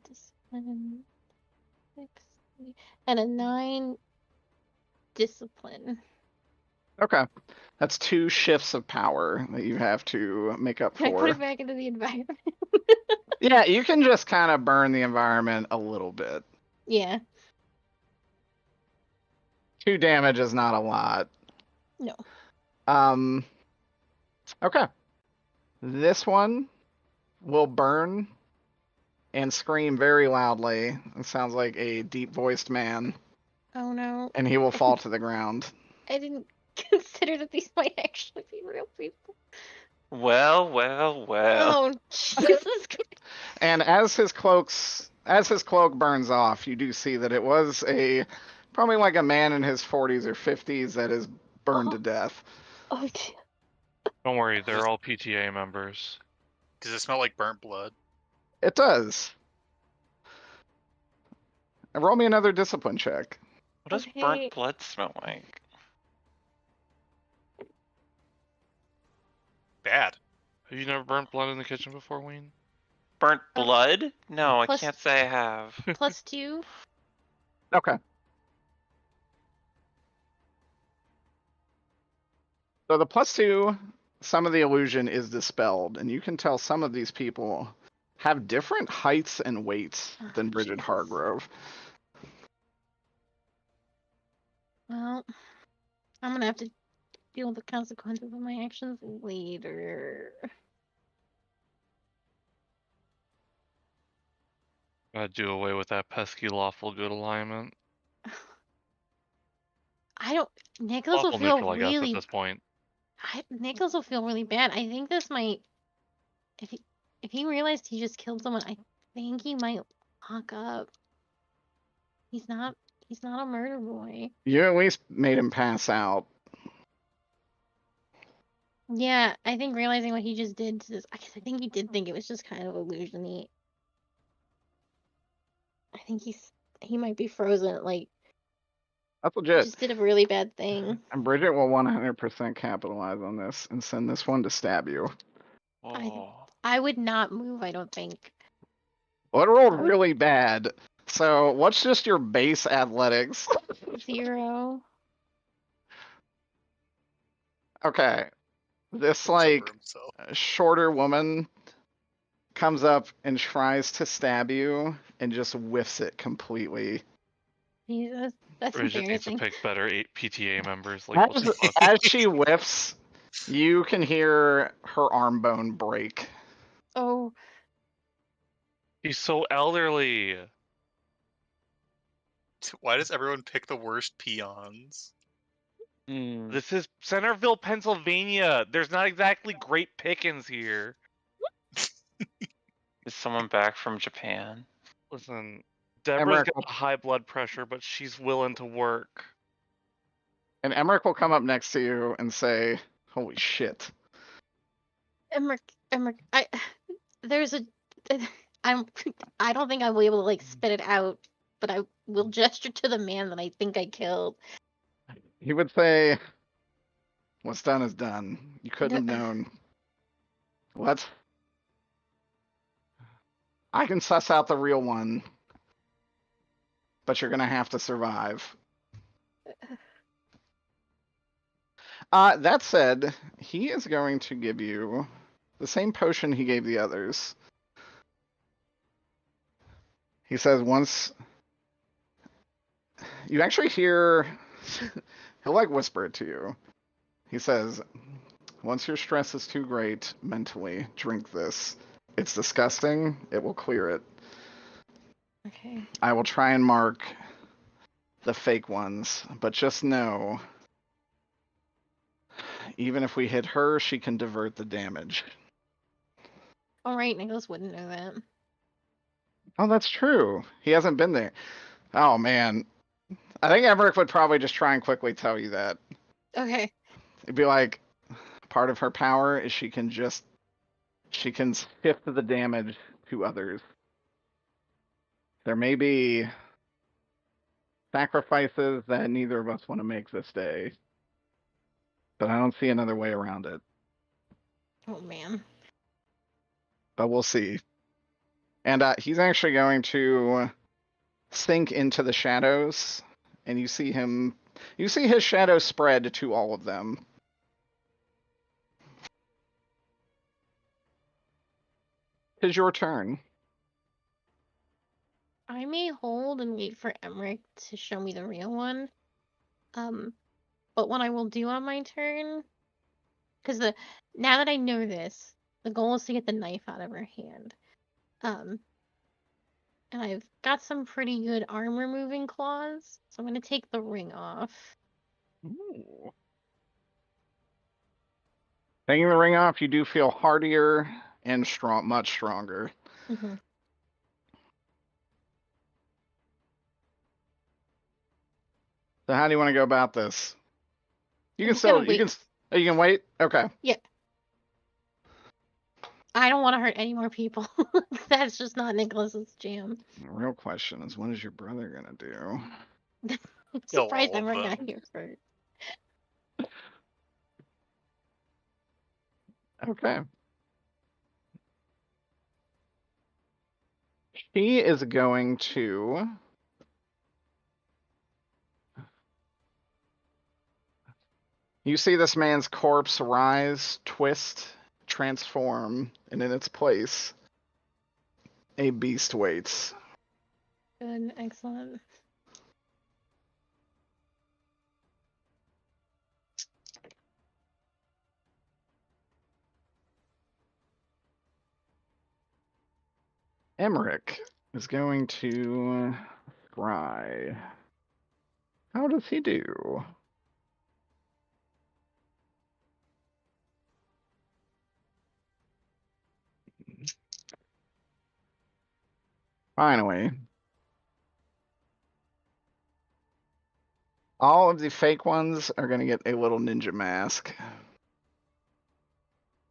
Discipline 6 and a 9 discipline. Okay. That's 2 shifts of power that you have to make up Can I put for. it back into the environment? Yeah, you can just kind of burn the environment a little bit. Yeah. 2 damage is not a lot. No. Okay. This one will burn and scream very loudly. It sounds like a deep-voiced man, Oh no. and he will fall to the ground. I didn't consider that these might actually be real people. Well, well, well. Oh Jesus Christ. And as his cloak burns off, you do see that it was probably like a man in his 40s or 50s that is burned to death. Oh dear. Don't worry, they're all PTA members. Does it smell like burnt blood? It does. And roll me another discipline check. What does Okay. burnt blood smell like? Bad. Have you never burnt blood in the kitchen before, Wayne? Burnt blood? No, I Plus- can't say I have. +2. Okay. So the +2, some of the illusion is dispelled, and you can tell some of these people have different heights and weights than Bridget Jesus. Hargrove. Well, I'm gonna have to deal with the consequences of my actions later. Gotta do away with that pesky lawful good alignment. Nicholas will Lawful feel neutral, I guess, really. at this point. Nicholas will feel really bad. I think this might. If he realized he just killed someone, I think he might lock up. He's not a murder boy. You at least made him pass out. Yeah, I think realizing what he just did to this, I think he did think it was just kind of illusion-y. I think he might be frozen. Like, That's he legit. just did a really bad thing. And Bridget will 100% capitalize on this and send this one to stab you. Oh. I would not move, I don't think. Well, it rolled really bad. So what's just your base athletics? 0. Okay. This, Looks over like, himself. shorter woman comes up and tries to stab you and just whiffs it completely. Jesus, that's Bridget needs to embarrassing. pick better 8 PTA members. Like, what the fuck? As she whiffs, you can hear her arm bone break. Oh, He's so elderly. Why does everyone pick the worst peons? This is Centerville, Pennsylvania. There's not exactly great pickings here. Is someone back from Japan? Listen, Deborah's Emmerich got high blood pressure, but she's willing to work. And Emmerich will come up next to you and say, "Holy shit." Emmerich, there's a, I don't think I will be able to like spit it out, but I will gesture to the man that I think I killed. He would say, "What's done is done. You couldn't have known." What? I can suss out the real one, but you're gonna have to survive. That said, he is going to give you the same potion he gave the others. He says once you actually hear, he'll like whisper it to you. He says, once your stress is too great mentally, drink this. It's disgusting. It will clear it. Okay. I will try and mark the fake ones, but just know, even if we hit her, she can divert the damage. All right, Nicholas wouldn't know that. Oh, that's true. He hasn't been there. Oh man, I think Emmerich would probably just try and quickly tell you that. Okay. It'd be like, part of her power is she can shift the damage to others. There may be sacrifices that neither of us want to make this day, but I don't see another way around it. Oh man. But we'll see. And he's actually going to sink into the shadows, and you see his shadow spread to all of them. It's your turn. I may hold and wait for Emmerich to show me the real one. But what I will do on my turn, because now that I know this, the goal is to get the knife out of her hand. And I've got some pretty good armor moving claws, so I'm gonna take the ring off. Ooh. Taking the ring off, you do feel hardier and much stronger. Mm-hmm. So how do you want to go about this? You I'm can just gonna still, you can wait? Okay. Yeah. I don't want to hurt any more people. That's just not Nicholas's jam. The real question is, what is your brother gonna do? I'm Kill surprised all of Emmerich got them. here first. Okay. He is going to You see this man's corpse rise, twist, transform, and in its place, a beast waits. Good, excellent. Emmerich is going to scry. How does he do? Finally. All of the fake ones are going to get a little ninja mask.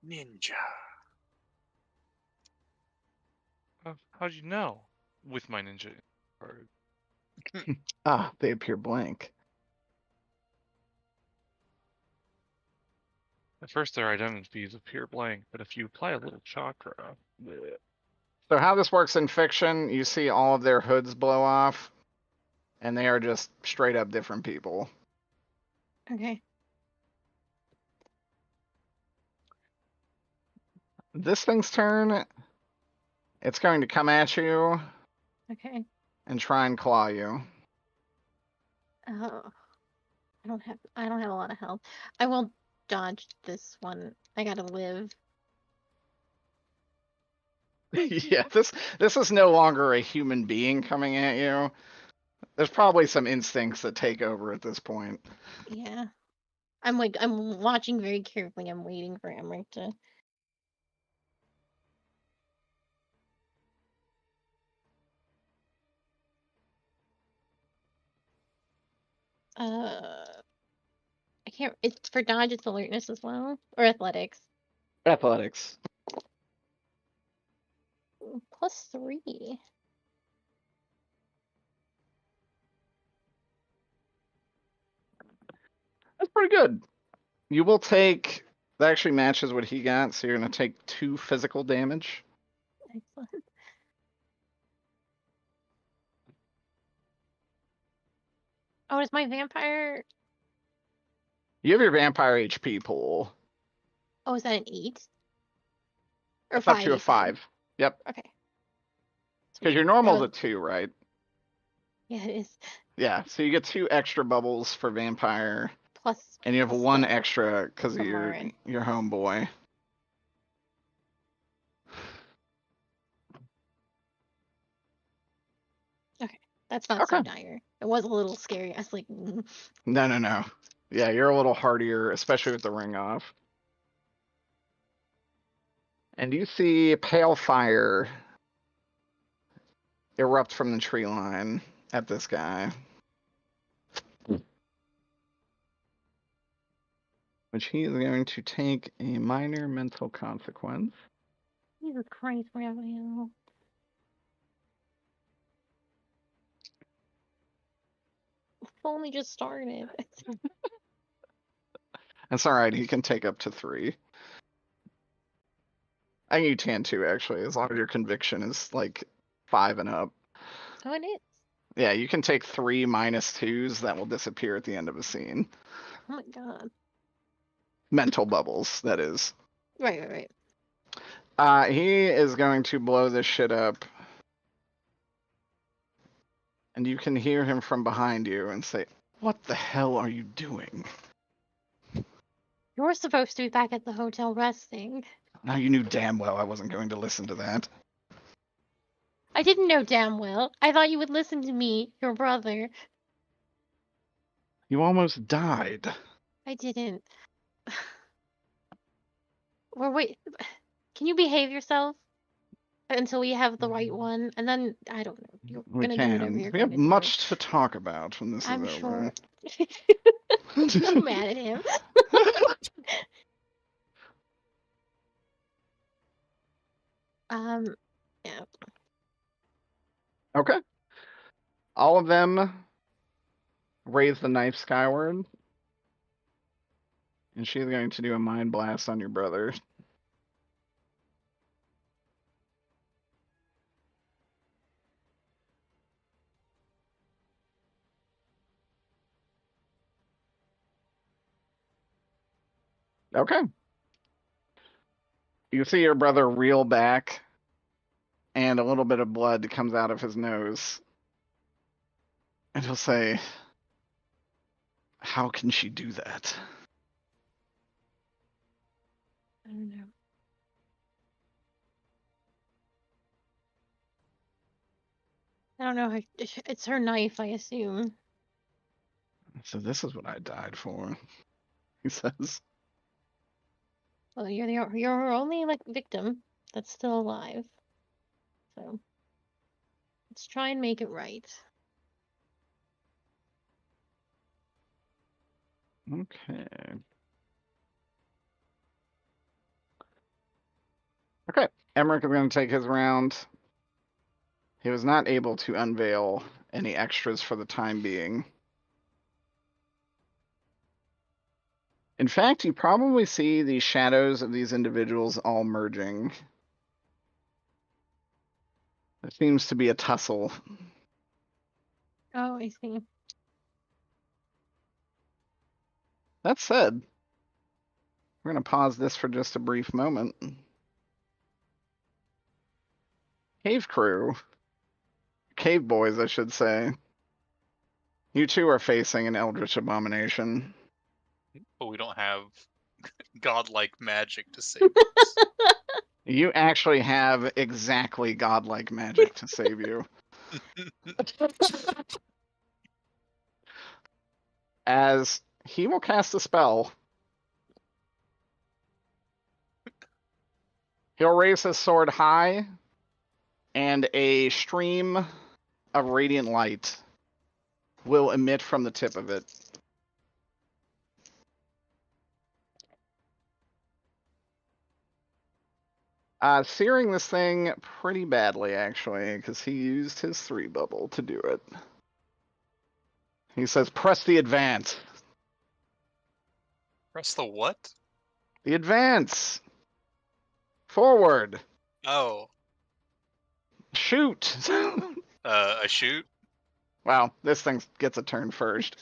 Ninja. How'd you know? With my ninja card. Ah, they appear blank. At first, their identities appear blank, but if you apply a little chakra, bleh. So how this works in fiction, you see all of their hoods blow off, and they are just straight up different people. Okay. This thing's turn, it's going to come at you Okay. and try and claw you. Oh, I don't have a lot of health. I will dodge this one. I gotta live. Yeah, this is no longer a human being coming at you. There's probably some instincts that take over at this point. Yeah. I'm watching very carefully. I'm waiting for Emmerich to. I can't. It's for dodge. It's alertness as well, or athletics. Athletics. +3. That's pretty good. You will take, that actually matches what he got, so you're going to take 2 physical damage. Excellent. Oh, is my vampire? You have your vampire HP pool. Oh, is that an 8? Or It's up 5? to a you said? 5. Yep. Okay. Because Sweet. your normal's a 2, right? Yeah, it is. Yeah, so you get 2 extra bubbles for vampire, Plus. and you have plus 1 the- extra because of the your Marin. homeboy. Okay, that's not so dire. It was a little scary. I was like, No. Yeah, you're a little hardier, especially with the ring off. And you see pale fire erupt from the tree line at this guy. Which he is going to take a minor mental consequence. Jesus Christ, Raphael. It's only just started. That's alright, he can take up to 3. I think you can too, actually, as long as your conviction is like 5 and up. Oh, it is. Yeah, you can take 3 minus 2s that will disappear at the end of a scene. Oh my god. Mental bubbles, that is. Right. He is going to blow this shit up. And you can hear him from behind you and say, "What the hell are you doing?" You're supposed to be back at the hotel resting. Now you knew damn well I wasn't going to listen to that. I didn't know damn well. I thought you would listen to me, your brother. You almost died. I didn't. Or wait, can you behave yourself until we have the right one? And then, I don't know. You're We gonna do whatever can. you're We have gonna do. much to talk about when this I'm is sure. over. I'm mad at him. Yeah. Okay. All of them raise the knife skyward. And she's going to do a mind blast on your brother. Okay. You see your brother reel back, and a little bit of blood comes out of his nose. And he'll say, "How can she do that?" I don't know. I don't know. It's her knife, I assume. So this is what I died for, he says. Well, you're her only victim that's still alive. So let's try and make it right. Okay. Okay. Emmerich is going to take his round. He was not able to unveil any extras for the time being. In fact, you probably see the shadows of these individuals all merging. There seems to be a tussle. Oh, I see. That said, we're going to pause this for just a brief moment. Cave crew, cave boys, I should say. You two are facing an eldritch abomination. But we don't have godlike magic to save us. You actually have exactly godlike magic to save you. As he will cast a spell. He'll raise his sword high, and a stream of radiant light will emit from the tip of it. Searing this thing pretty badly, actually, because he used his 3 bubble to do it. He says, "Press the advance." Press the what? The advance! Forward! Oh, Shoot! a shoot? Well, this thing gets a turn first,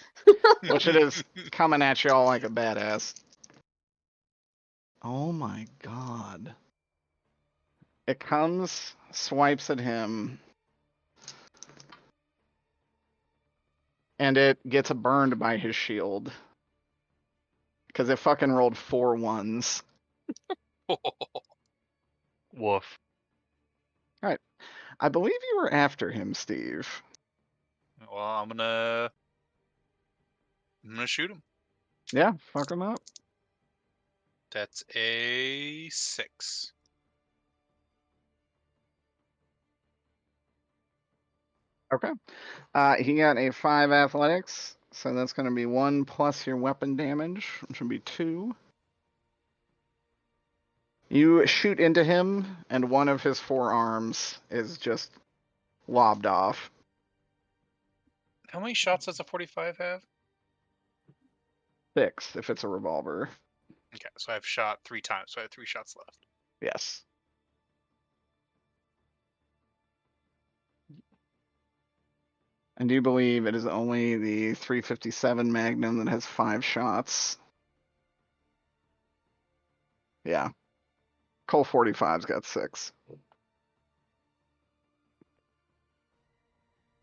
which it is coming at y'all like a badass. Oh my god. It comes, swipes at him, and it gets burned by his shield. Because it fucking rolled 4 1s. Woof. I believe you were after him, Steve. Well, I'm gonna shoot him. Yeah, fuck him up. That's a 6. Okay. He got a 5 athletics, so that's going to be 1 plus your weapon damage, which would be 2. You shoot into him, and one of his 4 arms is just lobbed off. How many shots does a 45 have? 6 if it's a revolver. Okay, so I've shot 3 times, so I have 3 shots left. Yes. I do believe it is only the 357 Magnum that has 5 shots. Yeah. Cole 45's got 6.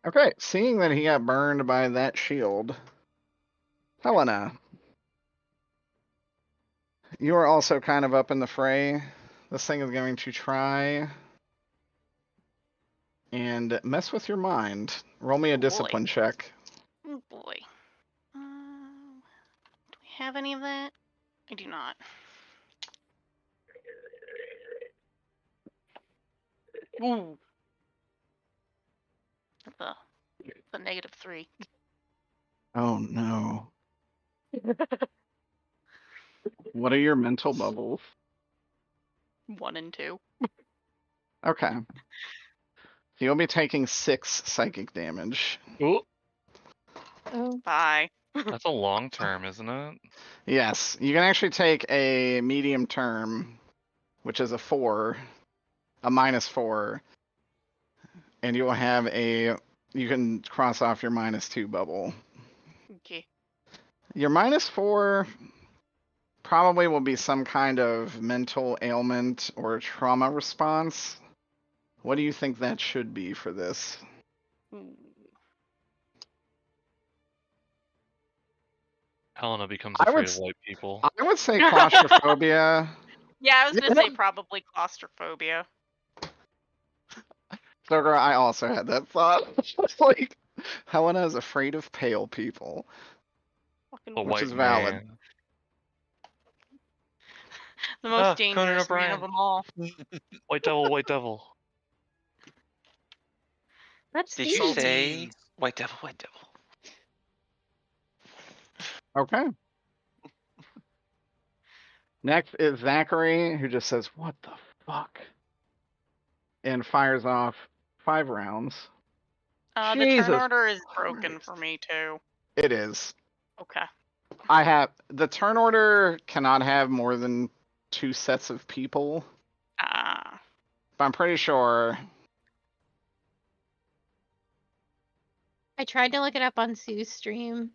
Okay, seeing that he got burned by that shield, Helena, you are also kind of up in the fray. This thing is going to try and mess with your mind. Roll me a Oh, boy. discipline check. Oh boy. Do we have any of that? I do not. Ooh. That's a -3. Oh no. What are your mental bubbles? 1 and 2. Okay. You'll be taking 6 psychic damage. Ooh, Oh, Bye. that's a long term, isn't it? Yes, you can actually take a medium term, which is a 4, a -4, and you will have a, you can cross off your -2 bubble. Okay. Your -4 probably will be some kind of mental ailment or trauma response. What do you think that should be for this? Ooh. Helena becomes I would afraid of white people. I would say claustrophobia. Yeah, I was gonna Yeah. say probably claustrophobia. So, girl, I also had that thought. It's like, Helena is afraid of pale people, Fucking A which white is valid. man. the most Conan dangerous man O'Brien. of them all. White devil, white devil. that's Did you Steve. say white devil, white devil? Okay. Next is Zachary, who just says, "What the fuck?" and fires off 5 rounds. The turn Jesus order is broken Christ. for me too. It is. Okay. I have the turn order cannot have more than 2 sets of people, Ah. but I'm pretty sure. I tried to look it up on Sue's stream,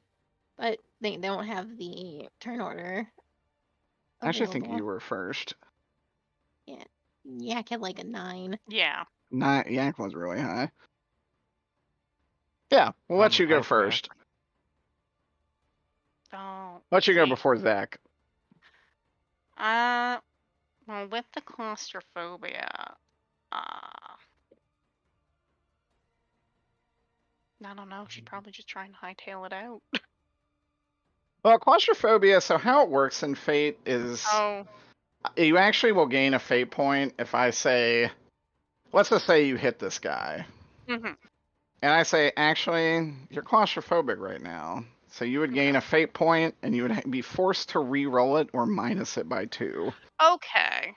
but they don't have the turn order. I actually think available. you were first. Yak had like a 9. Yeah. Yak was really high. Yeah, we'll I'm let you go high for first. Don't. Let you go see. before Zach. Well, with the claustrophobia, I don't know. She'd probably just try and hightail it out. Well, claustrophobia, so how it works in Fate is Oh. you actually will gain a Fate point if I say, let's just say you hit this guy. Mhm. And I say, actually, you're claustrophobic right now. So you would gain a Fate point, and you would be forced to re-roll it or minus it by 2. Okay.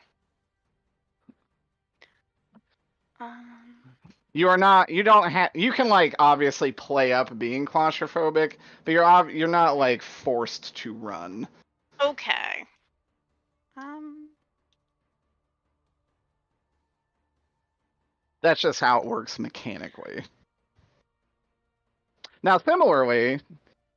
You are not. You don't have. You can like obviously play up being claustrophobic, but you're not like forced to run. Okay. That's just how it works mechanically. Now, similarly,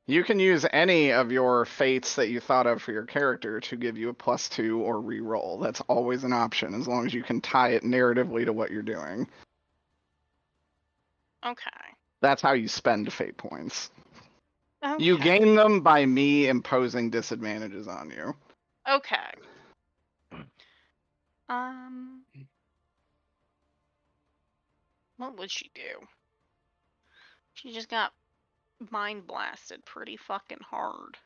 you can use any of your fates that you thought of for your character to give you a +2 or re-roll. That's always an option as long as you can tie it narratively to what you're doing. Okay. That's how you spend fate points. Okay. You gain them by me imposing disadvantages on you. Okay. What would she do? She just got mind blasted pretty fucking hard.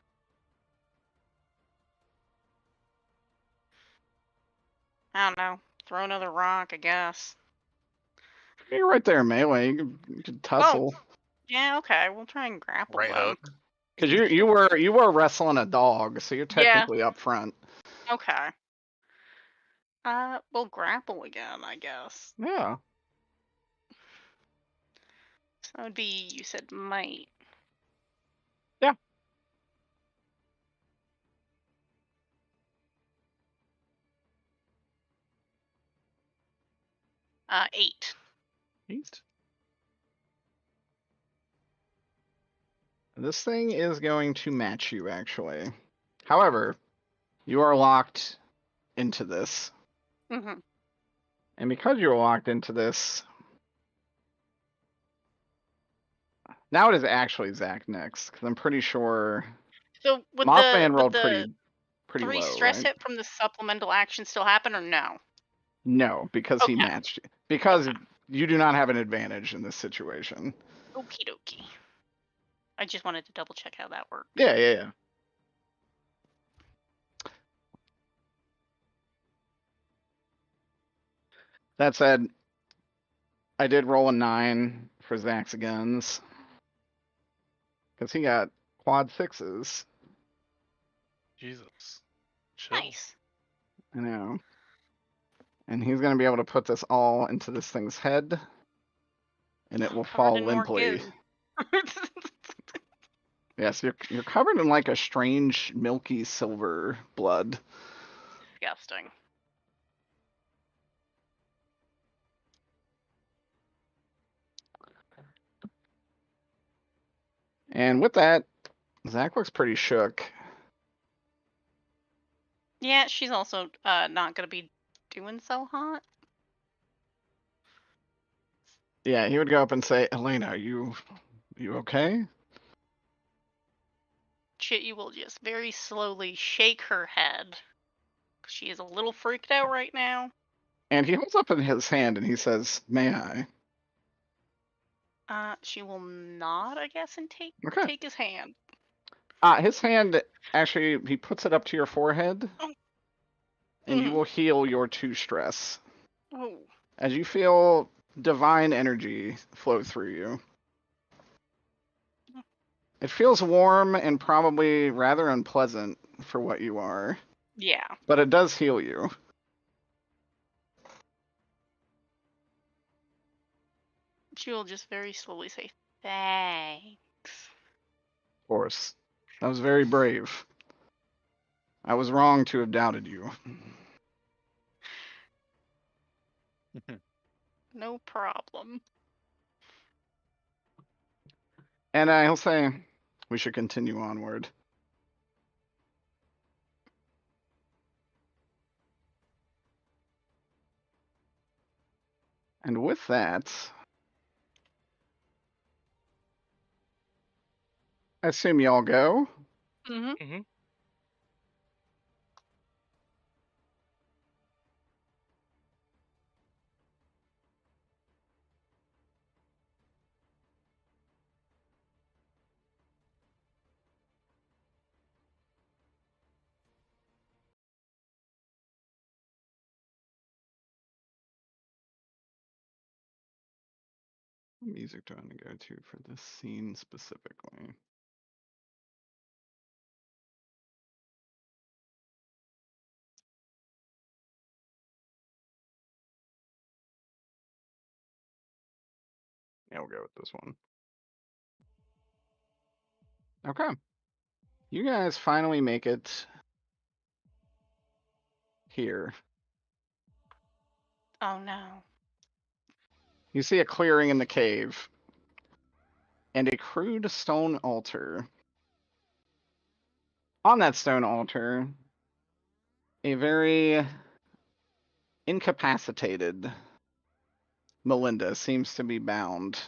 I don't know. Throw another rock, I guess. You're right there, melee. You could tussle. Yeah, okay. We'll try and grapple Right then. hook. Because you were wrestling a dog, so you're Yeah. technically up front. Okay. We'll grapple again, I guess. Yeah. So that would be, you said might. Yeah. Eight. This thing is going to match you, actually. However, you are locked into this. Mm-hmm. And because you're locked into this, now it is actually Zach next, because I'm pretty sure So would Mothman rolled the pretty three low, stress right? hit from the supplemental action still happen or no? No, because he Okay. matched you. Because Okay. you do not have an advantage in this situation. Okie dokie. I just wanted to double check how that worked. Yeah. That said, I did roll a 9 for Zach's guns. Because he got quad 6s. Jesus. Chill. Nice. I know. And he's going to be able to put this all into this thing's head. And it will Covered fall in more limply. goo. Yes, you're covered in like a strange milky silver blood. Disgusting. And with that, Zach looks pretty shook. Yeah, she's also not gonna be doing so hot. Yeah, he would go up and say, Elena, you okay? Chitty will just very slowly shake her head. She is a little freaked out right now. And he holds up in his hand and he says, may I? She will nod, I guess, and Okay. take his hand. His hand, actually, he puts it up to your forehead. Oh. And you Mhm. will heal your 2 stress. Oh. As you feel divine energy flow through you. It feels warm and probably rather unpleasant for what you are. Yeah. But it does heal you. She will just very slowly say, thanks. Of course. That was very brave. I was wrong to have doubted you. No problem. And he'll say, we should continue onward. And with that, I assume y'all go. Mm-hmm. What music do I want to go to for this scene specifically? Yeah, we'll go with this one. Okay. You guys finally make it here. Oh no. You see a clearing in the cave and a crude stone altar. On that stone altar, a very incapacitated Melinda seems to be bound.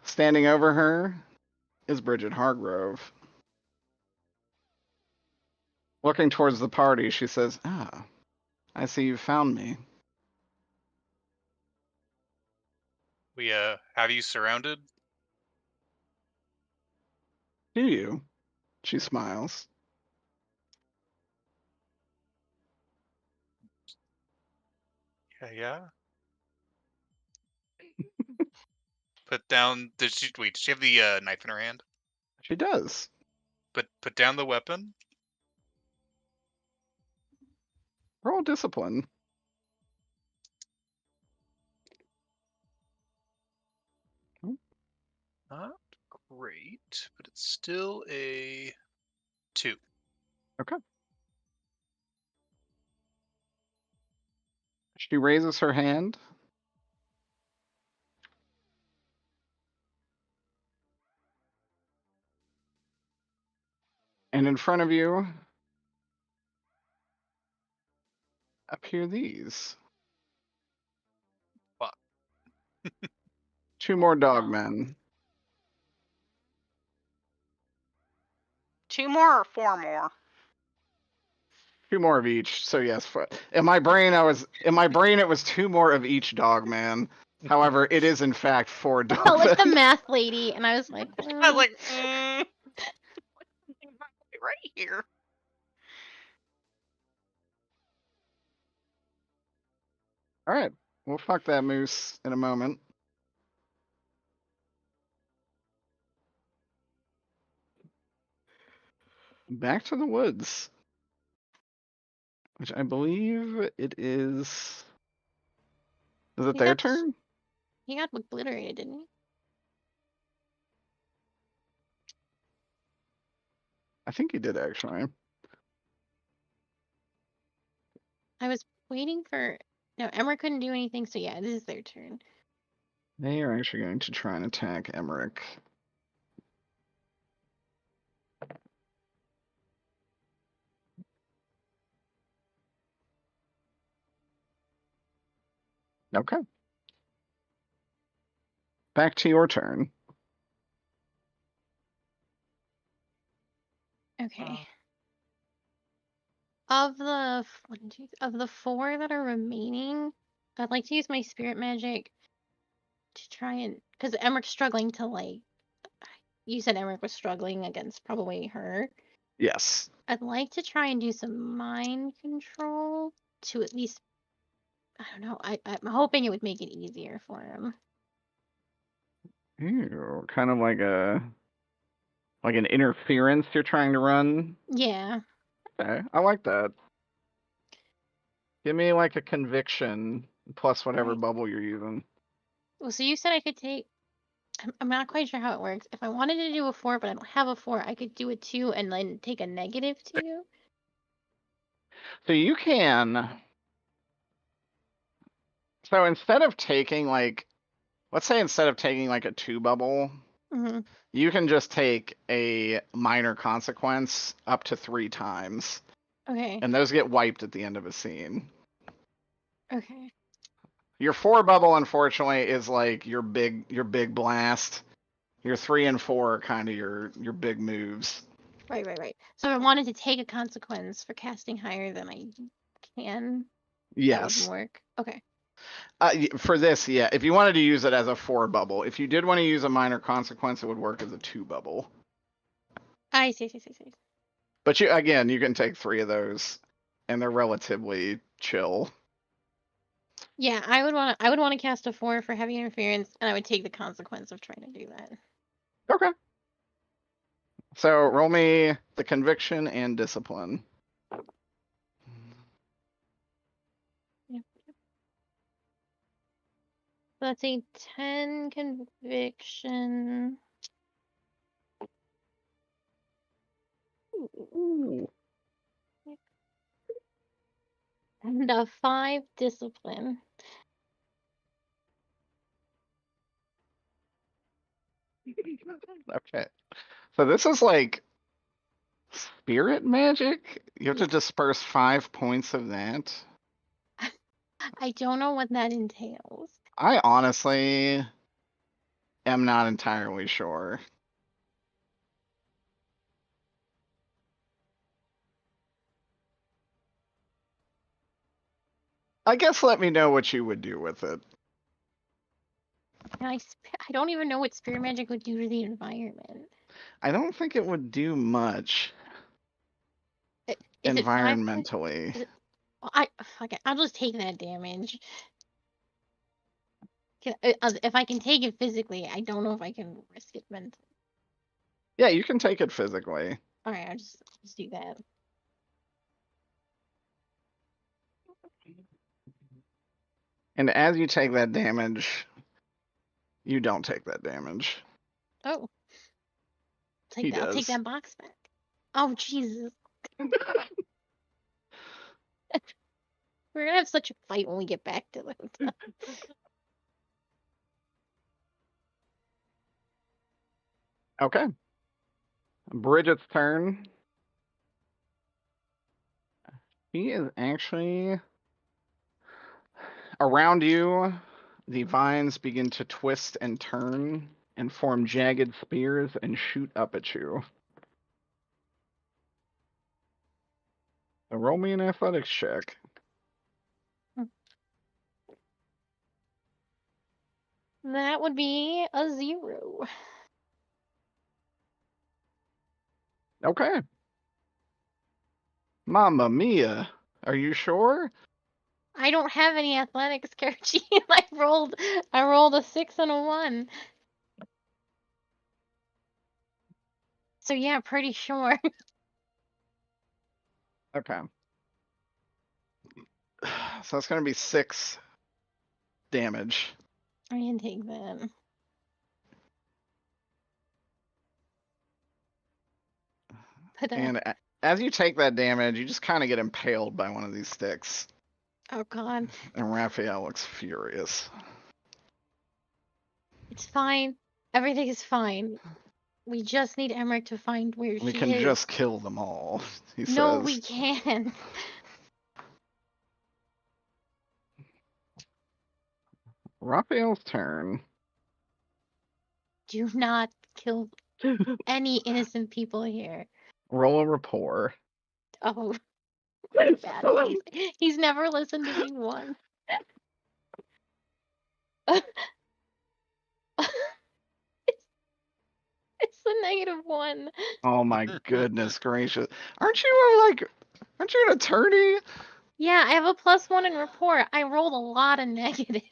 Standing over her is Bridget Hargrove. Looking towards the party, she says, "Ah, I see you found me." We have you surrounded? Do you? She smiles. Yeah. Put down. Does she have the knife in her hand? She does. Put down the weapon. Roll discipline. Not great, but it's still a 2. Okay. She raises her hand. And in front of you appear these. Fuck. 2 more dog No. men. 2 more or 4 more? 2 more of each. So yes, in my brain it was 2 more of each dog man. However, it is in fact 4 I dog felt like the men. math lady, and I was like, I was like, right here. All right, we'll fuck that moose in a moment. Back to the woods, which I believe it is. Is it He their got- turn? he got obliterated, didn't he? I think he did actually. I was waiting for. No, Emma couldn't do anything, so yeah, this is their turn. They are actually going to try and attack Emmerich. Okay. Back to your turn. Okay. Of the 4 that are remaining, I'd like to use my spirit magic to try and, because Emmerich's struggling to like. You said Emmerich was struggling against probably her. Yes. I'd like to try and do some mind control to at least. I don't know. I'm hoping it would make it easier for him. Ew, kind of like an interference you're trying to run. Yeah. Okay, I like that. Give me like a conviction plus whatever Right. bubble you're using. Well, so you said I could take. I'm not quite sure how it works. If I wanted to do a 4, but I don't have a 4, I could do a 2 and then take a -2. So you can. So instead of taking like, let's say instead of taking like a 2 bubble, Mm-hmm. you can just take a minor consequence up to 3 times. Okay. And those get wiped at the end of a scene. Okay. Your 4 bubble, unfortunately, is like your big blast. Your 3 and 4 are kind of your big moves. Right. So if I wanted to take a consequence for casting higher than I can, Yes. that would work. Okay. For this, yeah. If you wanted to use it as a 4 bubble, if you did want to use a minor consequence, it would work as a 2 bubble. I see. But you can take 3 of those, and they're relatively chill. Yeah, I would want to cast a 4 for heavy interference, and I would take the consequence of trying to do that. Okay. So roll me the conviction and discipline. Yep. So that's a 10 conviction. Ooh. And a 5 discipline. Okay. So this is like spirit magic? You have to Yes. disperse 5 points of that? I don't know what that entails. I honestly am not entirely sure. I guess let me know what you would do with it. And I don't even know what spirit magic would do to the environment. I don't think it would do much Is it 5 points? environmentally. I'll just take that damage. If I can take it physically, I don't know if I can risk it mentally. Yeah, you can take it physically. All right, I'll just do that. And as you take that damage, you don't take that damage. Oh, He I'll take does. that box back. Oh Jesus, we're gonna have such a fight when we get back to the hotel. Okay. Bridget's turn. He is actually around you. The vines begin to twist and turn and form jagged spears and shoot up at you. So roll me an athletics check. That would be a 0. Okay. Mamma mia. Are you sure? I don't have any athletics character. I rolled a 6 and a 1. So yeah, pretty sure. Okay. So that's going to be 6 damage. I can take that. But, And as you take that damage, you just kind of get impaled by one of these sticks. oh god, And Raphael looks furious. it's fine. Everything is fine. We just need Emmerich to find where We she can is. just kill them all, he No, says. we can't. Raphael's turn. Do not kill any innocent people here. Roll a rapport. Oh, bad. He's never listened to me once. It's a -1. Oh my goodness gracious. Aren't you an attorney? Yeah, I have a +1 in rapport. I rolled a lot of negatives.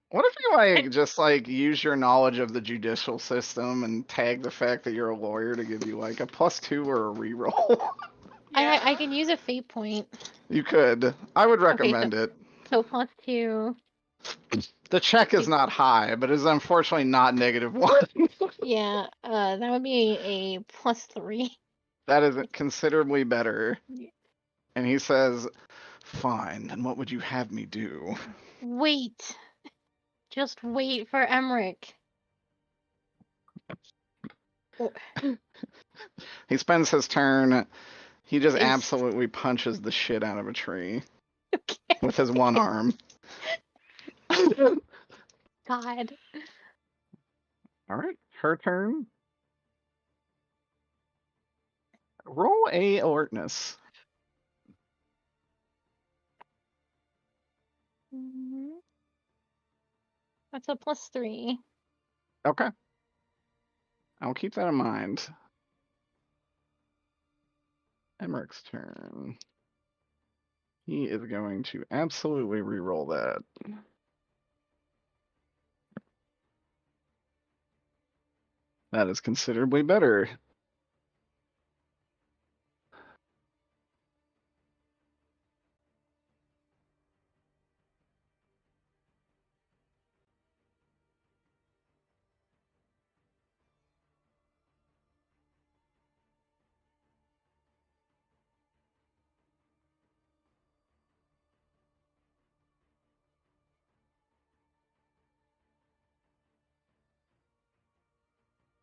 What if you just use your knowledge of the judicial system and tag the fact that you're a lawyer to give you a +2 or a reroll? I can use a fate point. You could. I would recommend it. So +2. The check is not high, but is unfortunately not -1. Yeah, that would be a +3. That is considerably better. Yeah. And he says, "Fine, then what would you have me do?" Wait. Just wait for Emmerich. He spends his turn. He just Is- absolutely punches the shit out of a tree Okay. with his one arm. God. All right, her turn. Roll a alertness. Mhm. That's a +3. Okay. I'll keep that in mind. Emmerich's turn. He is going to absolutely re-roll that. That is considerably better.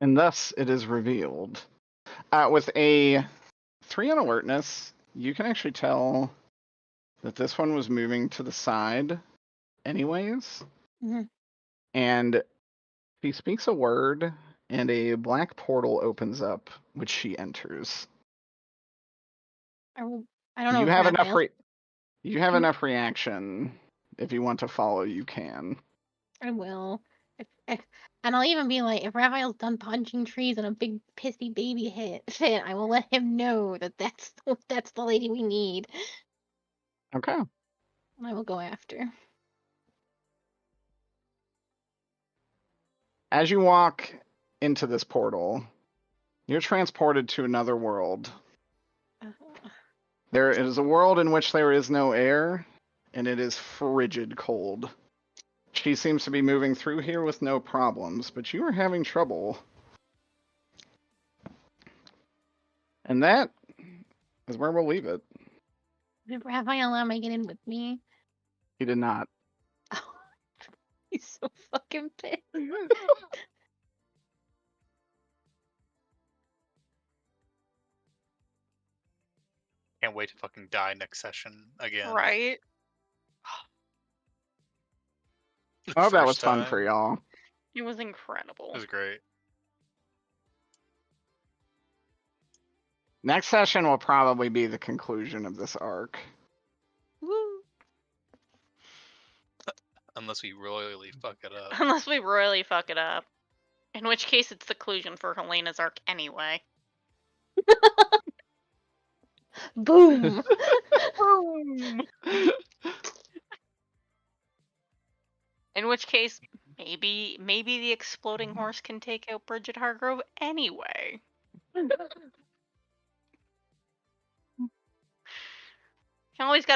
And thus it is revealed. With a 3 on alertness, you can actually tell that this one was moving to the side anyways. Mhm. And she speaks a word, and a black portal opens up, which she enters. I don't know. You if have enough. Raphael- You have enough reaction. If you want to follow, you can. I will. And I'll even be like, if Raphael's done punching trees and a big pissy baby fit, I will let him know that that's the lady we need. Okay. And I will go after. As you walk into this portal, you're transported to another world. There is a world in which there is no air, and it is frigid cold. She seems to be moving through here with no problems, but you are having trouble. And that is where we'll leave it. Did Raphael make it in with me? He did not. Oh, he's so fucking pissed. Can't wait to fucking die next session again. Right? Oh, that was First fun for time. y'all. It was incredible. It was great. Next session will probably be the conclusion of this arc. Woo. Unless we royally fuck it up. Unless we royally fuck it up. In which case it's the conclusion for Helena's arc anyway. Boom. In which case, maybe the exploding horse can take out Bridget Hargrove anyway. You always got